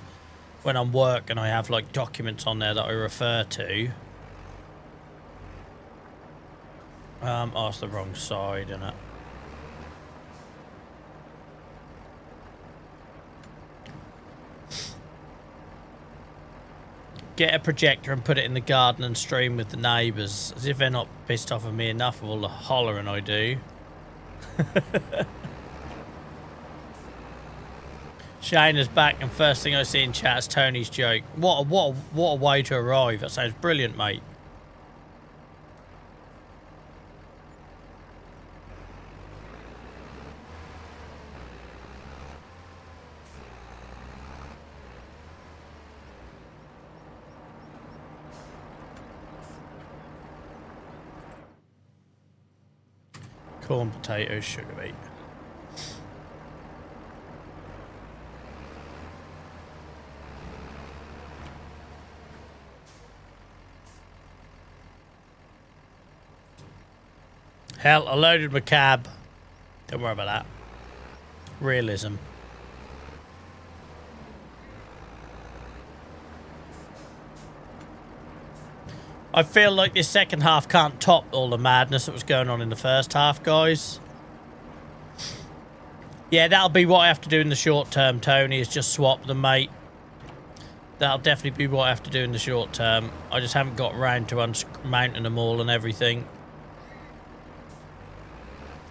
when I'm working I have like documents on there that I refer to. Oh, it's the wrong side, isn't it? Get a projector and put it in the garden and stream with the neighbours, as if they're not pissed off of me enough of all the hollering I do. Shane is back, and first thing I see in chat is Tony's joke. What a way to arrive. That sounds brilliant, mate. Corn, potatoes, sugar beet. Hell, I loaded my cab. Don't worry about that. Realism. I feel like this second half can't top all the madness that was going on in the first half, guys. Yeah, that'll be what I have to do in the short term, Tony, is just swap them, mate. That'll definitely be what I have to do in the short term. I just haven't got around to mounting them all and everything.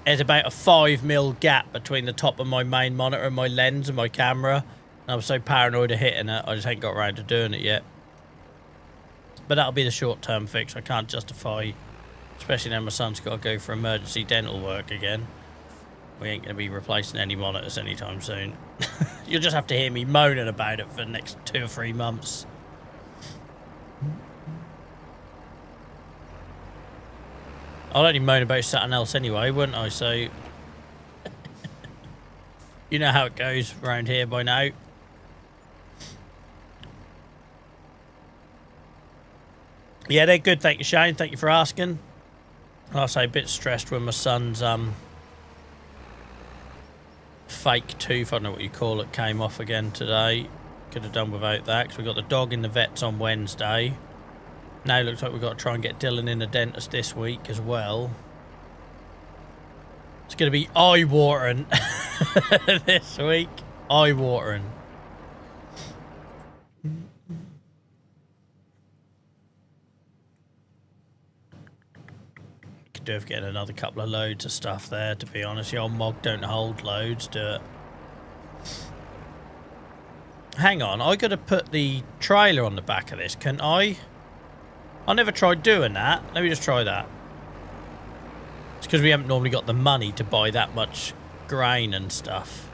There's about a 5mm gap between the top of my main monitor and my lens and my camera. And I was so paranoid of hitting it, I just ain't got around to doing it yet. But that'll be the short-term fix. I can't justify, especially now my son's got to go for emergency dental work again. We ain't going to be replacing any monitors anytime soon. You'll just have to hear me moaning about it for the next 2 or 3 months. I'll only moan about something else anyway, wouldn't I? So, you know how it goes around here by now. Yeah, they're good. Thank you, Shane. Thank you for asking. I'll say a bit stressed when my son's fake tooth, I don't know what you call it, came off again today. Could have done without that, because we got the dog in the vets on Wednesday. Now it looks like we've got to try and get Dylan in the dentist this week as well. It's going to be eye-watering this week. Eye-watering. Could do with getting another couple of loads of stuff there, to be honest. The old Mog don't hold loads, do it? Hang on, I got to put the trailer on the back of this, can't I? I never tried doing that. Let me just try that. It's because we haven't normally got the money to buy that much grain and stuff.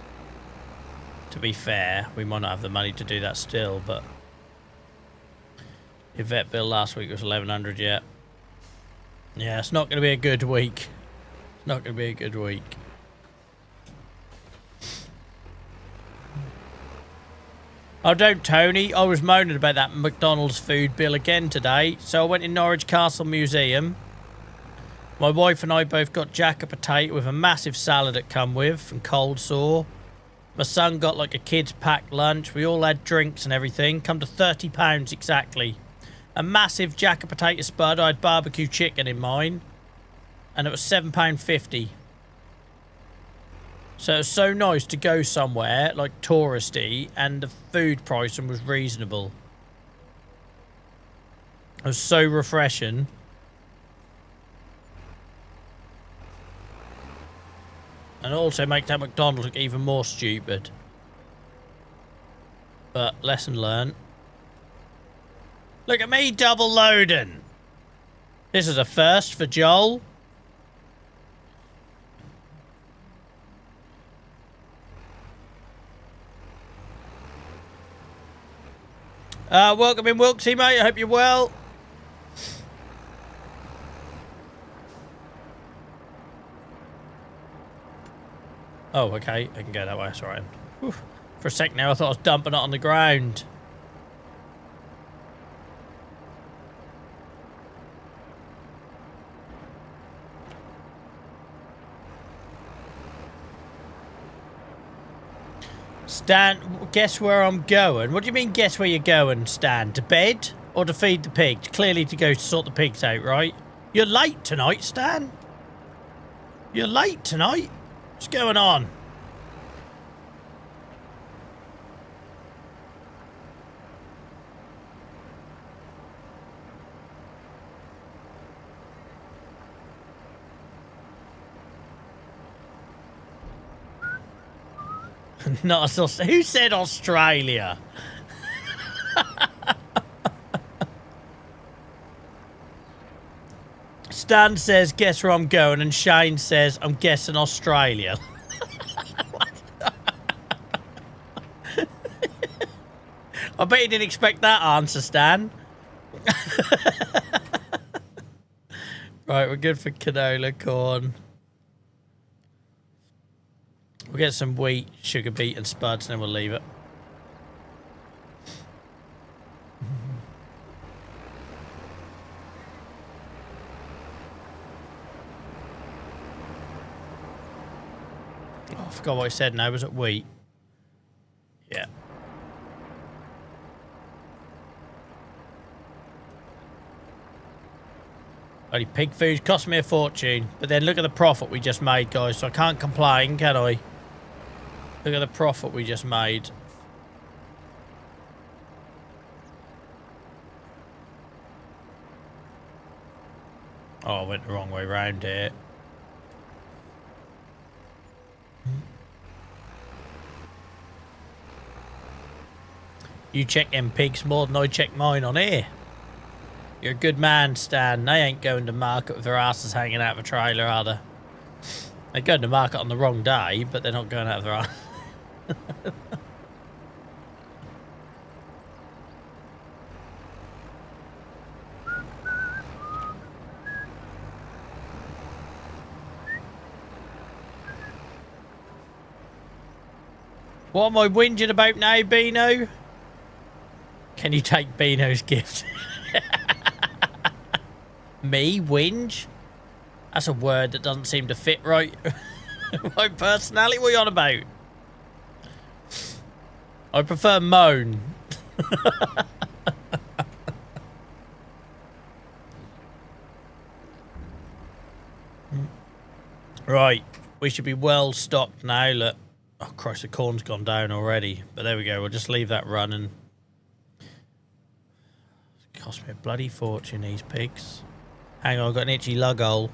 To be fair, we might not have the money to do that still, but your vet bill last week was 1,100 yet. Yeah, it's not going to be a good week. It's not going to be a good week. Oh, don't, Tony. I was moaning about that McDonald's food bill again today. So I went in Norwich Castle Museum. My wife and I both got jack a potato with a massive salad it come with and cold sore. My son got like a kid's packed lunch. We all had drinks and everything. Come to £30 exactly. A massive jack a potato spud. I had barbecue chicken in mine. And it was £7.50. So it was so nice to go somewhere, like touristy, and the food pricing was reasonable. It was so refreshing. And also make that McDonald's look even more stupid. But lesson learned. Look at me double loading. This is a first for Joel. Welcome in, Wilksy, mate. I hope you're well. Oh, okay. I can go that way. That's all right. Whew. For a sec now, I thought I was dumping it on the ground. Stan, guess where I'm going? What do you mean, guess where you're going, Stan? To bed or to feed the pigs? Clearly to go sort the pigs out, right? You're late tonight, Stan. You're late tonight. What's going on? Not who said Australia? Stan says, guess where I'm going, and Shane says, I'm guessing Australia. I bet you didn't expect that answer, Stan. Right, we're good for canola, corn. We'll get some wheat, sugar beet, and spuds, and then we'll leave it. Oh, I forgot what I said now. Was it wheat? Yeah. Only pig food cost me a fortune. But then look at the profit we just made, guys. So I can't complain, can I? Look at the profit we just made. Oh, I went the wrong way round here. You check them pigs more than I check mine on here. You're a good man, Stan. They ain't going to market with their asses hanging out of a trailer, are they? They're going to market on the wrong day, but they're not going out of their ass. What am I whinging about now, Beano? Can you take Beano's gift? Me? Whinge? That's a word that doesn't seem to fit right. My personality? What are you on about? I prefer moan. Right. We should be well stocked now. Look. Oh, Christ, the corn's gone down already. But there we go. We'll just leave that running. It cost me a bloody fortune, these pigs. Hang on, I've got an itchy lug hole.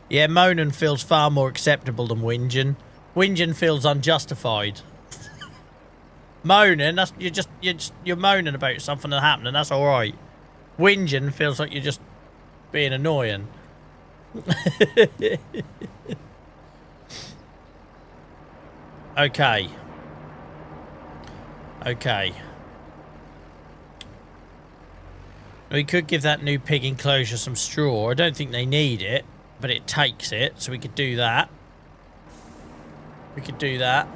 Yeah, moaning feels far more acceptable than whinging. Whinging feels unjustified. Moaning, that's you're moaning about something that happened, and that's all right. Whinging feels like you're just being annoying. Okay. Okay. We could give that new pig enclosure some straw. I don't think they need it, but it takes it, so we could do that. We could do that.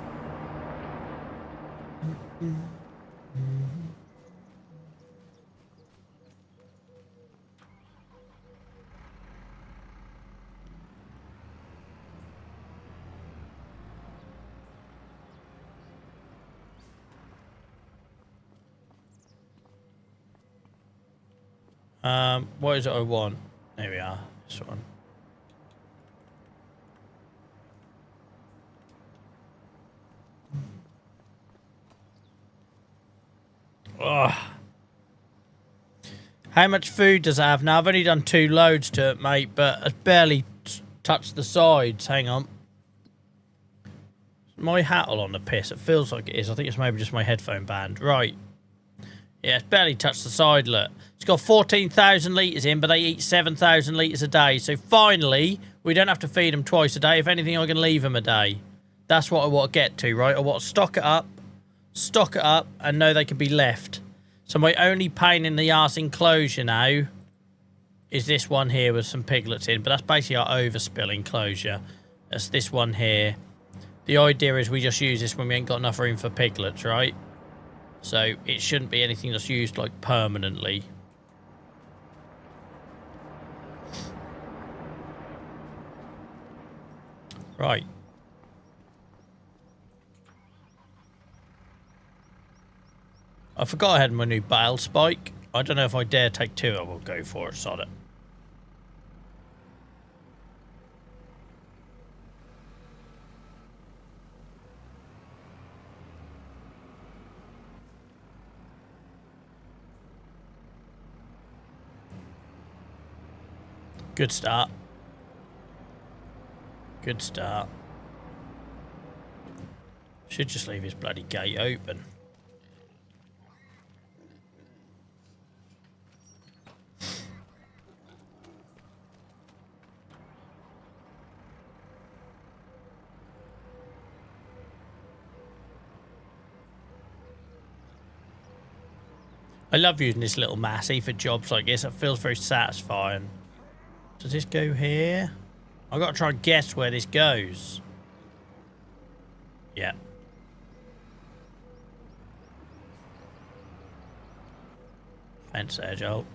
What is it I want? There we are. This one. Ugh. How much food does it have? Now, I've only done 2 loads to it, mate, but it's barely touched the sides. Hang on. Is my hat all on the piss? It feels like it is. I think it's maybe just my headphone band. Right. Yeah, it's barely touched the side, look. It's got 14,000 litres in, but they eat 7,000 litres a day. So finally, we don't have to feed them twice a day. If anything, I can leave them a day. That's what I want to get to, right? I want to stock it up, and know they can be left. So my only pain in the arse enclosure now is this one here with some piglets in. But that's basically our overspill enclosure. That's this one here. The idea is we just use this when we ain't got enough room for piglets, right? So it shouldn't be anything that's used like permanently. Right. I forgot I had my new bale spike. I don't know if I dare take 2. I will go for it, sod it. Good start. Good start. Should just leave his bloody gate open. I love using this little Massey for jobs like this. It feels very satisfying. Does this go here? I've got to try and guess where this goes. Yeah. Fence there, Joel.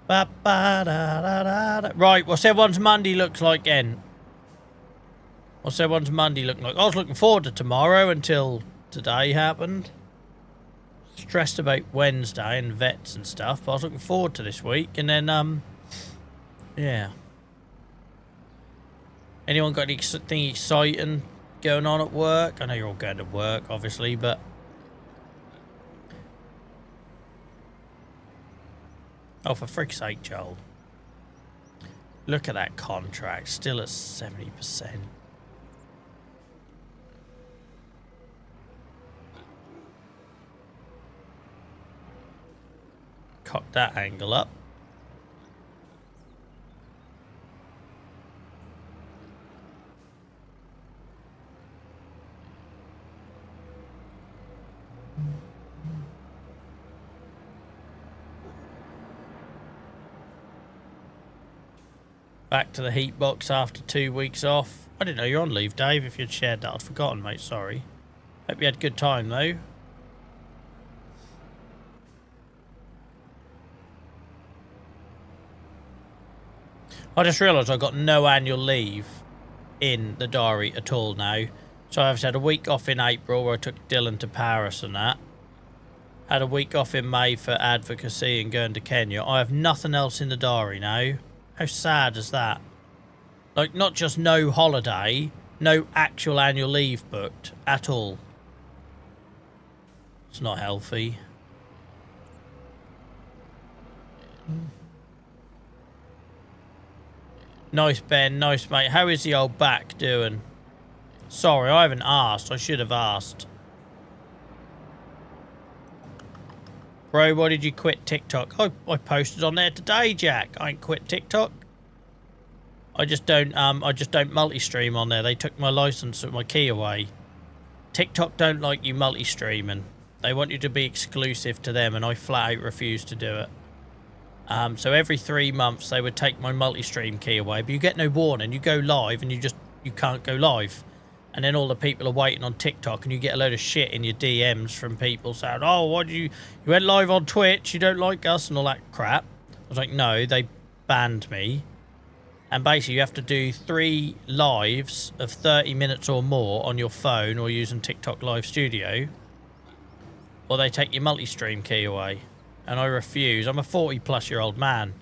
Right, what's everyone's Monday looks like then? What's everyone's Monday look like? I was looking forward to tomorrow until today happened. Stressed about Wednesday and vets and stuff, but I was looking forward to this week. And then, yeah. Anyone got anything exciting going on at work? I know you're all going to work, obviously, but... Oh, for frick's sake, Joel. Look at that contract, still at 70%. Cock that angle up. Back to the heat box after 2 weeks off. I didn't know you're on leave, Dave. If you'd shared that, I'd forgotten, mate. Sorry. Hope you had a good time, though. I just realised I got no annual leave in the diary at all now. So I've had a week off in April where I took Dylan to Paris and that. Had a week off in May for advocacy and going to Kenya. I have nothing else in the diary now. How sad is that? Like, not just no holiday, no actual annual leave booked at all. It's not healthy. Nice, Ben. Nice, mate. How is the old back doing? Sorry, I haven't asked. I should have asked. Bro, why did you quit TikTok? I posted on there today, Jack. I ain't quit TikTok. I just don't multi-stream on there. They took my license and my key away. TikTok don't like you multi-streaming. They want you to be exclusive to them, and I flat out refuse to do it. So every 3 months they would take my multi-stream key away, but you get no warning. You go live and you can't go live. And then all the people are waiting on TikTok, and you get a load of shit in your DMs from people saying, oh, why did you went live on Twitch, you don't like us, and all that crap. I was like, no, they banned me. And basically you have to do 3 lives of 30 minutes or more on your phone or using TikTok Live Studio, or they take your multi-stream key away. And I refuse. I'm a 40-plus-year-old man.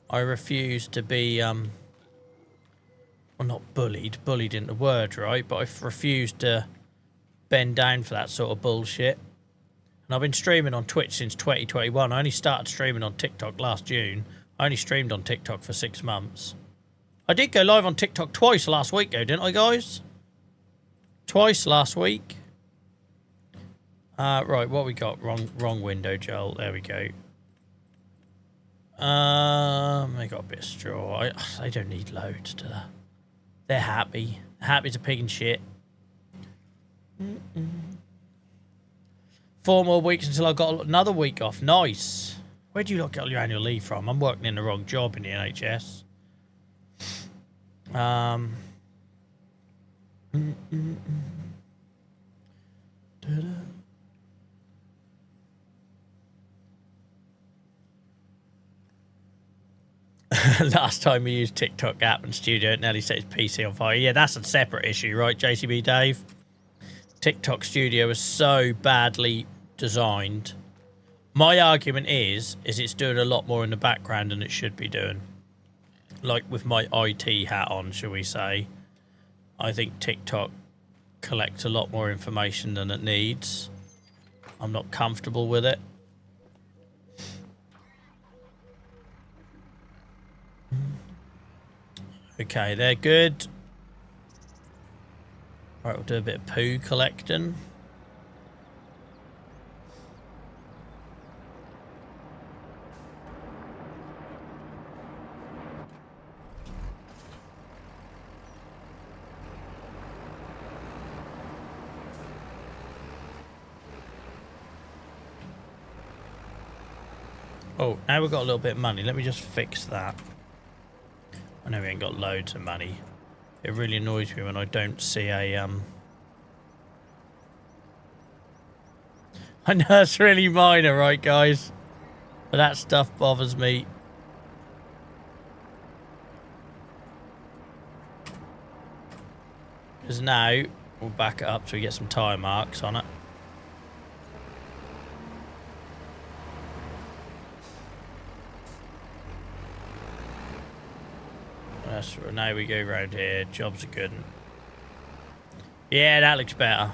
I refuse to be, well, not bullied. Bullied isn't the word, right? But I refuse to bend down for that sort of bullshit. And I've been streaming on Twitch since 2021. I only started streaming on TikTok last June. I only streamed on TikTok for 6 months. I did go live on TikTok twice last week, though, didn't I, guys? Twice last week. Right, what we got? Wrong window, Joel. There we go. They got a bit of straw. They don't need loads, do they? They're happy. Happy as a pig in shit. 4 more weeks until I've got another week off. Nice. Where do you lot get all your annual leave from? I'm working in the wrong job in the NHS. Last time we used TikTok app and studio, it nearly set his PC on fire. Yeah, that's a separate issue, right, JCB Dave? TikTok studio is so badly designed. My argument is it's doing a lot more in the background than it should be doing. Like with my IT hat on, shall we say. I think TikTok collects a lot more information than it needs. I'm not comfortable with it. Okay, they're good. Right, we'll do a bit of poo collecting. Oh, now we've got a little bit of money. Let me just fix that. I know we ain't got loads of money. It really annoys me when I don't see a, I know it's really minor, right, guys? But that stuff bothers me. Because now, we'll back it up so we get some tyre marks on it. Now we go round here. Jobs are good. Yeah, that looks better.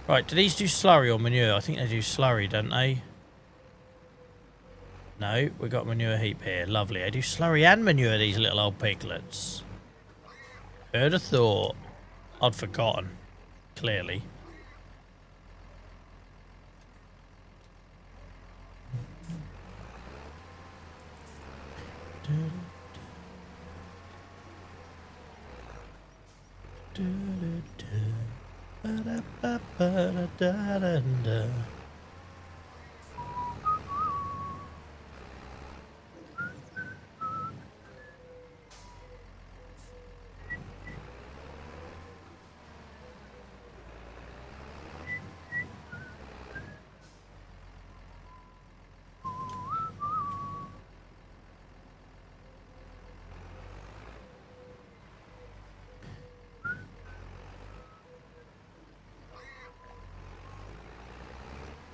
Right, do these do slurry or manure? I think they do slurry, don't they? No, we got manure heap here. Lovely. They do slurry and manure, these little old piglets. Who'd have thought? I'd forgotten. Clearly.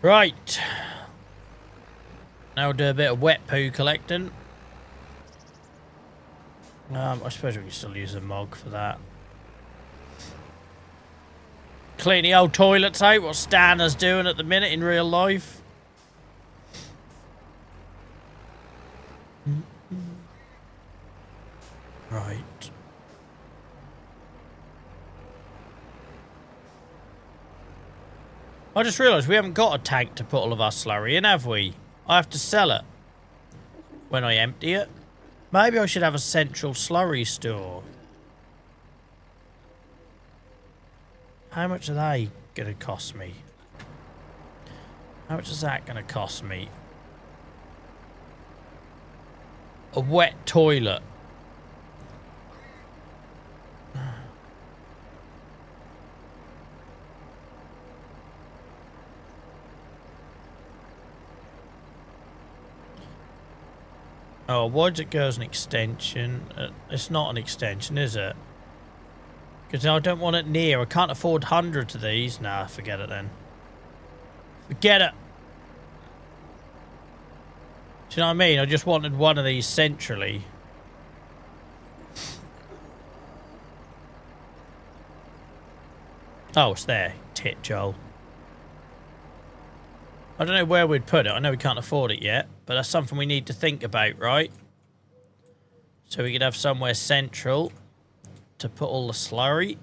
Right. Now we'll do a bit of wet poo collecting. I suppose we can still use a mog for that. Clean the old toilets out, what Stanner's doing at the minute in real life. Right. I just realised we haven't got a tank to put all of our slurry in, have we? I have to sell it when I empty it. Maybe I should have a central slurry store. How much are they going to cost me? How much is that going to cost me? A wet toilet. Oh, why does it go as an extension? It's not an extension, is it? Because I don't want it near. I can't afford hundreds of these. Nah, forget it then. Forget it. Do you know what I mean? I just wanted one of these centrally. Oh, it's there. Tit, Joel. I don't know where we'd put it. I know we can't afford it yet, but that's something we need to think about, right? So we could have somewhere central to put all the slurry.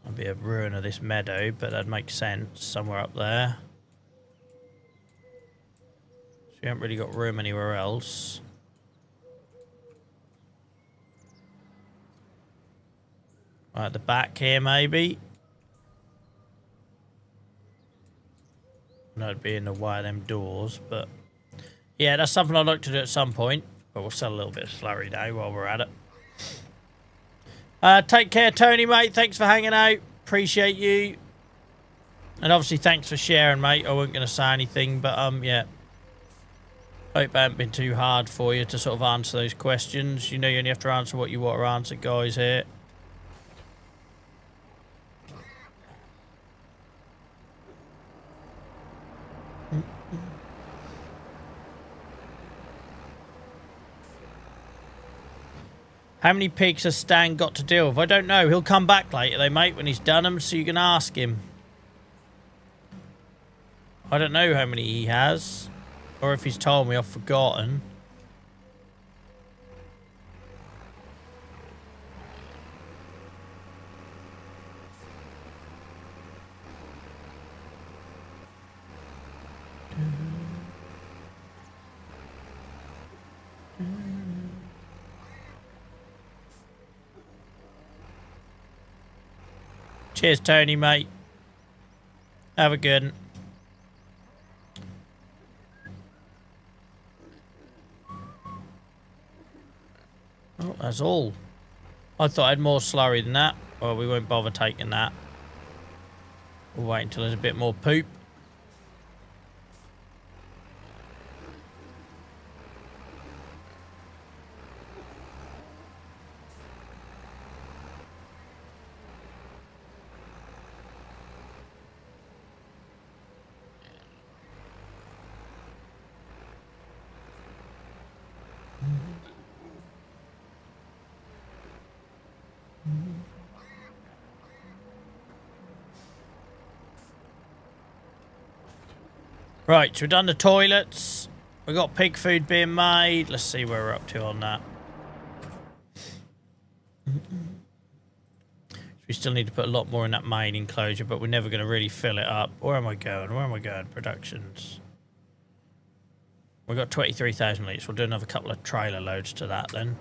That'd be a ruin of this meadow, but that'd make sense somewhere up there. So we haven't really got room anywhere else. Right at the back here, maybe. No, it'd be in the way of them doors, but yeah, that's something I'd like to do at some point. But we'll sell a little bit of slurry now while we're at it. Take care, Tony, mate. Thanks for hanging out. Appreciate you. And obviously, thanks for sharing, mate. I wasn't going to say anything, but yeah. Hope it hasn't been too hard for you to sort of answer those questions. You know you only have to answer what you want to answer, guys, here. How many pigs has Stan got to deal with? I don't know. He'll come back later, though, mate, when he's done them, so you can ask him. I don't know how many he has. Or if he's told me, I've forgotten. Cheers, Tony, mate. Have a good one. Oh, that's all. I thought I had more slurry than that. Well, we won't bother taking that. We'll wait until there's a bit more poop. Right, so we've done the toilets. We've got pig food being made. Let's see where we're up to on that. We still need to put a lot more in that main enclosure, but we're never going to really fill it up. Where am I going? Where am I going? Productions. We've got 23,000 litres. We'll do another couple of trailer loads to that then.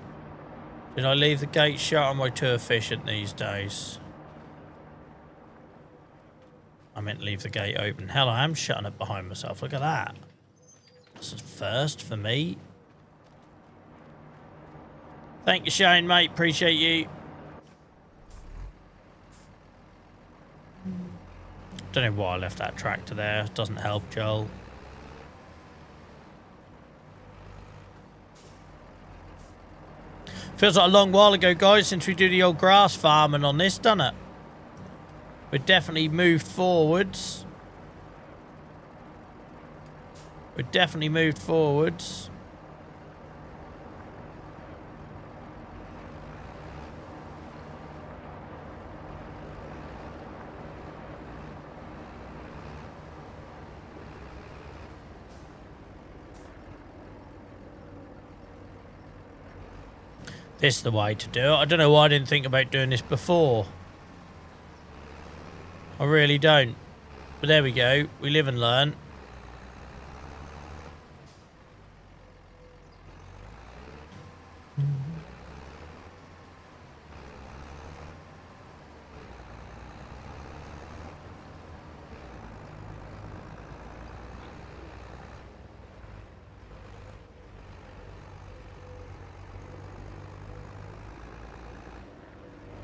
Did I leave the gate shut? Am I too efficient these days? I meant to leave the gate open. Hell, I am shutting it behind myself. Look at that. This is first for me. Thank you, Shane, mate. Appreciate you. Don't know why I left that tractor there. Doesn't help, Joel. Feels like a long while ago, guys, since we do the old grass farming on this, doesn't it? We've definitely moved forwards. We've definitely moved forwards. This is the way to do it. I don't know why I didn't think about doing this before. I really don't. But there we go. We live and learn.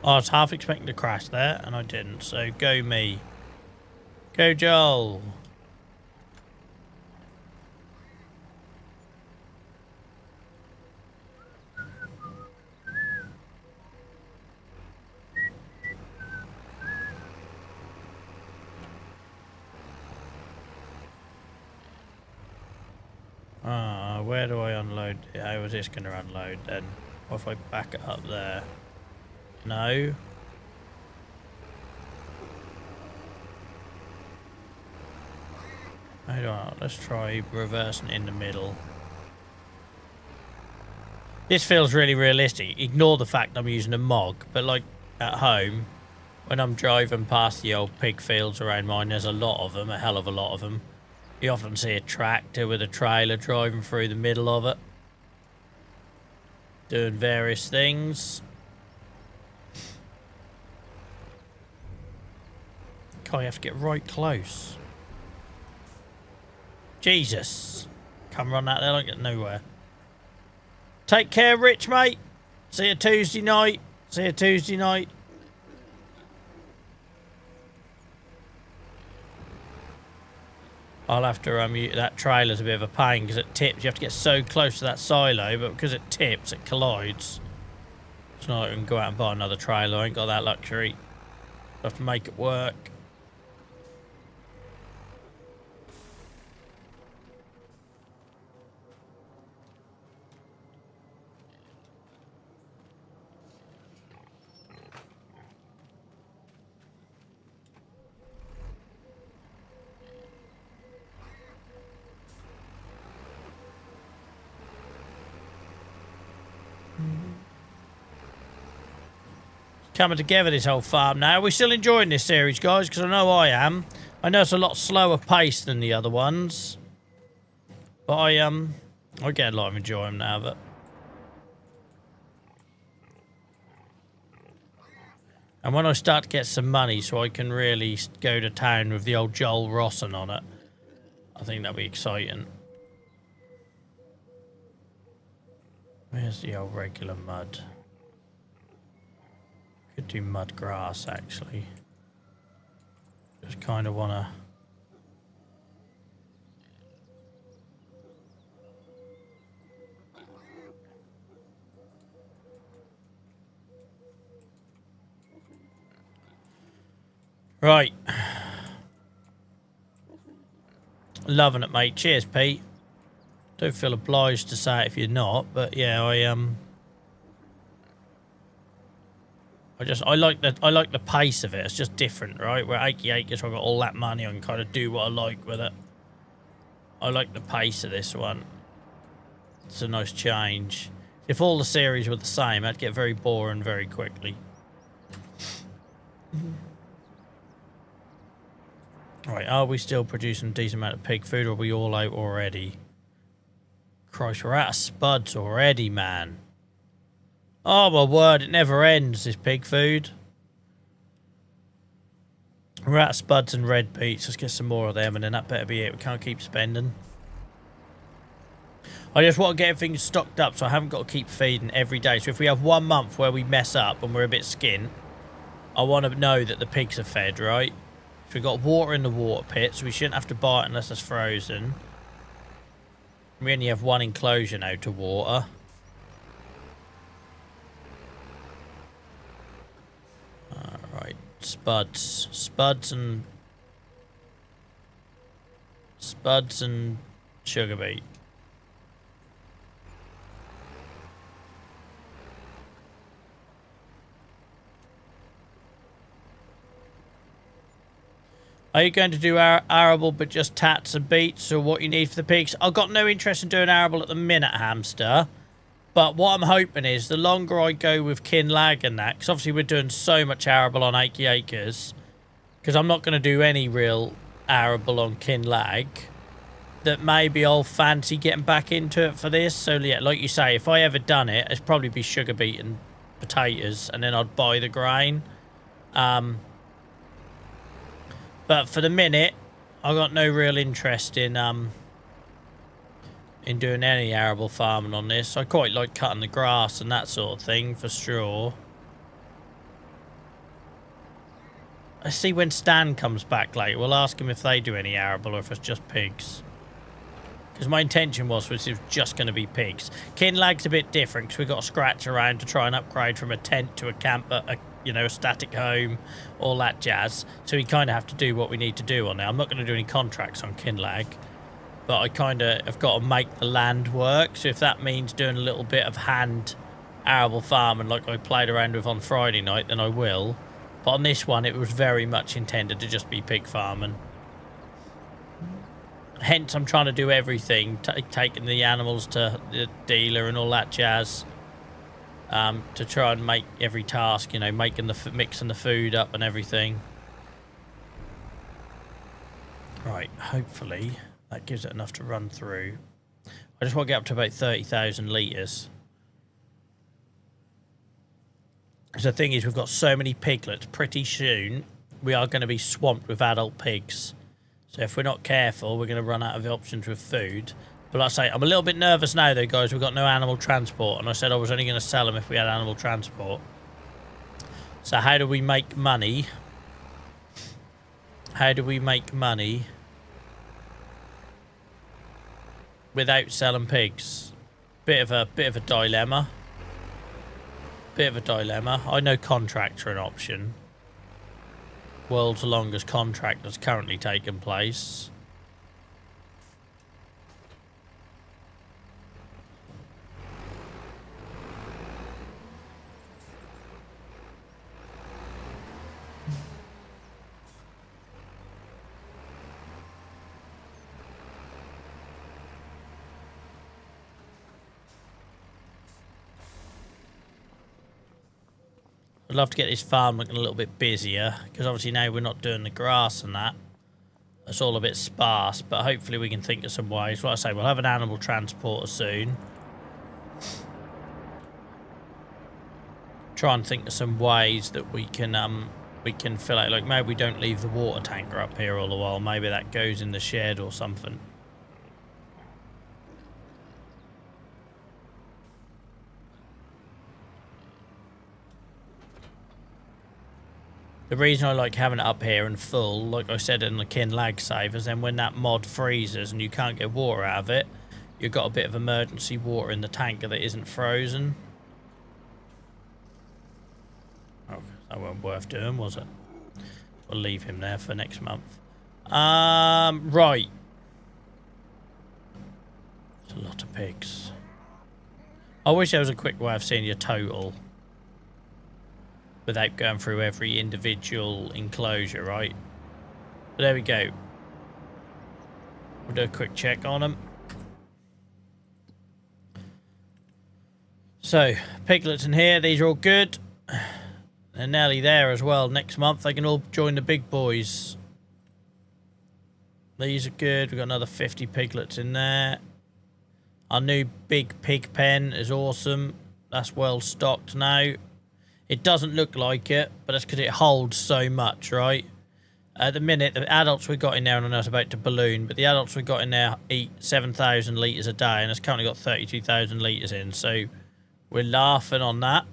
I was half expecting to crash there, and I didn't. So, go me. Go Joel. Where do I unload? How was this going to unload then? What if I back it up there? No. Hold on, let's try reversing in the middle. This feels really realistic. Ignore the fact I'm using a MOG, but like at home, when I'm driving past the old pig fields around mine, there's a lot of them, a hell of a lot of them. You often see a tractor with a trailer driving through the middle of it, doing various things. God, you have to get right close. Jesus. Come run out there like get nowhere. Take care, Rich, mate. See you Tuesday night. See you Tuesday night. I'll have to that trailer's a bit of a pain because it tips. You have to get so close to that silo, but because it tips, it collides. It's not like I can go out and buy another trailer. I ain't got that luxury. I have to make it work. Coming together, this whole farm now. We're still enjoying this series, guys, because I know I am. I know it's a lot slower paced than the other ones, but I get a lot of enjoyment now of it. And when I start to get some money so I can really go to town with the old Joel Rosson on it, I think that'll be exciting. Where's the old regular mud? Could do mud grass, actually. Just kind of want to... Right. Loving it, mate. Cheers, Pete. Don't feel obliged to say it if you're not, but yeah, I like the pace of it. It's just different, right? Where 80 acres, I've got all that money, I can kind of do what I like with it. I like the pace of this one. It's a nice change. If all the series were the same, I'd get very boring very quickly. Right, are we still producing a decent amount of pig food, or are we all out already? Christ, we're out of spuds already, man. Oh my word, it never ends, this pig food. We're out of spuds and red beets. Let's get some more of them, and then that better be it. We can't keep spending. I just want to get everything stocked up so I haven't got to keep feeding every day. So if we have 1 month where we mess up and we're a bit skint, I want to know that the pigs are fed, right? So we've got water in the water pit, so we shouldn't have to buy it unless it's frozen. We only have one enclosure now to water. Alright, spuds and sugar beet. Are you going to do arable but just tats and beets, or what you need for the pigs? I've got no interest in doing arable at the minute, Hamster. But what I'm hoping is the longer I go with Kinlag and that, because obviously we're doing so much arable on 80 acres, because I'm not going to do any real arable on Kinlag, that maybe I'll fancy getting back into it for this. So yeah, like you say, if I ever done it, it'd probably be sugar beet and potatoes, and then I'd buy the grain. But for the minute, I got no real interest in doing any arable farming on this. I quite like cutting the grass and that sort of thing for straw. Let's see when Stan comes back later. We'll ask him if they do any arable or if it's just pigs. Because my intention was it was just going to be pigs. Kinlag's a bit different because we've got to scratch around to try and upgrade from a tent to a camper, a static home, all that jazz. So we kind of have to do what we need to do on there. I'm not going to do any contracts on Kinlag, but I kind of have got to make the land work. So if that means doing a little bit of hand arable farming like I played around with on Friday night, then I will. But on this one, it was very much intended to just be pig farming. Hence, I'm trying to do everything, taking the animals to the dealer and all that jazz. To try and make every task, mixing the food up and everything. Right, hopefully that gives it enough to run through. I just want to get up to about 30,000 litres. Because the thing is, we've got so many piglets, pretty soon we are going to be swamped with adult pigs. So if we're not careful, we're going to run out of options with food. But like I say, I'm a little bit nervous now, though, guys. We've got no animal transport, and I said I was only going to sell them if we had animal transport. So how do we make money? How do we make money without selling pigs. Bit of a dilemma. Bit of a dilemma. I know contracts are an option. World's longest contract that's currently taking place. I'd love to get this farm looking a little bit busier, because obviously now we're not doing the grass and that. It's all a bit sparse, but hopefully we can think of some ways. Like I say, we'll have an animal transporter soon. Try and think of some ways that we can fill out. Like maybe we don't leave the water tanker up here all the while. Maybe that goes in the shed or something. The reason I like having it up here and full, like I said in the kin lag savers, then when that mod freezes and you can't get water out of it, you've got a bit of emergency water in the tanker that isn't frozen. Oh, that wasn't worth doing, was it? We'll leave him there for next month. Right. It's a lot of pigs. I wish there was a quick way of seeing your total without going through every individual enclosure, right? But there we go. We'll do a quick check on them. So, piglets in here, these are all good. They're nearly there as well. Next month they can all join the big boys. These are good. We've got another 50 piglets in there. Our new big pig pen is awesome. That's well stocked now. It doesn't look like it, but that's because it holds so much, right? At the minute, the adults we got in there, and I know it's about to balloon, but the adults we got in there eat 7,000 litres a day, and it's currently got 32,000 litres in, so we're laughing on that.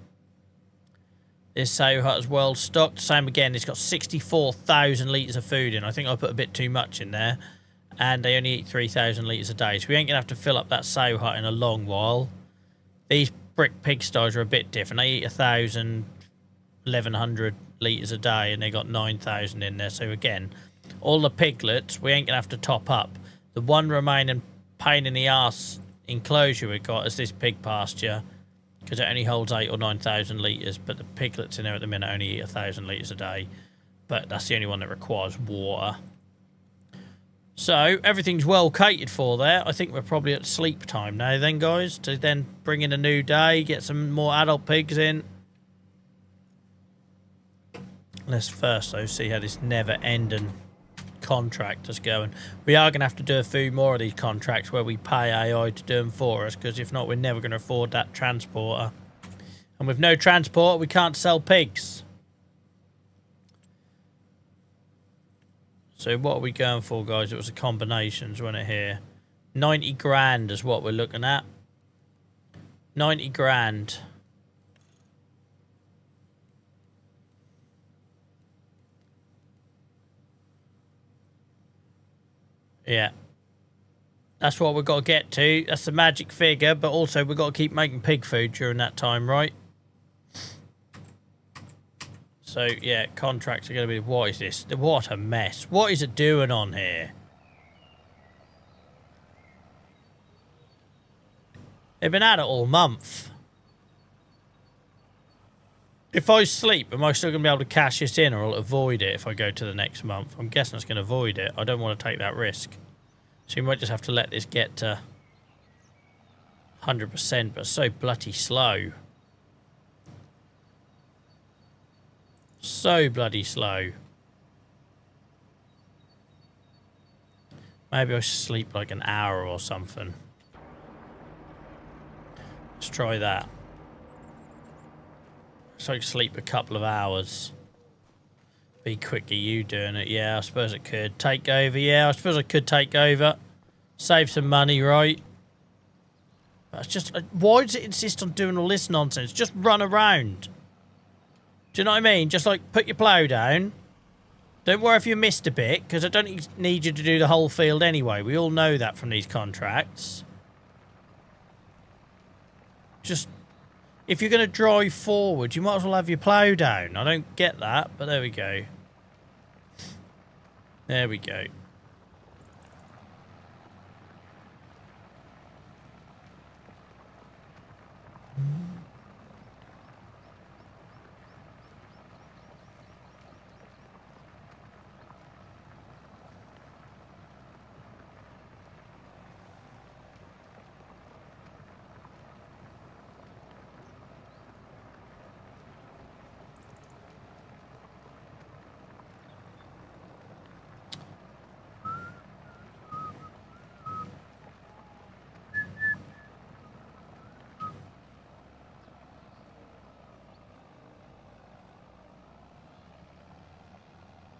This sow hut is well stocked. Same again, it's got 64,000 litres of food in. I think I put a bit too much in there, and they only eat 3,000 litres a day, so we ain't going to have to fill up that sow hut in a long while. These brick pigsties are a bit different. They eat 1,000, 1,100 litres a day, and they got 9,000 in there. So again, all the piglets we ain't gonna have to top up. The one remaining pain in the arse enclosure we got is this pig pasture, because it only holds 8,000 or 9,000 litres, but the piglets in there at the minute only eat 1,000 litres a day. But that's the only one that requires water. So, everything's well catered for there. I think we're probably at sleep time now then, guys. To then bring in a new day, get some more adult pigs in. Let's first, though, see how this never-ending contract is going. We are going to have to do a few more of these contracts where we pay AI to do them for us, because if not, we're never going to afford that transporter. And with no transporter, we can't sell pigs. So what are we going for, guys? It was the combinations, wasn't it, here? 90 grand is what we're looking at. 90 grand. Yeah. That's what we've got to get to. That's the magic figure, but also we've got to keep making pig food during that time, right? So, yeah, contracts are going to be... What is this? What a mess. What is it doing on here? They've been at it all month. If I sleep, am I still going to be able to cash this in, or will it avoid it if I go to the next month? I'm guessing it's going to avoid it. I don't want to take that risk. So you might just have to let this get to 100%, but so bloody slow. So bloody slow. Maybe I should sleep like an hour or something. Let's try that. So I sleep a couple of hours. Be quicker you doing it. Yeah, I suppose it could. Take over. Yeah, I suppose I could take over. Save some money, right? But it's just... Why does it insist on doing all this nonsense? Just run around. Do you know what I mean? Just like put your plough down. Don't worry if you missed a bit, because I don't need you to do the whole field anyway. We all know that from these contracts. Just, if you're going to drive forward, you might as well have your plough down. I don't get that, but there we go. There we go.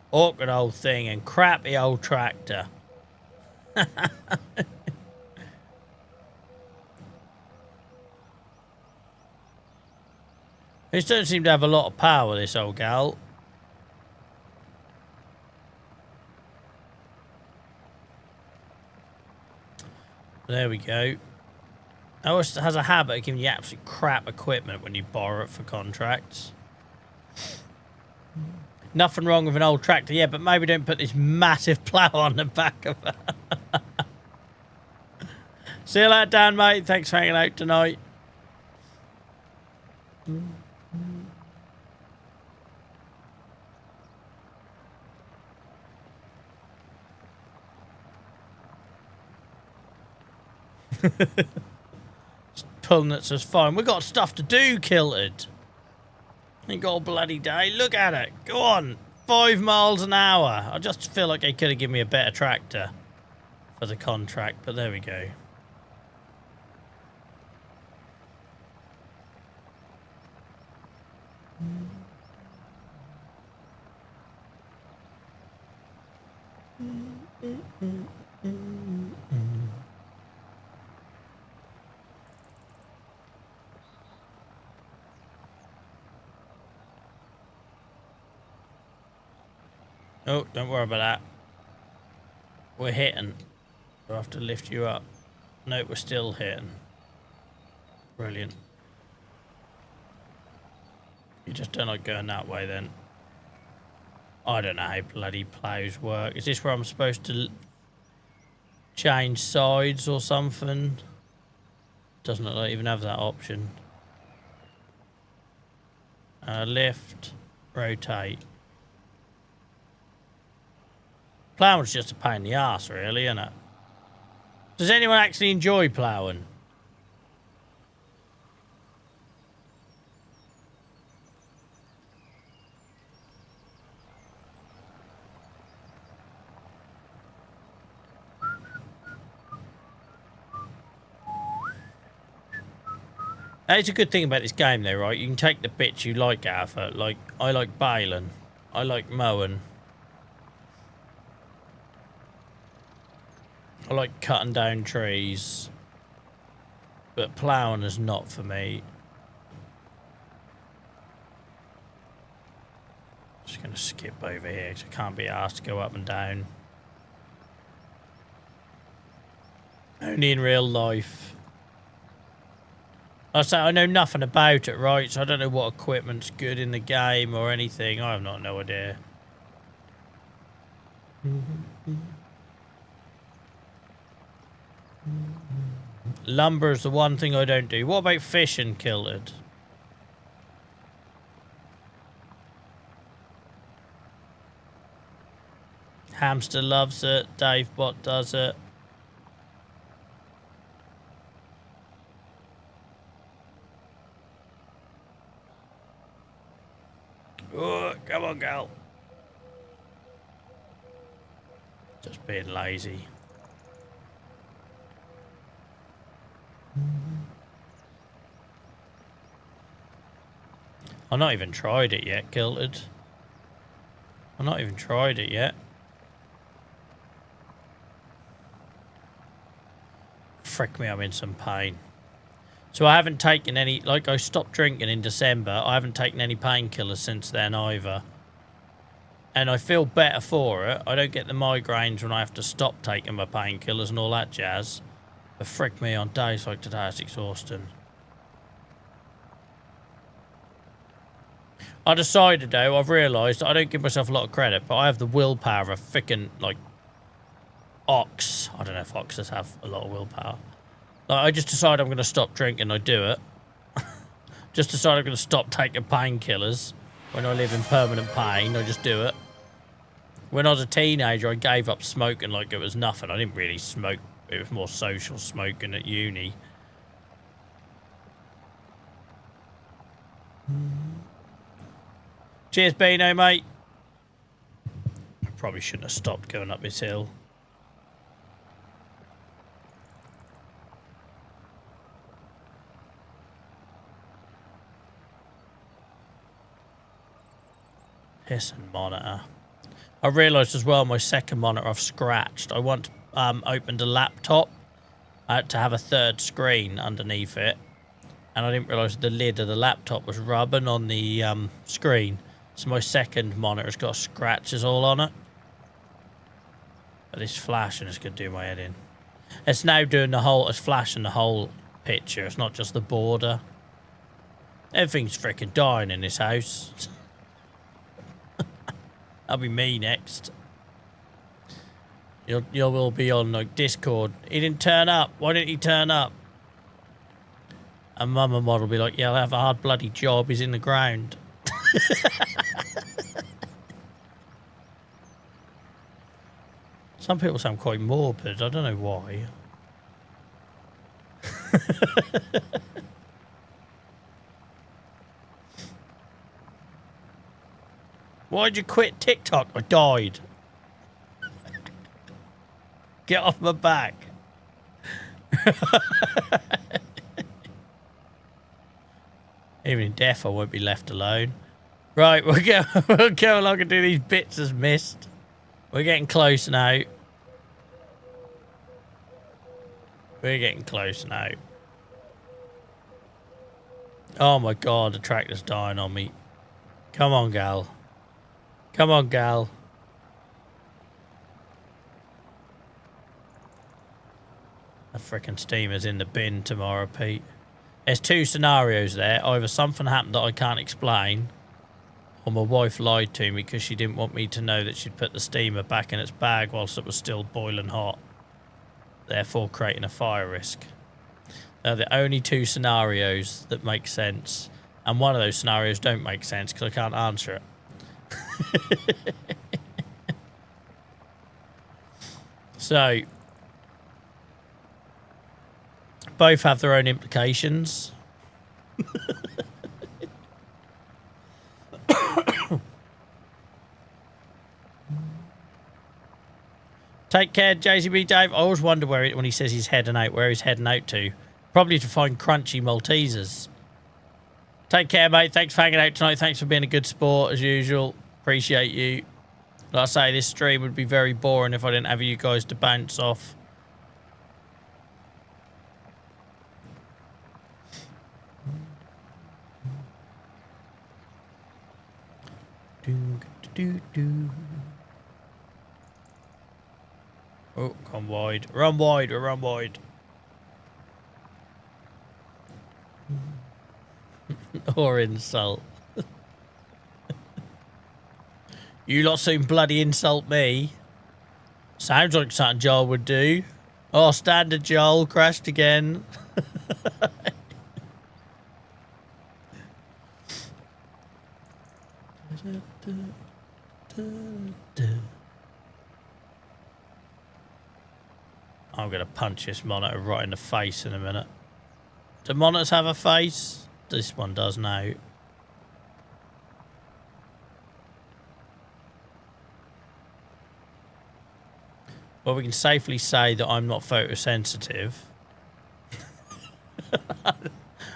Awkward old thing and crappy old tractor. This doesn't seem to have a lot of power, this old gal. There we go. It has a habit of giving you absolute crap equipment when you borrow it for contracts. Nothing wrong with an old tractor, yeah, but maybe don't put this massive plough on the back of it. See you later, Dan, mate. Thanks for hanging out tonight. Pulling it says fine. We've got stuff to do, Kilted. Ain't got a bloody day. Look at it. Go on. 5 miles an hour. I just feel like they could have given me a better tractor for the contract, but there we go. Oh, don't worry about that. We're hitting. We'll have to lift you up. No, we're still hitting. Brilliant. You just don't like going that way then. I don't know how bloody ploughs work. Is this where I'm supposed to change sides or something? Doesn't look like I even have that option. Lift, rotate. Ploughing's just a pain in the arse, really, isn't it? Does anyone actually enjoy ploughing? That's a good thing about this game, though, right? You can take the bits you like out of it. Like, I like baling. I like mowing. I like cutting down trees, but ploughing is not for me. Just going to skip over here because I can't be asked to go up and down. Only in real life. I say I know nothing about it, right? So I don't know what equipment's good in the game or anything. I have no idea. Lumber is the one thing I don't do. What about fishing, Kilted? Hamster loves it. Dave Bot does it. Oh, come on, gal. Just being lazy. I've not even tried it yet, Kilted. I've not even tried it yet. Frick me, I'm in some pain. So I haven't taken any, like I stopped drinking in December. I haven't taken any painkillers since then either. And I feel better for it. I don't get the migraines when I have to stop taking my painkillers and all that jazz. But frick me, on days like today, it's exhausting. I decided, though, I've realised I don't give myself a lot of credit, but I have the willpower of a frickin', like, ox. I don't know if oxes have a lot of willpower. Like, I just decide I'm going to stop drinking, I do it. Just decide I'm going to stop taking painkillers. When I live in permanent pain, I just do it. When I was a teenager, I gave up smoking like it was nothing. I didn't really smoke. It was more social smoking at uni. Cheers, Beano, mate. I probably shouldn't have stopped going up this hill. Pissing monitor. I realised as well my second monitor I've scratched. I once opened a laptop to have a third screen underneath it, and I didn't realise the lid of the laptop was rubbing on the screen. So my second monitor's got scratches all on it. But it's flashing, it's going to do my head in. It's now doing the whole, it's flashing the whole picture. It's not just the border. Everything's freaking dying in this house. That'll be me next. You'll all be on like Discord. He didn't turn up. Why didn't he turn up? And Mum and Mod will be like, yeah, I'll have a hard bloody job. He's in the ground. Some people sound quite morbid. I don't know why. Why'd you quit TikTok? I died. Get off my back. Even in death, I won't be left alone. Right, we'll go along and do these bits as missed. We're getting close now. We're getting close now. Oh my god, the tractor's dying on me. Come on, gal. Come on, gal. The frickin' steamer's in the bin tomorrow, Pete. There's two scenarios there. Either something happened that I can't explain, or my wife lied to me because she didn't want me to know that she'd put the steamer back in its bag whilst it was still boiling hot, therefore creating a fire risk. They're the only two scenarios that make sense, and one of those scenarios don't make sense because I can't answer it. So, both have their own implications. Take care, JCB Dave. I always wonder where when he says he's heading out, where he's heading out to. Probably to find crunchy Maltesers. Take care, mate. Thanks for hanging out tonight. Thanks for being a good sport, as usual. Appreciate you. Like I say, this stream would be very boring if I didn't have you guys to bounce off. Oh, come wide. Run wide, run wide. Or insult. You lot soon bloody insult me. Sounds like something Joel would do. Oh, standard Joel. Crashed again. I'm going to punch this monitor right in the face in a minute. Do monitors have a face? This one does now. Well, we can safely say that I'm not photosensitive.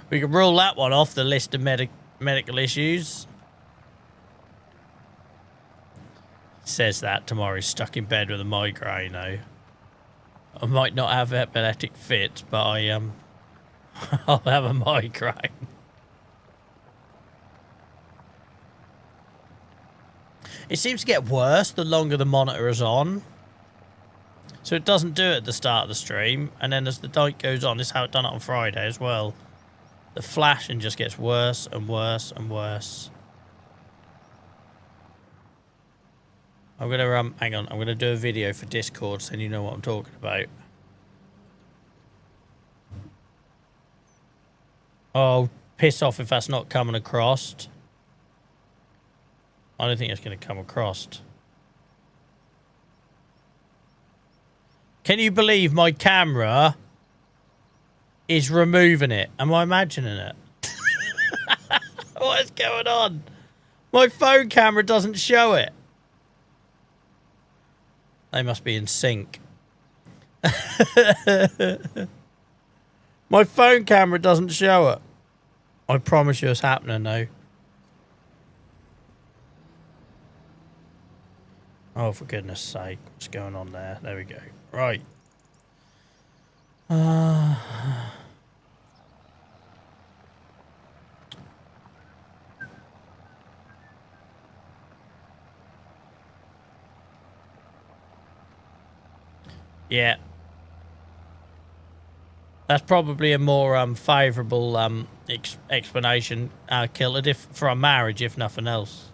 We can rule that one off the list of medical issues. Says that tomorrow he's stuck in bed with a migraine, though. I might not have epileptic fits, but I'll have a migraine. It seems to get worse the longer the monitor is on. So it doesn't do it at the start of the stream, and then as the night goes on, this is how it done it on Friday as well. The flashing just gets worse and worse and worse. I'm gonna hang on, I'm gonna do a video for Discord so you know what I'm talking about. Oh, piss off if that's not coming across. I don't think it's gonna come across. Can you believe my camera is removing it? Am I imagining it? What is going on? My phone camera doesn't show it. They must be in sync. My phone camera doesn't show it. I promise you it's happening though. Oh, for goodness sake. What's going on there? There we go. Right. Yeah. That's probably a more favourable explanation, Kilted, for a marriage, if nothing else.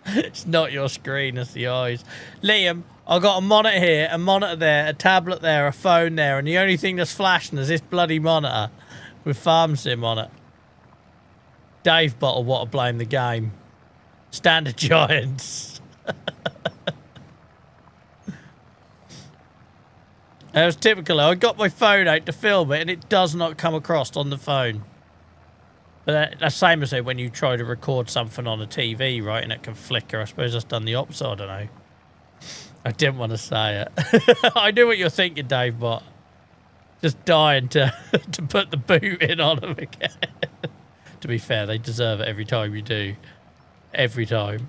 It's not your screen, it's the eyes. Liam, I've got a monitor here, a monitor there, a tablet there, a phone there, and the only thing that's flashing is this bloody monitor with Farm Sim on it. Dave Bottle, what to blame the game. Standard Giants. It was typical. I got my phone out to film it, and it does not come across on the phone. But that's same as when you try to record something on a TV, right, and it can flicker. I suppose that's done the opposite. I don't know. I didn't want to say it. I knew what you're thinking, Dave, but just dying to to put the boot in on them again. To be fair, they deserve it every time you do. Every time.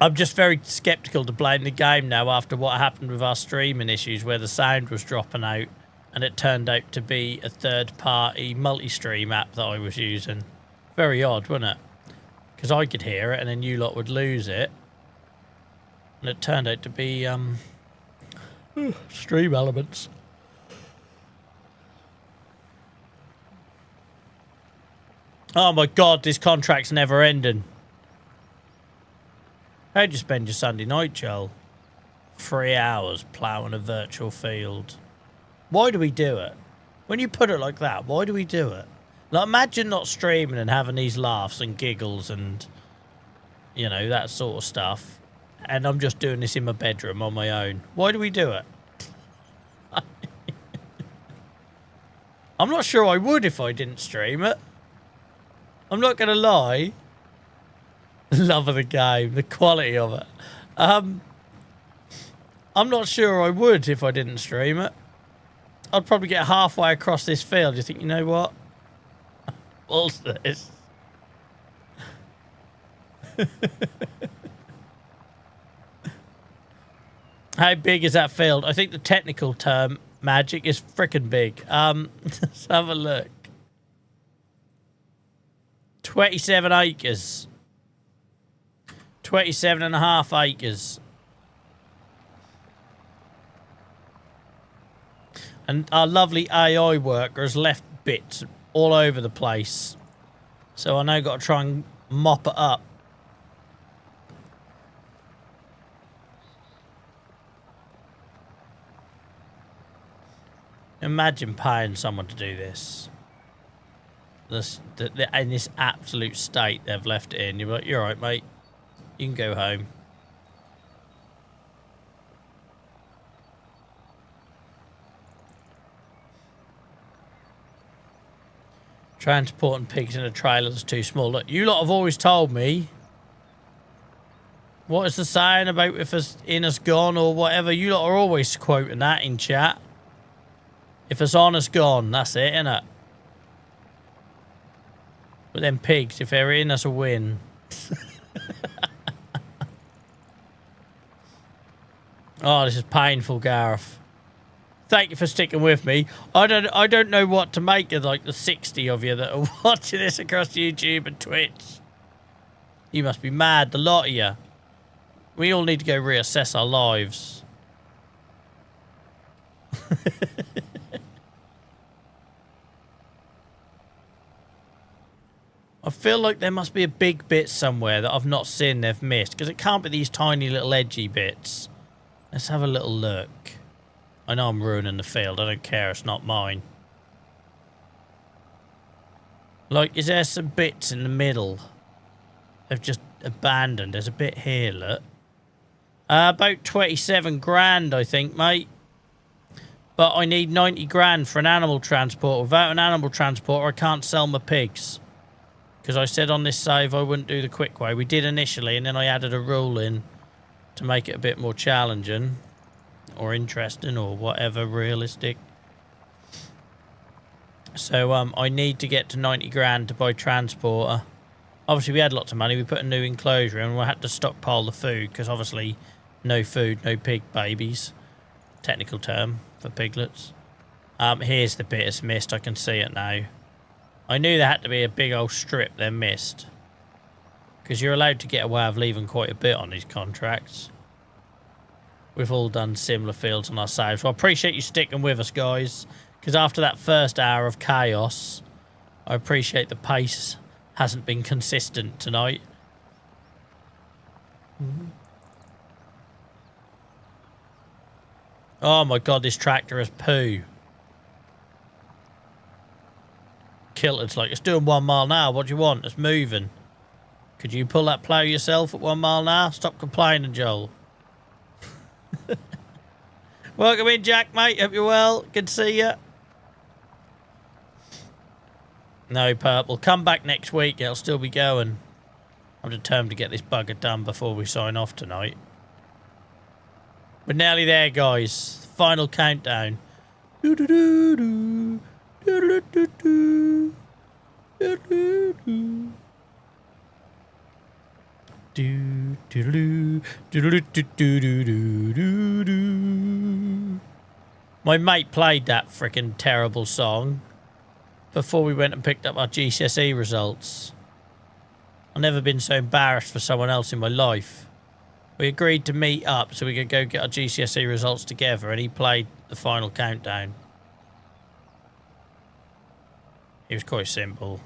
I'm just very sceptical to blame the game now after what happened with our streaming issues where the sound was dropping out and it turned out to be a third-party multi-stream app that I was using. Very odd, wasn't it? Because I could hear it and then you lot would lose it. And it turned out to be stream elements. Oh my god, this contract's never ending. How'd you spend your Sunday night, Joel? 3 hours ploughing a virtual field. Why do we do it? When you put it like that, why do we do it? Like, imagine not streaming and having these laughs and giggles and, you know, that sort of stuff. And I'm just doing this in my bedroom on my own. Why do we do it? I'm not sure I would if I didn't stream it. I'm not going to lie. Love of the game, the quality of it. I'm not sure I would if I didn't stream it. I'd probably get halfway across this field. You think, you know what? What's this? How big is that field? I think the technical term, magic, is freaking big. Let's have a look. 27 acres. 27.5 acres. And our lovely AI worker has left bits all over the place. So I now got to try and mop it up. Imagine paying someone to do this. In this absolute state they've left it in. You're like, you're right, mate. You can go home. Transporting pigs in a trailer is too small. Look, you lot have always told me. What is the saying about if it's in us gone or whatever? You lot are always quoting that in chat. If it's on us gone, that's it, innit? But then pigs, if they're in us a win. Oh, this is painful, Gareth. Thank you for sticking with me. I don't know what to make of like the 60 of you that are watching this across YouTube and Twitch. You must be mad, the lot of you. We all need to go reassess our lives. I feel like there must be a big bit somewhere that I've not seen they've missed, because it can't be these tiny little edgy bits. Let's have a little look. I know I'm ruining the field. I don't care. It's not mine. Like, is there some bits in the middle they've just abandoned? There's a bit here, look. About 27 grand, I think, mate. But I need 90 grand for an animal transporter. Without an animal transporter, I can't sell my pigs. Because I said on this save I wouldn't do the quick way. We did initially, and then I added a rule in to make it a bit more challenging. Or interesting, or whatever, realistic. So, I need to get to 90 grand to buy transporter. Obviously, we had lots of money. We put a new enclosure in, and we had to stockpile the food, because obviously, no food, no pig babies. Technical term for piglets. Here's the bit that's missed. I can see it now. I knew there had to be a big old strip they missed. Because you're allowed to get away with leaving quite a bit on these contracts. We've all done similar fields on our saves. Well, I appreciate you sticking with us, guys. Because after that first hour of chaos, I appreciate the pace hasn't been consistent tonight. Oh my god, this tractor is poo. Kilted's like, it's doing 1 mile an hour. What do you want? It's moving. Could you pull that plough yourself at 1 mile an hour? Stop complaining, Joel. Welcome in, Jack, mate. Hope you're well. Good to see you. No, Purple. Come back next week. It'll still be going. I'm determined to get this bugger done before we sign off tonight. We're nearly there, guys. Final countdown. Do-do-do-do. Do-do-do-do. Do-do-do. Do do do do do do do do do. My mate played that freaking terrible song before we went and picked up our GCSE results. I've never been so embarrassed for someone else in my life. We agreed to meet up so we could go get our GCSE results together, and he played the final countdown. It was quite simple.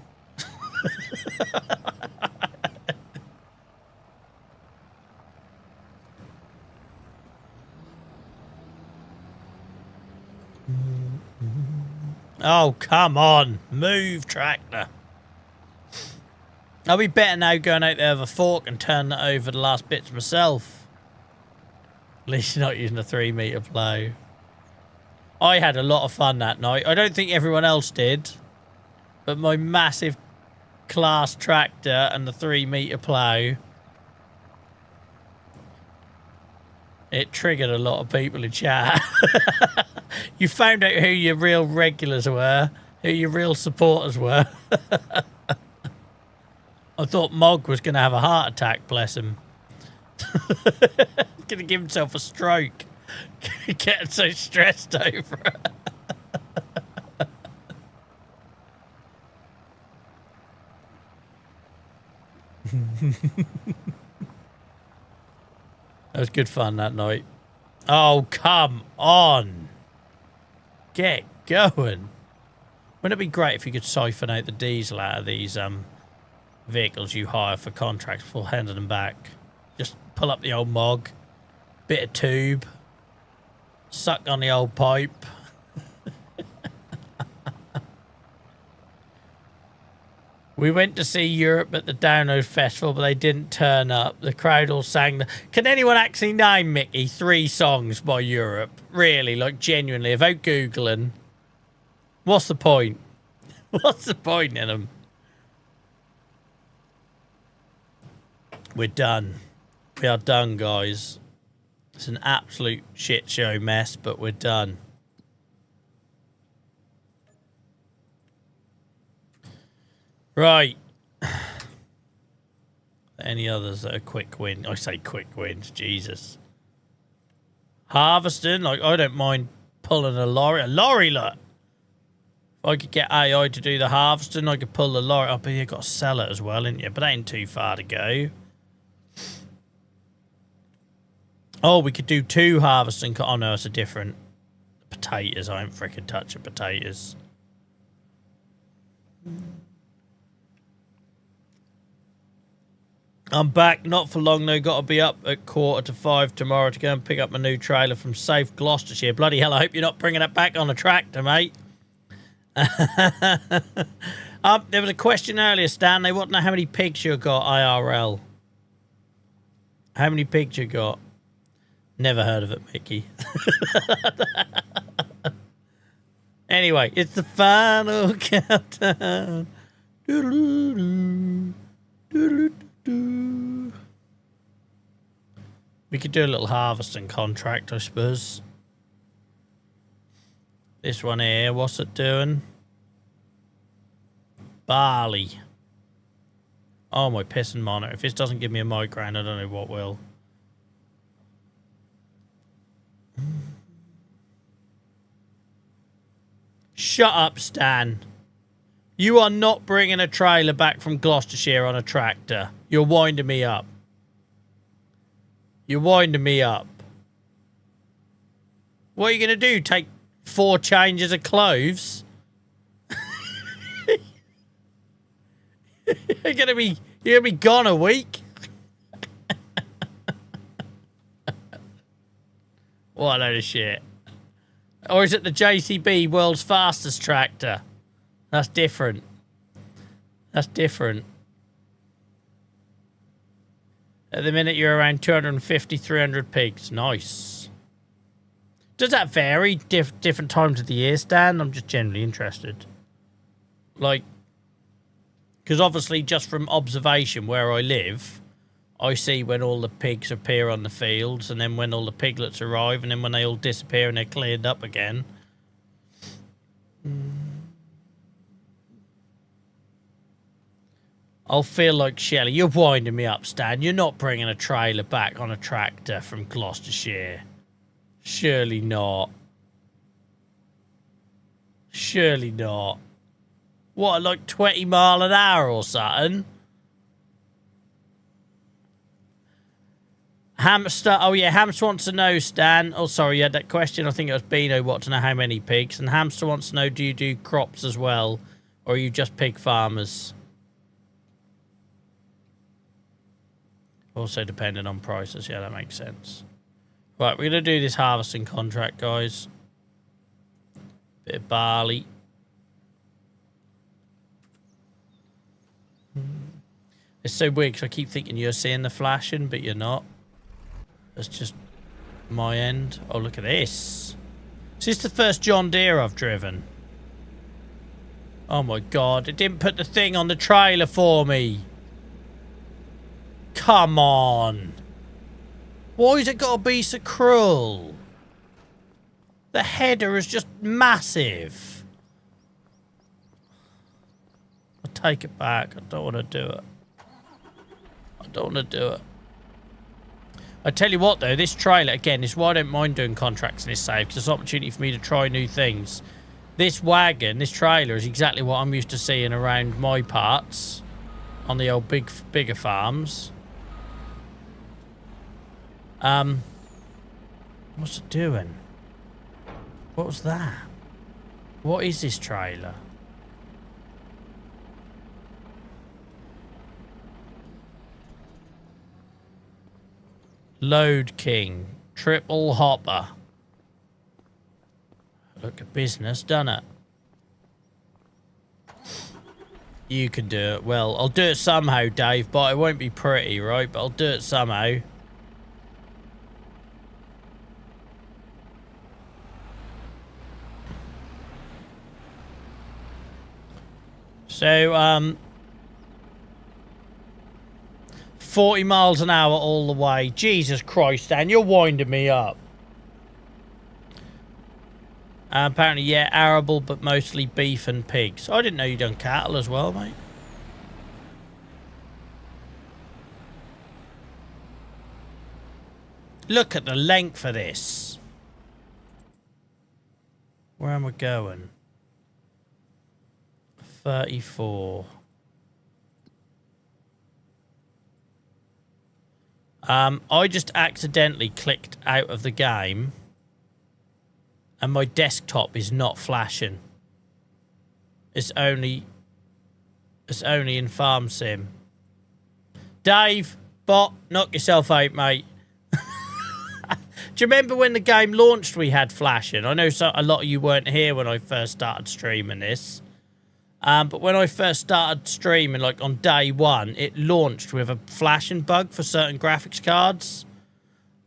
Oh, come on. Move, tractor. I'll be better now going out there with a fork and turning it over the last bits myself. At least you're not using a 3 metre plough. I had a lot of fun that night. I don't think everyone else did. But my massive class tractor and the 3 metre plough, it triggered a lot of people in chat. You found out who your real regulars were, who your real supporters were. I thought Mog was going to have a heart attack, bless him. Going to give himself a stroke. Getting so stressed over it. That was good fun that night. Oh, come on. Get going. Wouldn't it be great if you could siphon out the diesel out of these vehicles you hire for contracts before handing them back? Just pull up the old Mog, bit of tube, suck on the old pipe. We went to see Europe at the Download Festival, but they didn't turn up. The crowd all sang. Can anyone actually name, Mickey, 3 songs by Europe? Really, like genuinely, without Googling. What's the point? What's the point in them? We're done. We are done, guys. It's an absolute shit show mess, but we're done. Right. Any others that are quick win? I say quick wins, Jesus. Harvesting, like I don't mind pulling a lorry. A lorry, look. If I could get AI to do the harvesting, I could pull the lorry up, but you've got to sell it as well, ain't you? But that ain't too far to go. Oh, we could do 2 harvesting. Oh no, it's a different potatoes. I ain't freaking touching potatoes. I'm back, not for long though. Got to be up at 4:45 tomorrow to go and pick up my new trailer from South Gloucestershire. Bloody hell, I hope you're not bringing it back on a tractor, mate. There was a question earlier, Stan. They want to know how many pigs you got, IRL. How many pigs you got? Never heard of it, Mickey. Anyway, it's the final countdown. We could do a little harvesting contract, I suppose. This one here, what's it doing? Barley. Oh, my pissing monitor. If this doesn't give me a migraine, I don't know what will. Shut up, Stan. You are not bringing a trailer back from Gloucestershire on a tractor. You're winding me up. You're winding me up. What are you going to do? Take 4 changes of clothes? You're gonna be gone a week. What a load of shit. Or is it the JCB world's fastest tractor? That's different. That's different. At the minute, you're around 250, 300 pigs. Nice. Does that vary different times of the year, Stan? I'm just generally interested. Like, because obviously just from observation where I live, I see when all the pigs appear on the fields and then when all the piglets arrive and then when they all disappear and they're cleared up again. I'll feel like Shelley. You're winding me up, Stan. You're not bringing a trailer back on a tractor from Gloucestershire. Surely not. Surely not. What, like 20 mile an hour or something? Hamster. Oh, yeah. Hamster wants to know, Stan. Oh, sorry. You had that question. I think it was Beano wanting to know how many pigs. And Hamster wants to know, do you do crops as well? Or are you just pig farmers? Also depending on prices. Yeah, that makes sense. Right, we're going to do this harvesting contract, guys. Bit of barley. It's so weird because I keep thinking you're seeing the flashing, but you're not. That's just my end. Oh, look at this. Is this the first John Deere I've driven? Oh my God, it didn't put the thing on the trailer for me. Come on. Why's it got to be so cruel? The header is just massive. I'll take it back. I don't want to do it. I don't want to do it. I tell you what, though, this trailer, again, is why I don't mind doing contracts in this save, because it's an opportunity for me to try new things. This wagon, this trailer, is exactly what I'm used to seeing around my parts on the old bigger farms. What's it doing? What was that? What is this trailer? Load King. Triple hopper. Look at business, done it? You can do it. Well, I'll do it somehow, Dave, but it won't be pretty, right? But I'll do it somehow. So, 40 miles an hour all the way. Jesus Christ, Dan, you're winding me up. Apparently, yeah, arable, but mostly beef and pigs. I didn't know you done cattle as well, mate. Look at the length of this. Where am I going? 34. I just accidentally clicked out of the game and my desktop is not flashing. It's only in Farm Sim. Dave, bot, knock yourself out, mate. Do you remember when the game launched we had flashing? I know a lot of you weren't here when I first started streaming this. But when I first started streaming, like on day one, it launched with a flashing bug for certain graphics cards.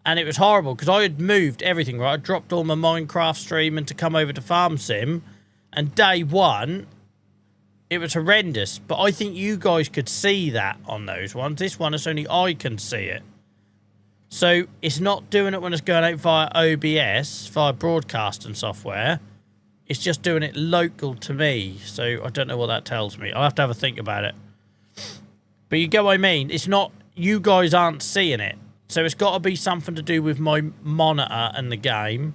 And it was horrible because I had moved everything, right? I dropped all my Minecraft streaming to come over to Farm Sim. And day one, it was horrendous. But I think you guys could see that on those ones. This one, it's only I can see it. So it's not doing it when it's going out via OBS, via broadcasting software. It's just doing it local to me, so I don't know what that tells me. I'll have to have a think about it. But you get what I mean? It's not... You guys aren't seeing it. So it's got to be something to do with my monitor and the game,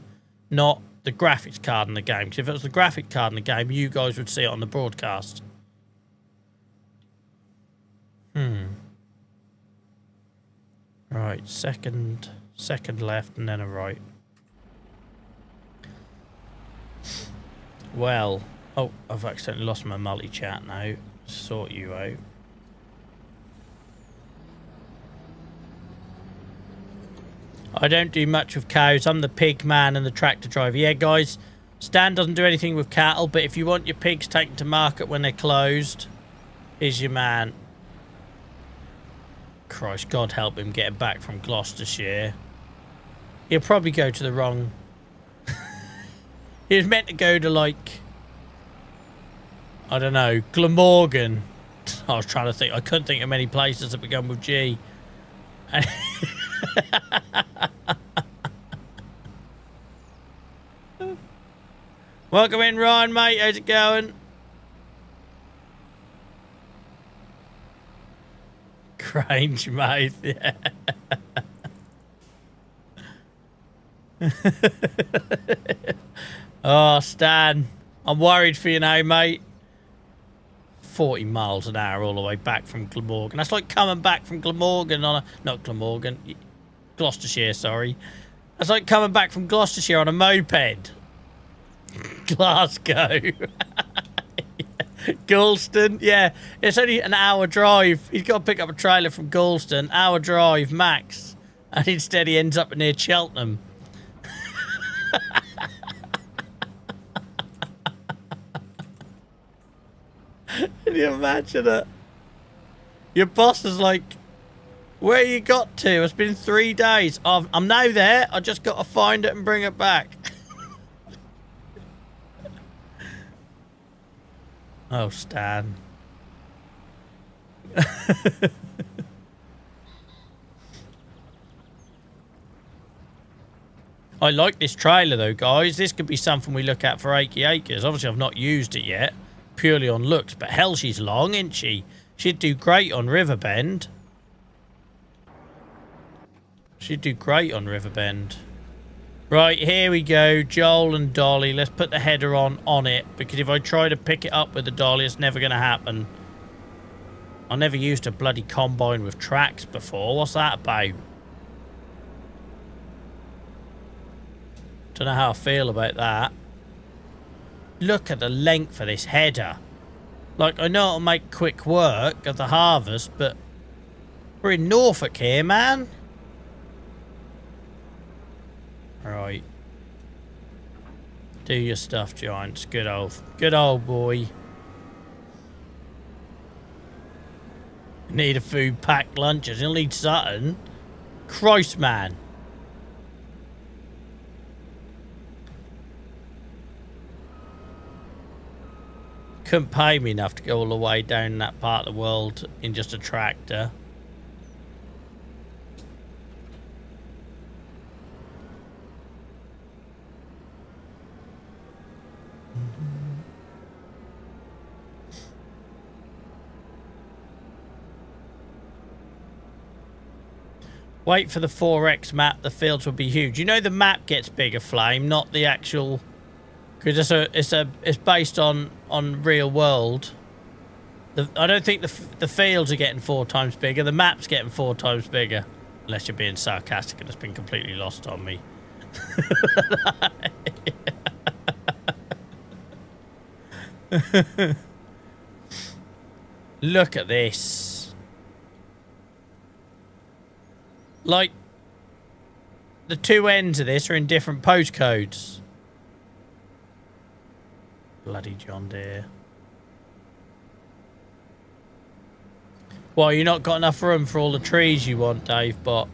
not the graphics card in the game. Because if it was the graphic card in the game, you guys would see it on the broadcast. Right, second left and then a right. Well, oh, I've accidentally lost my multi-chat now. Sort you out. I don't do much with cows. I'm the pig man and the tractor driver. Yeah, guys, Stan doesn't do anything with cattle, but if you want your pigs taken to market when they're closed, here's your man. Christ, God help him getting back from Gloucestershire. He'll probably go to the wrong... He was meant to go to, like, I don't know, Glamorgan. I was trying to think. I couldn't think of many places that begun with G. Welcome in, Ryan, mate. How's it going? Grange, mate. Yeah. Oh, Stan, I'm worried for you now, mate. 40 miles an hour all the way back from Glamorgan. That's like coming back from Glamorgan on a... Not Glamorgan. Gloucestershire, sorry. That's like coming back from Gloucestershire on a moped. Glasgow. Galston. Yeah, it's only an hour drive. He's got to pick up a trailer from Galston. Hour drive, max. And instead he ends up near Cheltenham. Can you imagine it? Your boss is like, where you got to? It's been 3 days. I'm now there. I just got to find it and bring it back. Oh, Stan. I like this trailer though, guys. This could be something we look at for Achy Acres. Obviously, I've not used it yet. Purely on looks, but hell, she's long, isn't she? She'd do great on Riverbend. She'd do great on Riverbend. Right, here we go. Joel and Dolly. Let's put the header on it, because if I try to pick it up with the Dolly, it's never going to happen. I never used a bloody combine with tracks before. What's that about? Don't know how I feel about that. Look at the length of this header. Like, I know it'll make quick work of the harvest, but we're in Norfolk here, man. Right. Do your stuff, Giants. Good old boy. Need a food packed lunches. He'll need something. Christ, man. Couldn't pay me enough to go all the way down that part of the world in just a tractor. Wait for the 4X map. The fields will be huge. You know the map gets bigger, Flame, not the actual... Because it's based on real world. I don't think the fields are getting 4 times bigger. The map's getting 4 times bigger. Unless you're being sarcastic and it's been completely lost on me. Look at this. Like, the 2 ends of this are in different postcodes. Bloody John Deere. Well, you not got enough room for all the trees you want, Dave, but...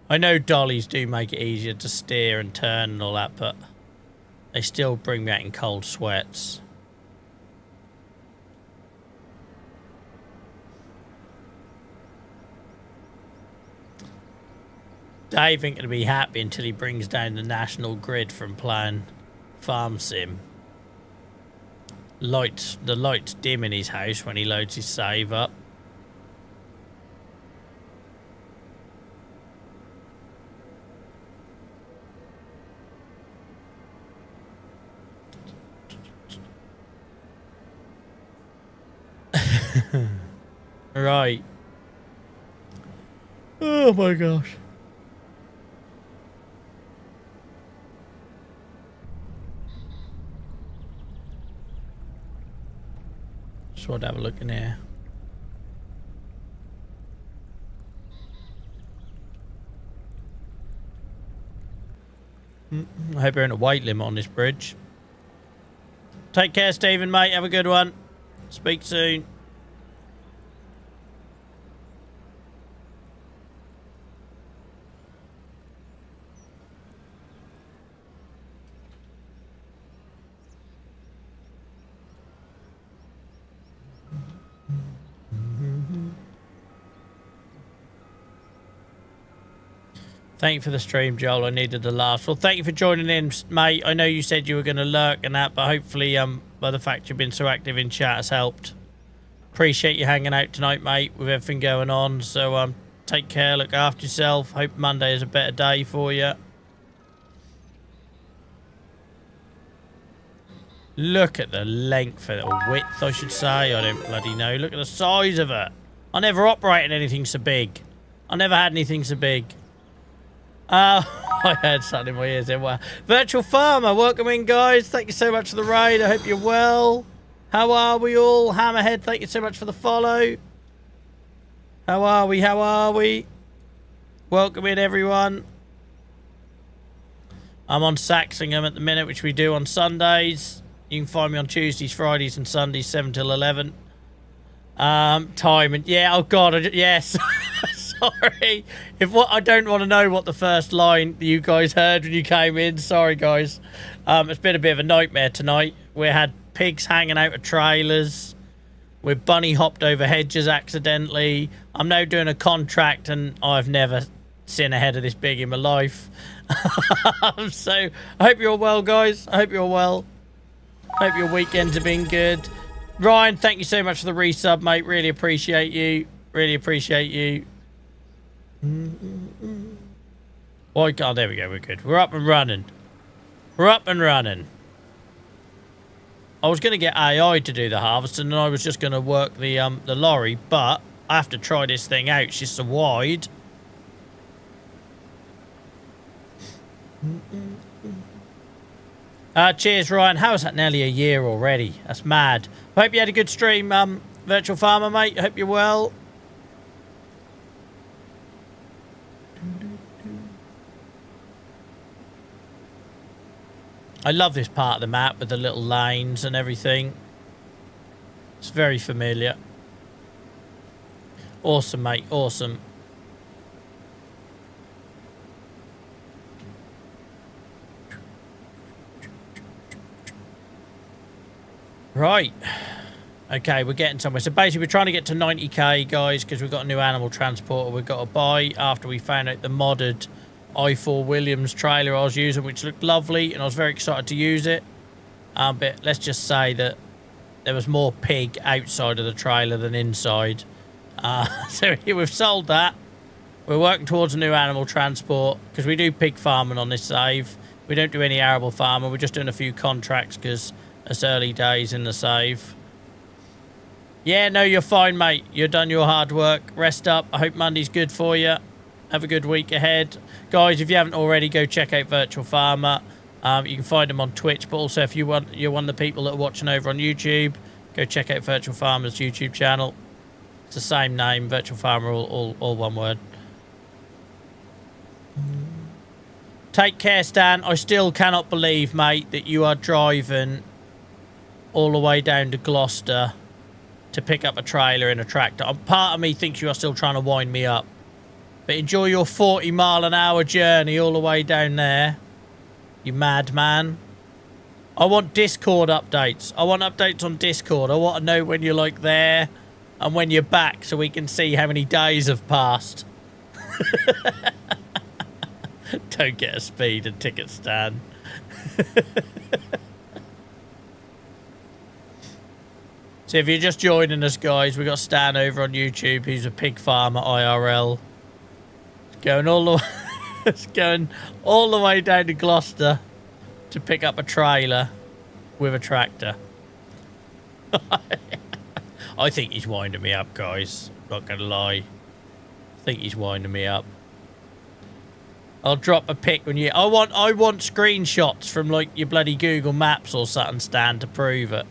I know dollies do make it easier to steer and turn and all that, but they still bring me out in cold sweats. Dave ain't going to be happy until he brings down the national grid from playing Farm Sim. The lights dim in his house when he loads his save up. Right. Oh my gosh. Just want to have a look in here. I hope you're in a weight limit on this bridge. Take care, Stephen, mate. Have a good one. Speak soon. Thank you for the stream, Joel. I needed the laughs. Well, thank you for joining in, mate. I know you said you were going to lurk and that, but hopefully, by the fact you've been so active in chat has helped. Appreciate you hanging out tonight, mate, with everything going on. So, take care, look after yourself. Hope Monday is a better day for you. Look at the length, or width, I should say. I don't bloody know. Look at the size of it. I never operated anything so big. I never had anything so big. I heard something in my ears there. Wow. Virtual Farmer, welcome in, guys. Thank you so much for the raid. I hope you're well. How are we all? Hammerhead, thank you so much for the follow. How are we? How are we? Welcome in, everyone. I'm on SaxlingHAM at the minute, which we do on Sundays. You can find me on Tuesdays, Fridays, and Sundays, 7 till 11. Time and yeah, oh god, yes. Sorry. I don't want to know what the first line you guys heard when you came in. Sorry, guys. It's been a bit of a nightmare tonight. We had pigs hanging out of trailers. We bunny hopped over hedges accidentally. I'm now doing a contract, and I've never seen a head of this big in my life. So I hope you're well, guys. I hope you're well. Hope your weekends have been good. Ryan, thank you so much for the resub, mate. Really appreciate you. Really appreciate you. Oh, God, there we go. We're good. We're up and running. We're up and running. I was going to get AI to do the harvest, and then I was just going to work the lorry, but I have to try this thing out. It's just so wide. Cheers, Ryan. How is that nearly a year already? That's mad. I hope you had a good stream, Virtual Farmer, mate. I hope you're well. I love this part of the map with the little lanes and everything. It's very familiar. Awesome, mate. Awesome. Right. Okay, we're getting somewhere. So basically, we're trying to get to 90k, guys, because we've got a new animal transporter we've got to buy after we found out the modded i4 Williams trailer I was using, which looked lovely, and I was very excited to use it. But let's just say that there was more pig outside of the trailer than inside. So we've sold that. We're working towards a new animal transport because we do pig farming on this save. We don't do any arable farming. We're just doing a few contracts because it's early days in the save. Yeah, no, you're fine, mate. You've done your hard work. Rest up. I hope Monday's good for you. Have a good week ahead. Guys, if you haven't already, go check out Virtual Farmer. You can find them on Twitch, but also if you're one of the people that are watching over on YouTube, go check out Virtual Farmer's YouTube channel. It's the same name, Virtual Farmer, all one word. Take care, Stan. I still cannot believe, mate, that you are driving all the way down to Gloucester to pick up a trailer in a tractor. Part of me thinks you are still trying to wind me up. But enjoy your 40-mile-an-hour journey all the way down there, you madman. I want Discord updates. I want updates on Discord. I want to know when you're, like, there and when you're back so we can see how many days have passed. Don't get a speed and ticket, Stan. So if you're just joining us, guys, we got Stan over on YouTube, who's a pig farmer IRL. Going all the way down to Gloucester to pick up a trailer with a tractor. I think he's winding me up, guys. Not gonna lie. I think he's winding me up. I'll drop a pic when you... I want screenshots from, like, your bloody Google Maps or something, Stan, to prove it.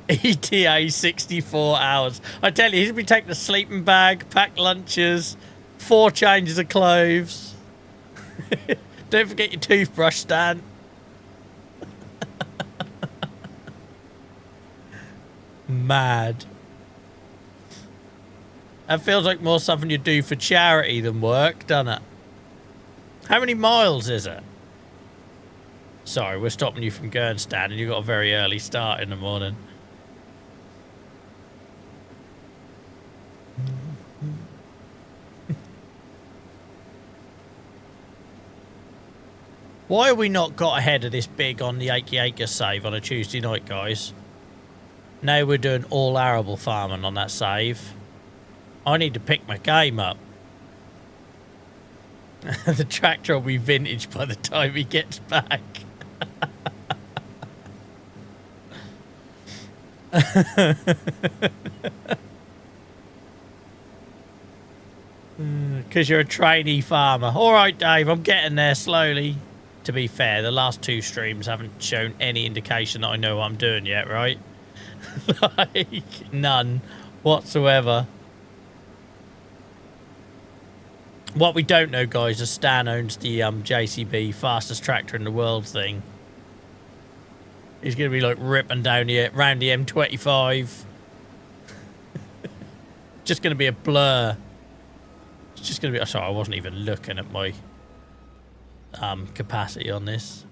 ETA 64 hours. I tell you, he's going to be taking a sleeping bag, packed lunches, 4 changes of clothes. Don't forget your toothbrush, Stan. Mad. That feels like more something you do for charity than work, doesn't it? How many miles is it? Sorry, we're stopping you from going, Stan, and you've got a very early start in the morning. Why have we not got ahead of this big on the Achy Acre save on a Tuesday night, guys? Now we're doing all arable farming on that save. I need to pick my game up. The tractor will be vintage by the time he gets back. Because you're a trainee farmer. All right, Dave, I'm getting there slowly. To be fair, the last 2 streams haven't shown any indication that I know what I'm doing yet, right? Like, none whatsoever. What we don't know, guys, is Stan owns the JCB fastest tractor in the world thing. He's going to be like ripping down round the M25. Just going to be a blur. It's just going to be... Sorry, I wasn't even looking at my capacity on this.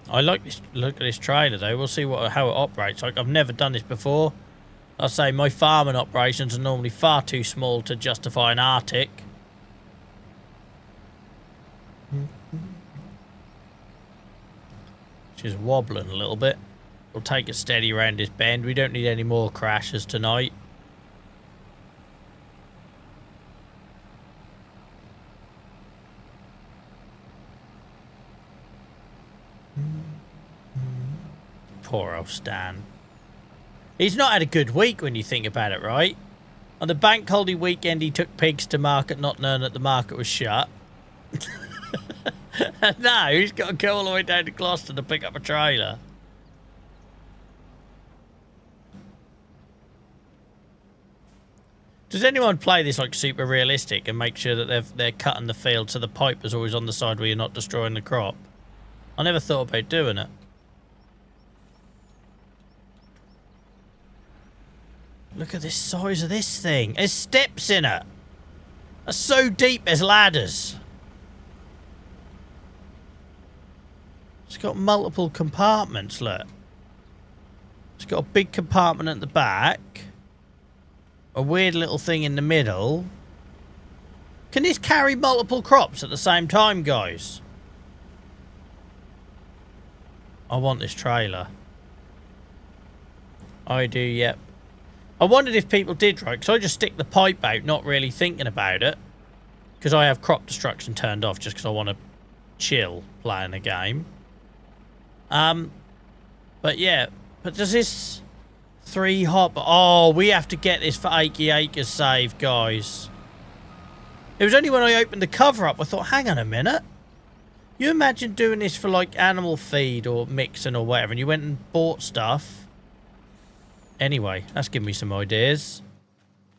I like this. Look at this trailer, though. We'll see how it operates. Like, I've never done this before. I'll say my farming operations are normally far too small to justify an Arctic. She's wobbling a little bit. We'll take it steady around this bend. We don't need any more crashes tonight. Poor old Stan. He's not had a good week when you think about it, right? On the bank holiday weekend, he took pigs to market, not knowing that the market was shut. And now he's got to go all the way down to Gloucester to pick up a trailer. Does anyone play this like super realistic and make sure that they're cutting the field so the pipe is always on the side where you're not destroying the crop? I never thought about doing it. Look at this size of this thing. There's steps in it. That's so deep, there's ladders. It's got multiple compartments, look. It's got a big compartment at the back. A weird little thing in the middle. Can this carry multiple crops at the same time, guys? I want this trailer. I do, yep. I wondered if people did, right? Because I just stick the pipe out, not really thinking about it. Because I have crop destruction turned off just because I want to chill playing a game. But yeah. But does this 3 hop... Oh, we have to get this for Achy Acres save, guys. It was only when I opened the cover up I thought, hang on a minute. You imagine doing this for like animal feed or mixing or whatever, and you went and bought stuff. Anyway, that's given me some ideas.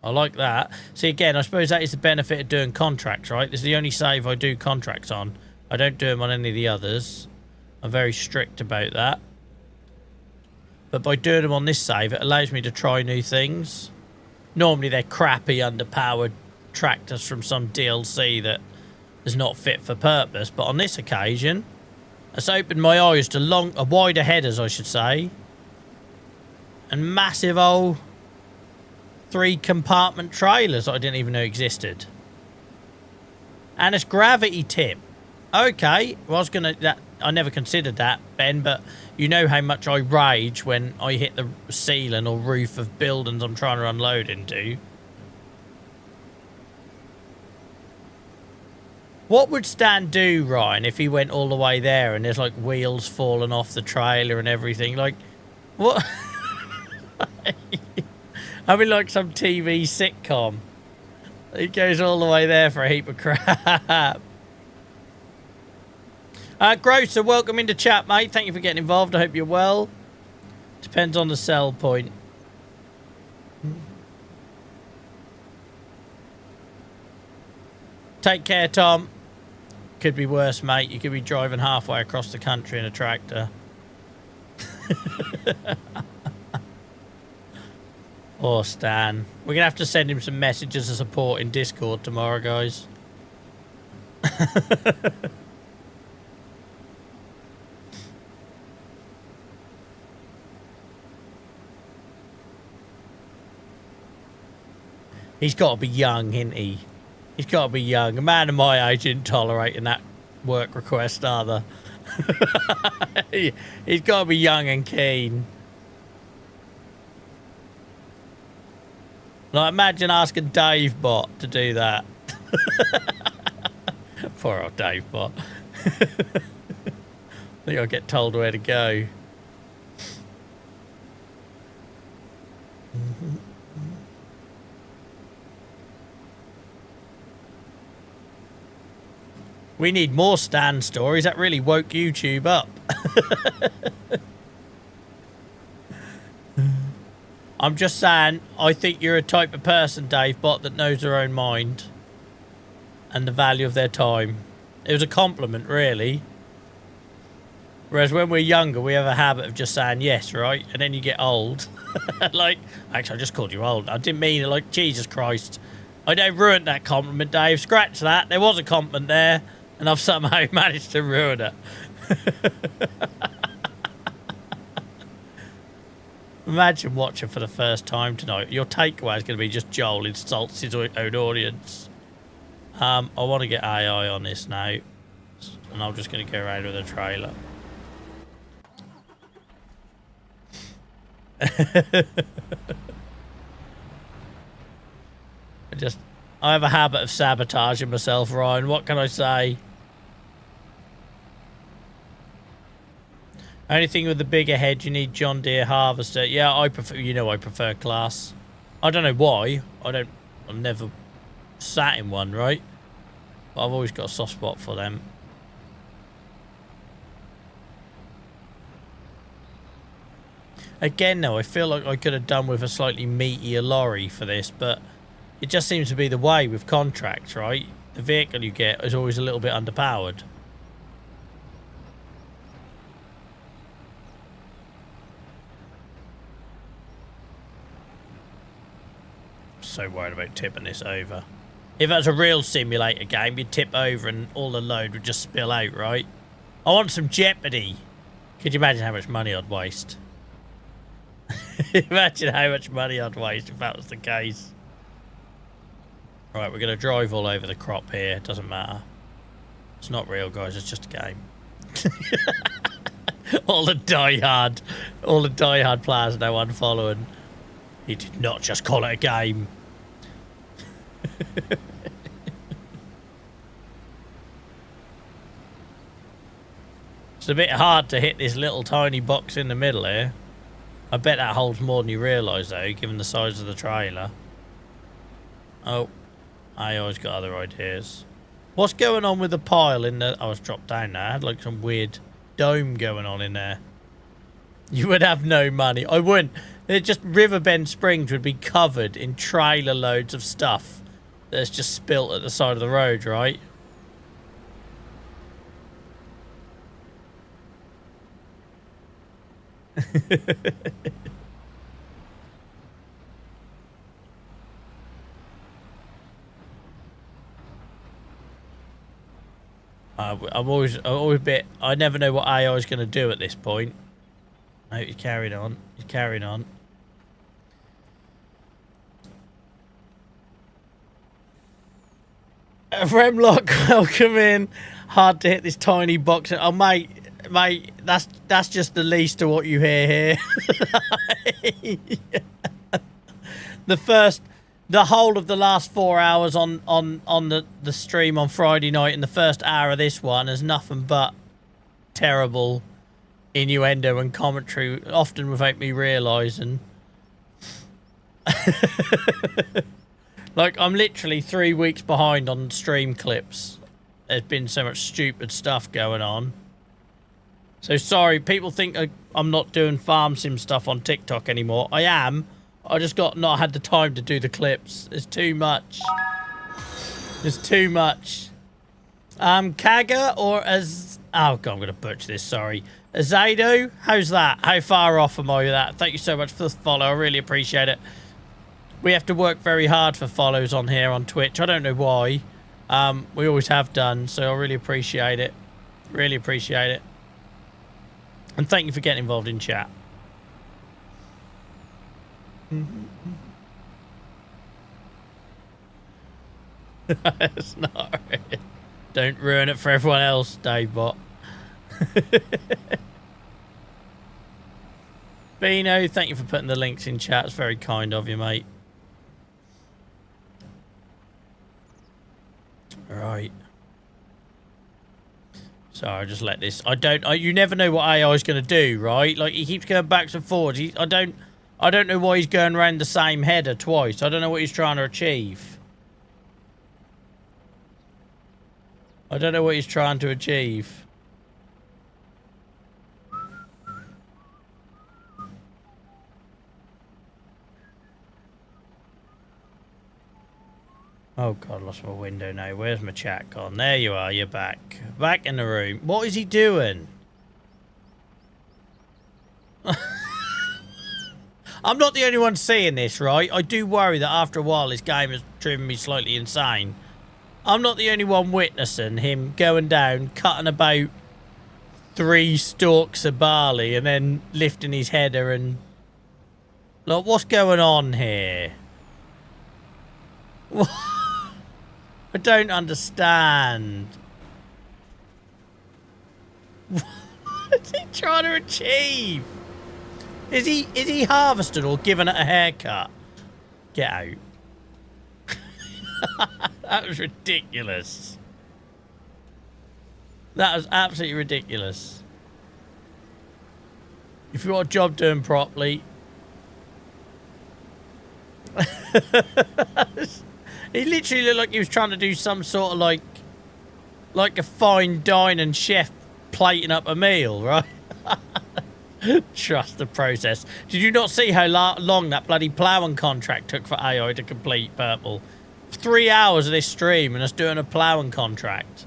I like that. See, again, I suppose that is the benefit of doing contracts, right? This is the only save I do contracts on. I don't do them on any of the others. I'm very strict about that. But by doing them on this save, it allows me to try new things. Normally they're crappy, underpowered tractors from some DLC that is not fit for purpose, but on this occasion it's opened my eyes to wider headers, I should say, and massive old 3-compartment trailers that I didn't even know existed, and it's gravity tip. Okay, well, I never considered that, Ben, but you know how much I rage when I hit the ceiling or roof of buildings I'm trying to unload into. What would Stan do, Ryan, if he went all the way there and there's like wheels falling off the trailer and everything? Like, what? I mean, like some TV sitcom. He goes all the way there for a heap of crap. Grosser, welcome into chat, mate. Thank you for getting involved. I hope you're well. Depends on the sell point. Take care, Tom. Could be worse, mate. You could be driving halfway across the country in a tractor. Oh, Stan. We're going to have to send him some messages of support in Discord tomorrow, guys. He's got to be young, isn't he? He's got to be young. A man of my age isn't tolerating that work request, either. He's got to be young and keen. Like, imagine asking Dave Bot to do that. Poor old Dave Bot. I think I'll get told where to go. We need more Stan stories. That really woke YouTube up. I'm just saying, I think you're a type of person, Dave Bot, that knows their own mind and the value of their time. It was a compliment, really. Whereas when we're younger, we have a habit of just saying yes, right? And then you get old. Like, actually, I just called you old. I didn't mean it. Like, Jesus Christ. I don't ruin that compliment, Dave. Scratch that. There was a compliment there. And I've somehow managed to ruin it. Imagine watching for the first time tonight. Your takeaway is going to be just Joel insults his own audience. I want to get AI on this now. And I'm just going to go around with a trailer. I have a habit of sabotaging myself, Ryan. What can I say? Only thing with the bigger head, you need John Deere harvester. Yeah, I prefer. You know, I prefer class. I don't know why. I've never sat in one, right? But I've always got a soft spot for them. Again, though, I feel like I could have done with a slightly meatier lorry for this, but it just seems to be the way with contracts, right? The vehicle you get is always a little bit underpowered. So worried about tipping this over. If it was a real simulator game, you'd tip over and all the load would just spill out, right? I want some Jeopardy. Could you imagine how much money I'd waste? Imagine how much money I'd waste if that was the case. Right, we're going to drive all over the crop here. It doesn't matter. It's not real, guys. It's just a game. all the diehard players now unfollowing. He did not just call it a game. It's a bit hard to hit this little tiny box in the middle here. I bet that holds more than you realise, though, given the size of the trailer. Oh, I always got other ideas. What's going on with the pile in the... I was dropped down there. I had like some weird dome going on in there. You would have no money. I wouldn't. It just Riverbend Springs would be covered in trailer loads of stuff that's just spilt at the side of the road, right? I'm always a bit. I never know what AI is going to do at this point. No, he's carrying on. He's carrying on. Remlock, welcome in. Hard to hit this tiny box. Oh, mate, that's just the least of what you hear here. The whole of the last 4 hours on the stream on Friday night and the first hour of this one is nothing but terrible innuendo and commentary, often without me realising. Like, I'm literally 3 weeks behind on stream clips. There's been so much stupid stuff going on. So sorry, people think I'm not doing farm sim stuff on TikTok anymore. I am. I just not had the time to do the clips. It's too much. It's too much. Kaga or as... Oh, God, I'm going to butcher this, sorry. Azado, how's that? How far off am I with that? Thank you so much for the follow. I really appreciate it. We have to work very hard for follows on here on Twitch. I don't know why. We always have done, so I really appreciate it. Really appreciate it. And thank you for getting involved in chat. It's not right. Don't ruin it for everyone else, Dave Bot. Bino, thank you for putting the links in chat. It's very kind of you, mate. Right. So I just let this. You never know what AI is going to do, right? Like, he keeps going backwards and forwards. I don't know why he's going around the same header twice. I don't know what he's trying to achieve. I don't know what he's trying to achieve. Oh, God, lost my window now. Where's my chat gone? There you are. You're back. Back in the room. What is he doing? I'm not the only one seeing this, right? I do worry that after a while this game has driven me slightly insane. I'm not the only one witnessing him going down, cutting about 3 stalks of barley and then lifting his header and... Look, what's going on here? What? I don't understand. What is he trying to achieve? Is he harvesting or giving it a haircut? Get out. That was ridiculous. That was absolutely ridiculous. If you want a job doing properly... He literally looked like he was trying to do some sort of like a fine dining chef plating up a meal, right? Trust the process. Did you not see how long that bloody ploughing contract took for AI to complete, Purple? 3 hours of this stream and us doing a ploughing contract.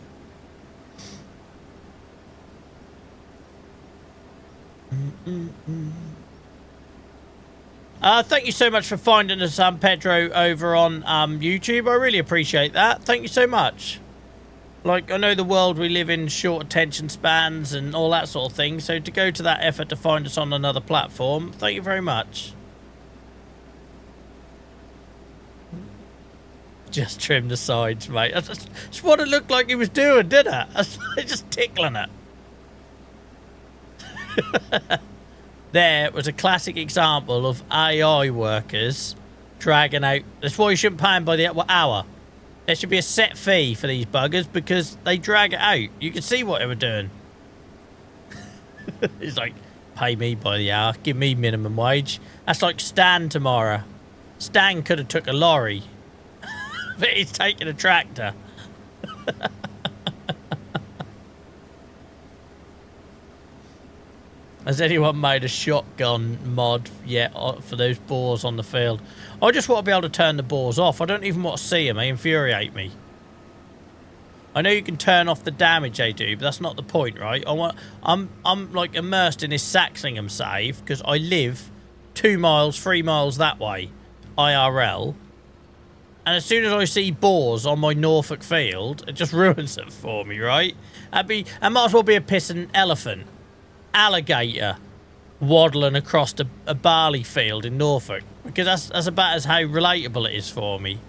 Thank you so much for finding us, Pedro, over on YouTube. I really appreciate that. Thank you so much. Like, I know the world we live in, short attention spans and all that sort of thing. So to go to that effort to find us on another platform, thank you very much. Just trim the sides, mate. That's what it looked like he was doing, didn't it? Just tickling it. There was a classic example of AI workers dragging out. That's why you shouldn't pay them by the hour. There should be a set fee for these buggers because they drag it out. You can see what they were doing. It's like, pay me by the hour. Give me minimum wage. That's like Stan tomorrow. Stan could have took a lorry. But he's taking a tractor. Has anyone made a shotgun mod yet for those boars on the field? I just want to be able to turn the boars off. I don't even want to see them. They infuriate me. I know you can turn off the damage they do, but that's not the point, right? I'm like immersed in this SaxlingHAM save because I live 2 miles, 3 miles that way, IRL. And as soon as I see boars on my Norfolk field, it just ruins it for me, right? I might as well be a pissing elephant. Alligator waddling across a barley field in Norfolk, because that's about as how relatable it is for me.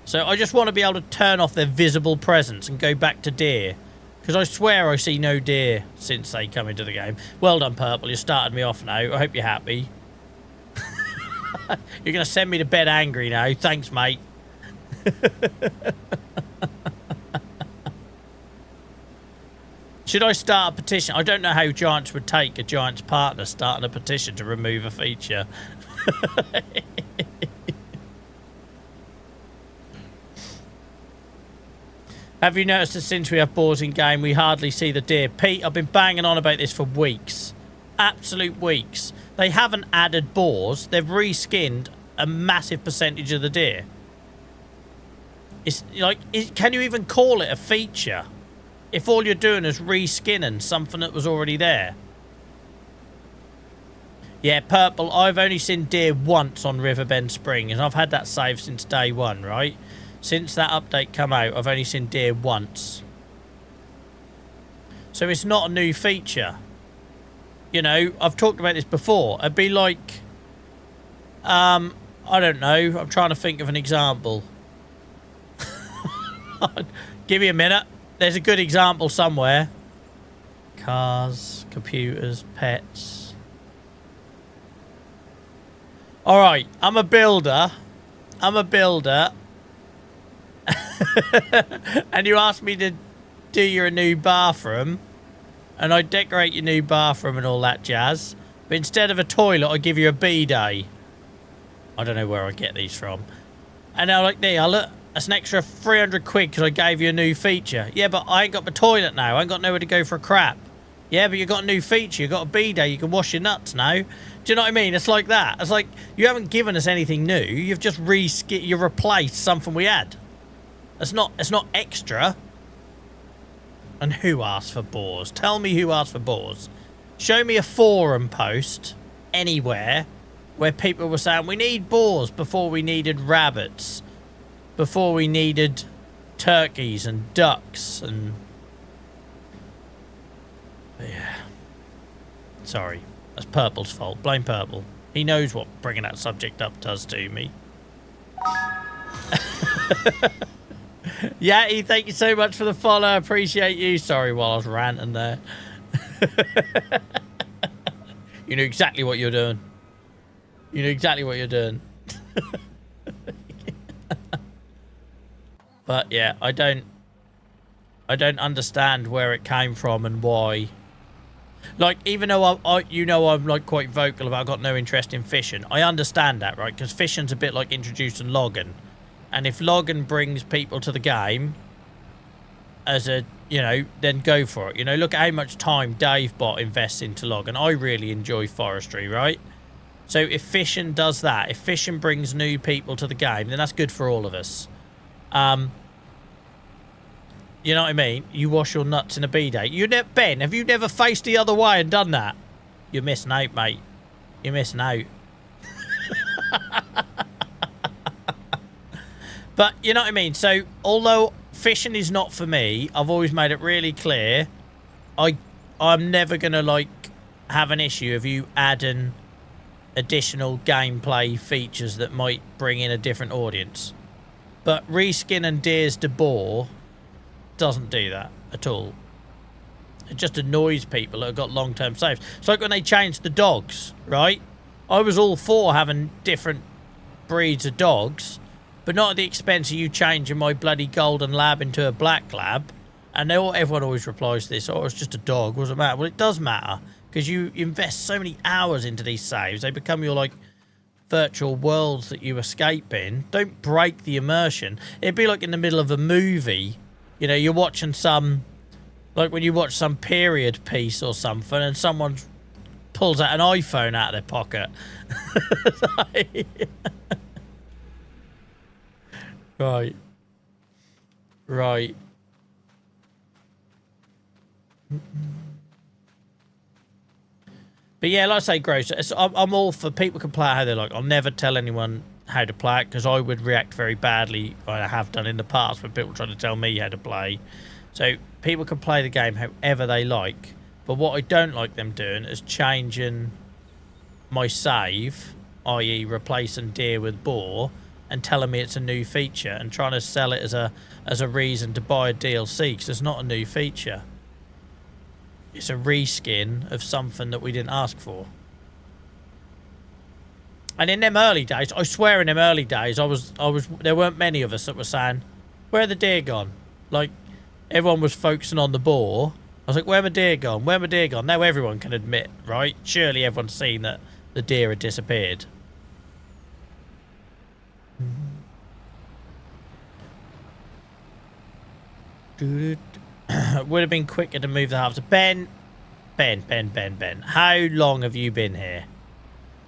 So I just want to be able to turn off their visible presence and go back to deer, because I swear I see no deer since they come into the game. Well done, Purple, you started me off now. I hope you're happy. You're going to send me to bed angry now. Thanks, mate. Should I start a petition? I don't know how Giants would take a Giants partner starting a petition to remove a feature. Have you noticed that since we have boars in game, we hardly see the deer? Pete, I've been banging on about this for weeks. Absolute weeks. They haven't added boars. They've reskinned a massive percentage of the deer. It's like, can you even call it a feature if all you're doing is reskinning something that was already there? Yeah, Purple, I've only seen deer once on Riverbend Spring, and I've had that save since day one, right? Since that update come out, I've only seen deer once. So it's not a new feature. You know, I've talked about this before. It'd be like, I don't know. I'm trying to think of an example. Give me a minute. There's a good example somewhere. Cars, computers, pets. All right, I'm a builder. And you asked me to do your new bathroom, and I decorate your new bathroom and all that jazz, but instead of a toilet I give you a bidet. I don't know where I get these from. And now like there, look, that's an extra 300 quid because I gave you a new feature. Yeah, but I ain't got my toilet now. I ain't got nowhere to go for a crap. Yeah, but you got a new feature. You got a bidet. You can wash your nuts now. Do you know what I mean? It's like that. It's like you haven't given us anything new. You've just you've replaced something we had. It's not extra. And who asked for boars? Tell me who asked for boars. Show me a forum post anywhere where people were saying we need boars before we needed rabbits, before we needed turkeys and ducks and... Yeah. Sorry. That's Purple's fault. Blame Purple. He knows what bringing that subject up does to me. Yati, thank you so much for the follow. I appreciate you. Sorry while I was ranting there. You knew exactly what you're doing. You knew exactly what you're doing. But yeah, I don't understand where it came from and why. Like, even though I'm like quite vocal about I've got no interest in fishing, I understand that, right? Because fishing's a bit like introducing logging. And if logging brings people to the game as a, you know, then go for it. You know, look at how much time DaveBot invests into logging. I really enjoy forestry, right? So if fishing does that, if fishing brings new people to the game, then that's good for all of us. You know what I mean? You wash your nuts in a bidet. Ben, have you never faced the other way and done that? You're missing out, mate. You're missing out. But you know what I mean? So, although fishing is not for me, I've always made it really clear I'm never going to, like, have an issue of you adding additional gameplay features that might bring in a different audience. But reskinning deers to boar doesn't do that at all. It just annoys people that have got long-term saves. It's like when they changed the dogs, right? I was all for having different breeds of dogs, but not at the expense of you changing my bloody golden lab into a black lab. And everyone always replies to this, oh, it's just a dog, what does it matter? Well, it does matter, because you invest so many hours into these saves. They become your, like, virtual worlds that you escape in. Don't break the immersion. It'd be like in the middle of a movie. You know, you're watching some, like when you watch some period piece or something and someone pulls out an iPhone out of their pocket. Right. Right. But yeah, like I say, Gross, I'm all for people can play it how they like. I'll never tell anyone how to play it because I would react very badly. I have done in the past when people try to tell me how to play. So people can play the game however they like. But what I don't like them doing is changing my save, i.e. replacing deer with boar, and telling me it's a new feature and trying to sell it as a reason to buy a DLC because it's not a new feature. It's a reskin of something that we didn't ask for. And in them early days, I swear in them early days, there weren't many of us that were saying, where are the deer gone? Like, everyone was focusing on the boar. I was like, where are my deer gone? Where are my deer gone? Now everyone can admit, right? Surely everyone's seen that the deer had disappeared. Would have been quicker to move the halves. Ben. How long have you been here?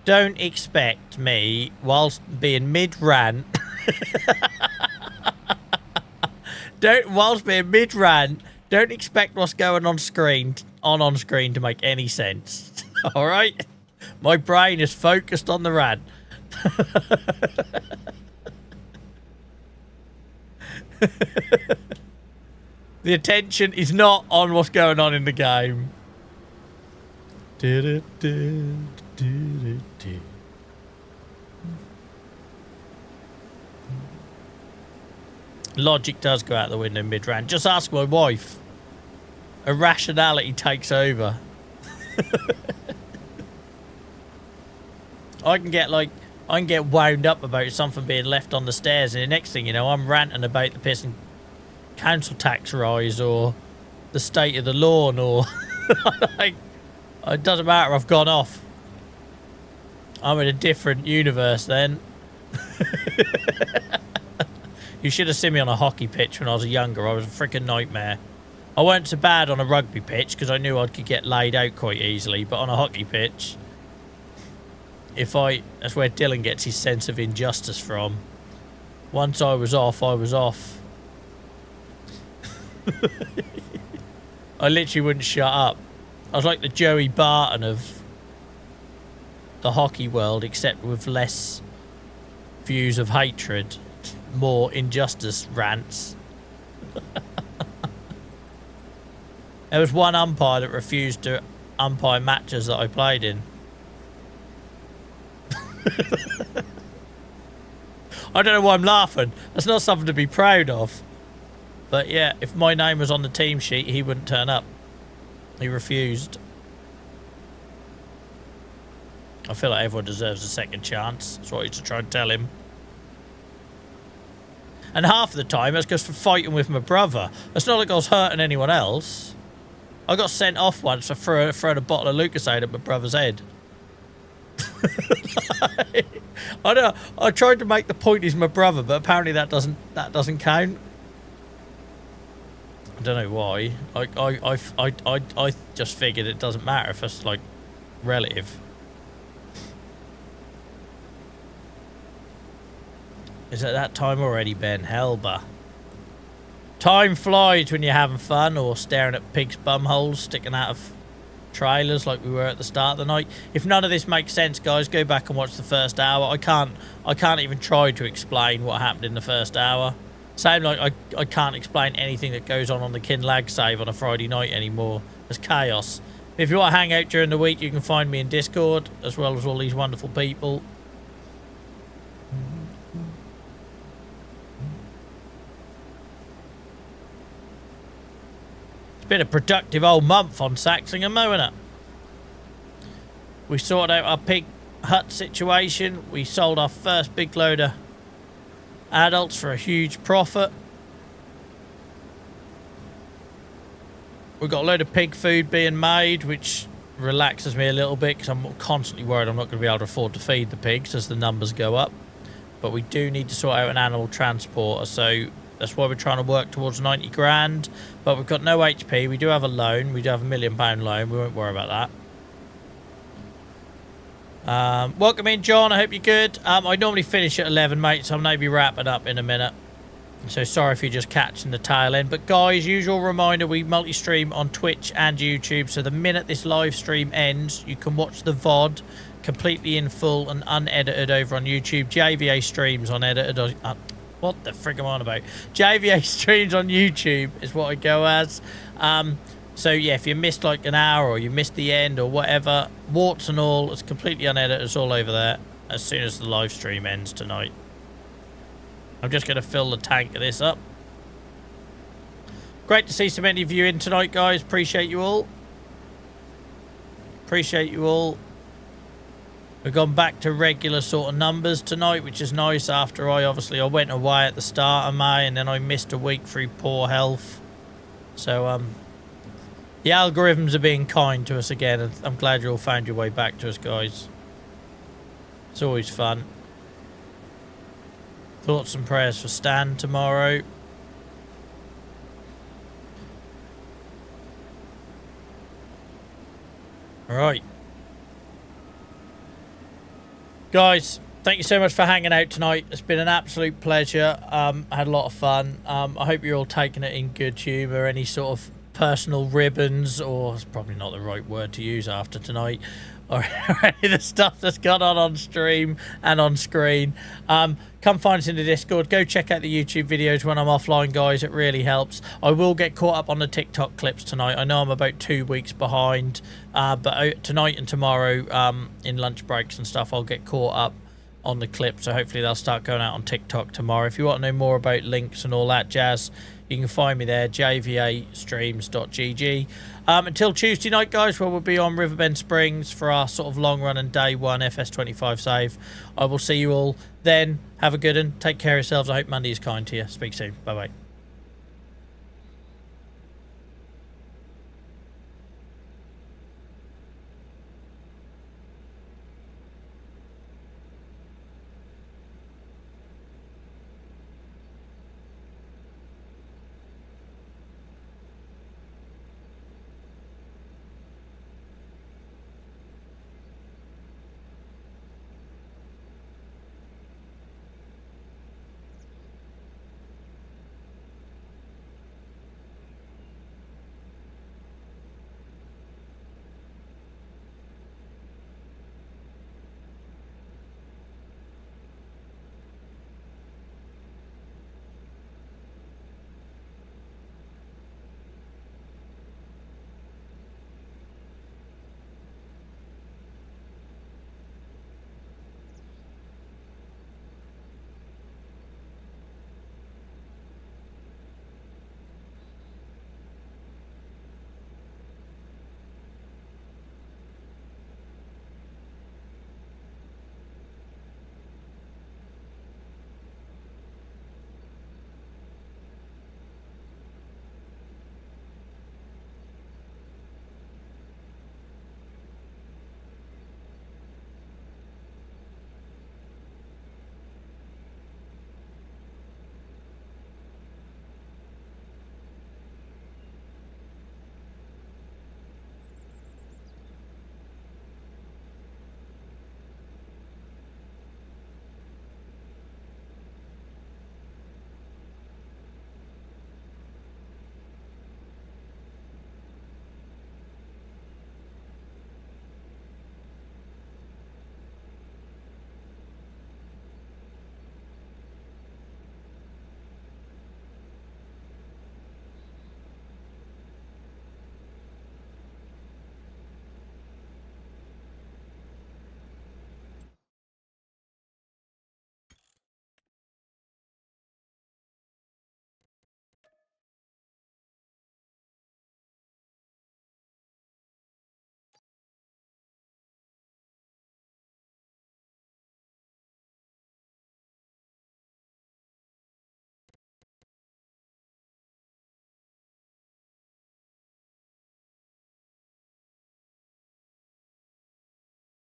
Don't expect me, whilst being mid-rant... whilst being mid-rant, don't expect what's going on screen to make any sense. Alright? My brain is focused on the rant. The attention is not on what's going on in the game. Logic does go out the window mid-rant. Just ask my wife. Irrationality takes over. I can get wound up about something being left on the stairs, and the next thing you know, I'm ranting about the pissing council tax rise or the state of the lawn, or like, it doesn't matter. I've gone off. I'm in a different universe then. You should have seen me on a hockey pitch when I was younger. I was a freaking nightmare. I weren't so bad on a rugby pitch because I knew I could get laid out quite easily, but on a hockey pitch, that's where Dylan gets his sense of injustice from. Once I was off, I was off. I literally wouldn't shut up. I was like the Joey Barton of the hockey world, except with less views of hatred, more injustice rants. There was one umpire that refused to umpire matches that I played in. I don't know why I'm laughing. That's not something to be proud of. But yeah, if my name was on the team sheet, he wouldn't turn up. He refused. I feel like everyone deserves a second chance. That's what I used to try and tell him. And half of the time, that's because for fighting with my brother. It's not like I was hurting anyone else. I got sent off once for throwing a bottle of Lucasade at my brother's head. I know. I tried to make the point he's my brother, but apparently that doesn't count. I don't know why. I just figured it doesn't matter if it's like relative. Is it that time already, Ben? Helba. Time flies when you're having fun or staring at pigs' bumholes sticking out of trailers like we were at the start of the night. If none of this makes sense, guys, go back and watch the first hour. I can't even try to explain what happened in the first hour. Same like I can't explain anything that goes on the Kinlag save on a Friday night anymore. It's chaos. If you want to hang out during the week, you can find me in Discord, as well as all these wonderful people. It's been a productive old month on SaxlingHAM, isn't it? We sorted out our pig hut situation. We sold our first big load of adults for a huge profit. We've got a load of pig food being made, which relaxes me a little bit because I'm constantly worried I'm not going to be able to afford to feed the pigs as the numbers go up. But we do need to sort out an animal transporter, so that's why we're trying to work towards 90 grand. But we've got no HP. We do have a loan. We do have £1 million loan. We won't worry about that. Welcome in, John. I hope you're good. I normally finish at 11, mate, so I'll maybe wrapping up in a minute. So sorry if you're just catching the tail end. But guys, usual reminder, we multi-stream on Twitch and YouTube. So the minute this live stream ends, you can watch the VOD completely in full and unedited over on YouTube. JVA streams unedited. What the frig am I on about? JVA streams on YouTube is what I go as. So yeah, if you missed like an hour or you missed the end or whatever, warts and all, it's completely unedited. It's all over there as soon as the live stream ends tonight. I'm just going to fill the tank of this up. Great to see so many of you in tonight, guys. Appreciate you all. Appreciate you all. We've gone back to regular sort of numbers tonight, which is nice after I went away at the start of May and then I missed a week through poor health. So, the algorithms are being kind to us again, and I'm glad you all found your way back to us, guys. It's always fun. Thoughts and prayers for Stan tomorrow. Alright. Guys, thank you so much for hanging out tonight. It's been an absolute pleasure. I had a lot of fun. I hope you're all taking it in good humour. Any sort of personal ribbons, or it's probably not the right word to use after tonight, or any of the stuff that's gone on stream and on screen. Come find us in the Discord. Go check out the YouTube videos when I'm offline, guys. It really helps. I will get caught up on the TikTok clips tonight. I know I'm about 2 weeks behind, but tonight and tomorrow, in lunch breaks and stuff, I'll get caught up on the clips, so hopefully they'll start going out on TikTok tomorrow. If you want to know more about links and all that jazz, you can find me there, jvastreams.gg. Until Tuesday night, guys, where we'll be on Riverbend Springs for our sort of long run and day one FS25 save. I will see you all then. Have a good one. Take care of yourselves. I hope Monday is kind to you. Speak soon. Bye-bye.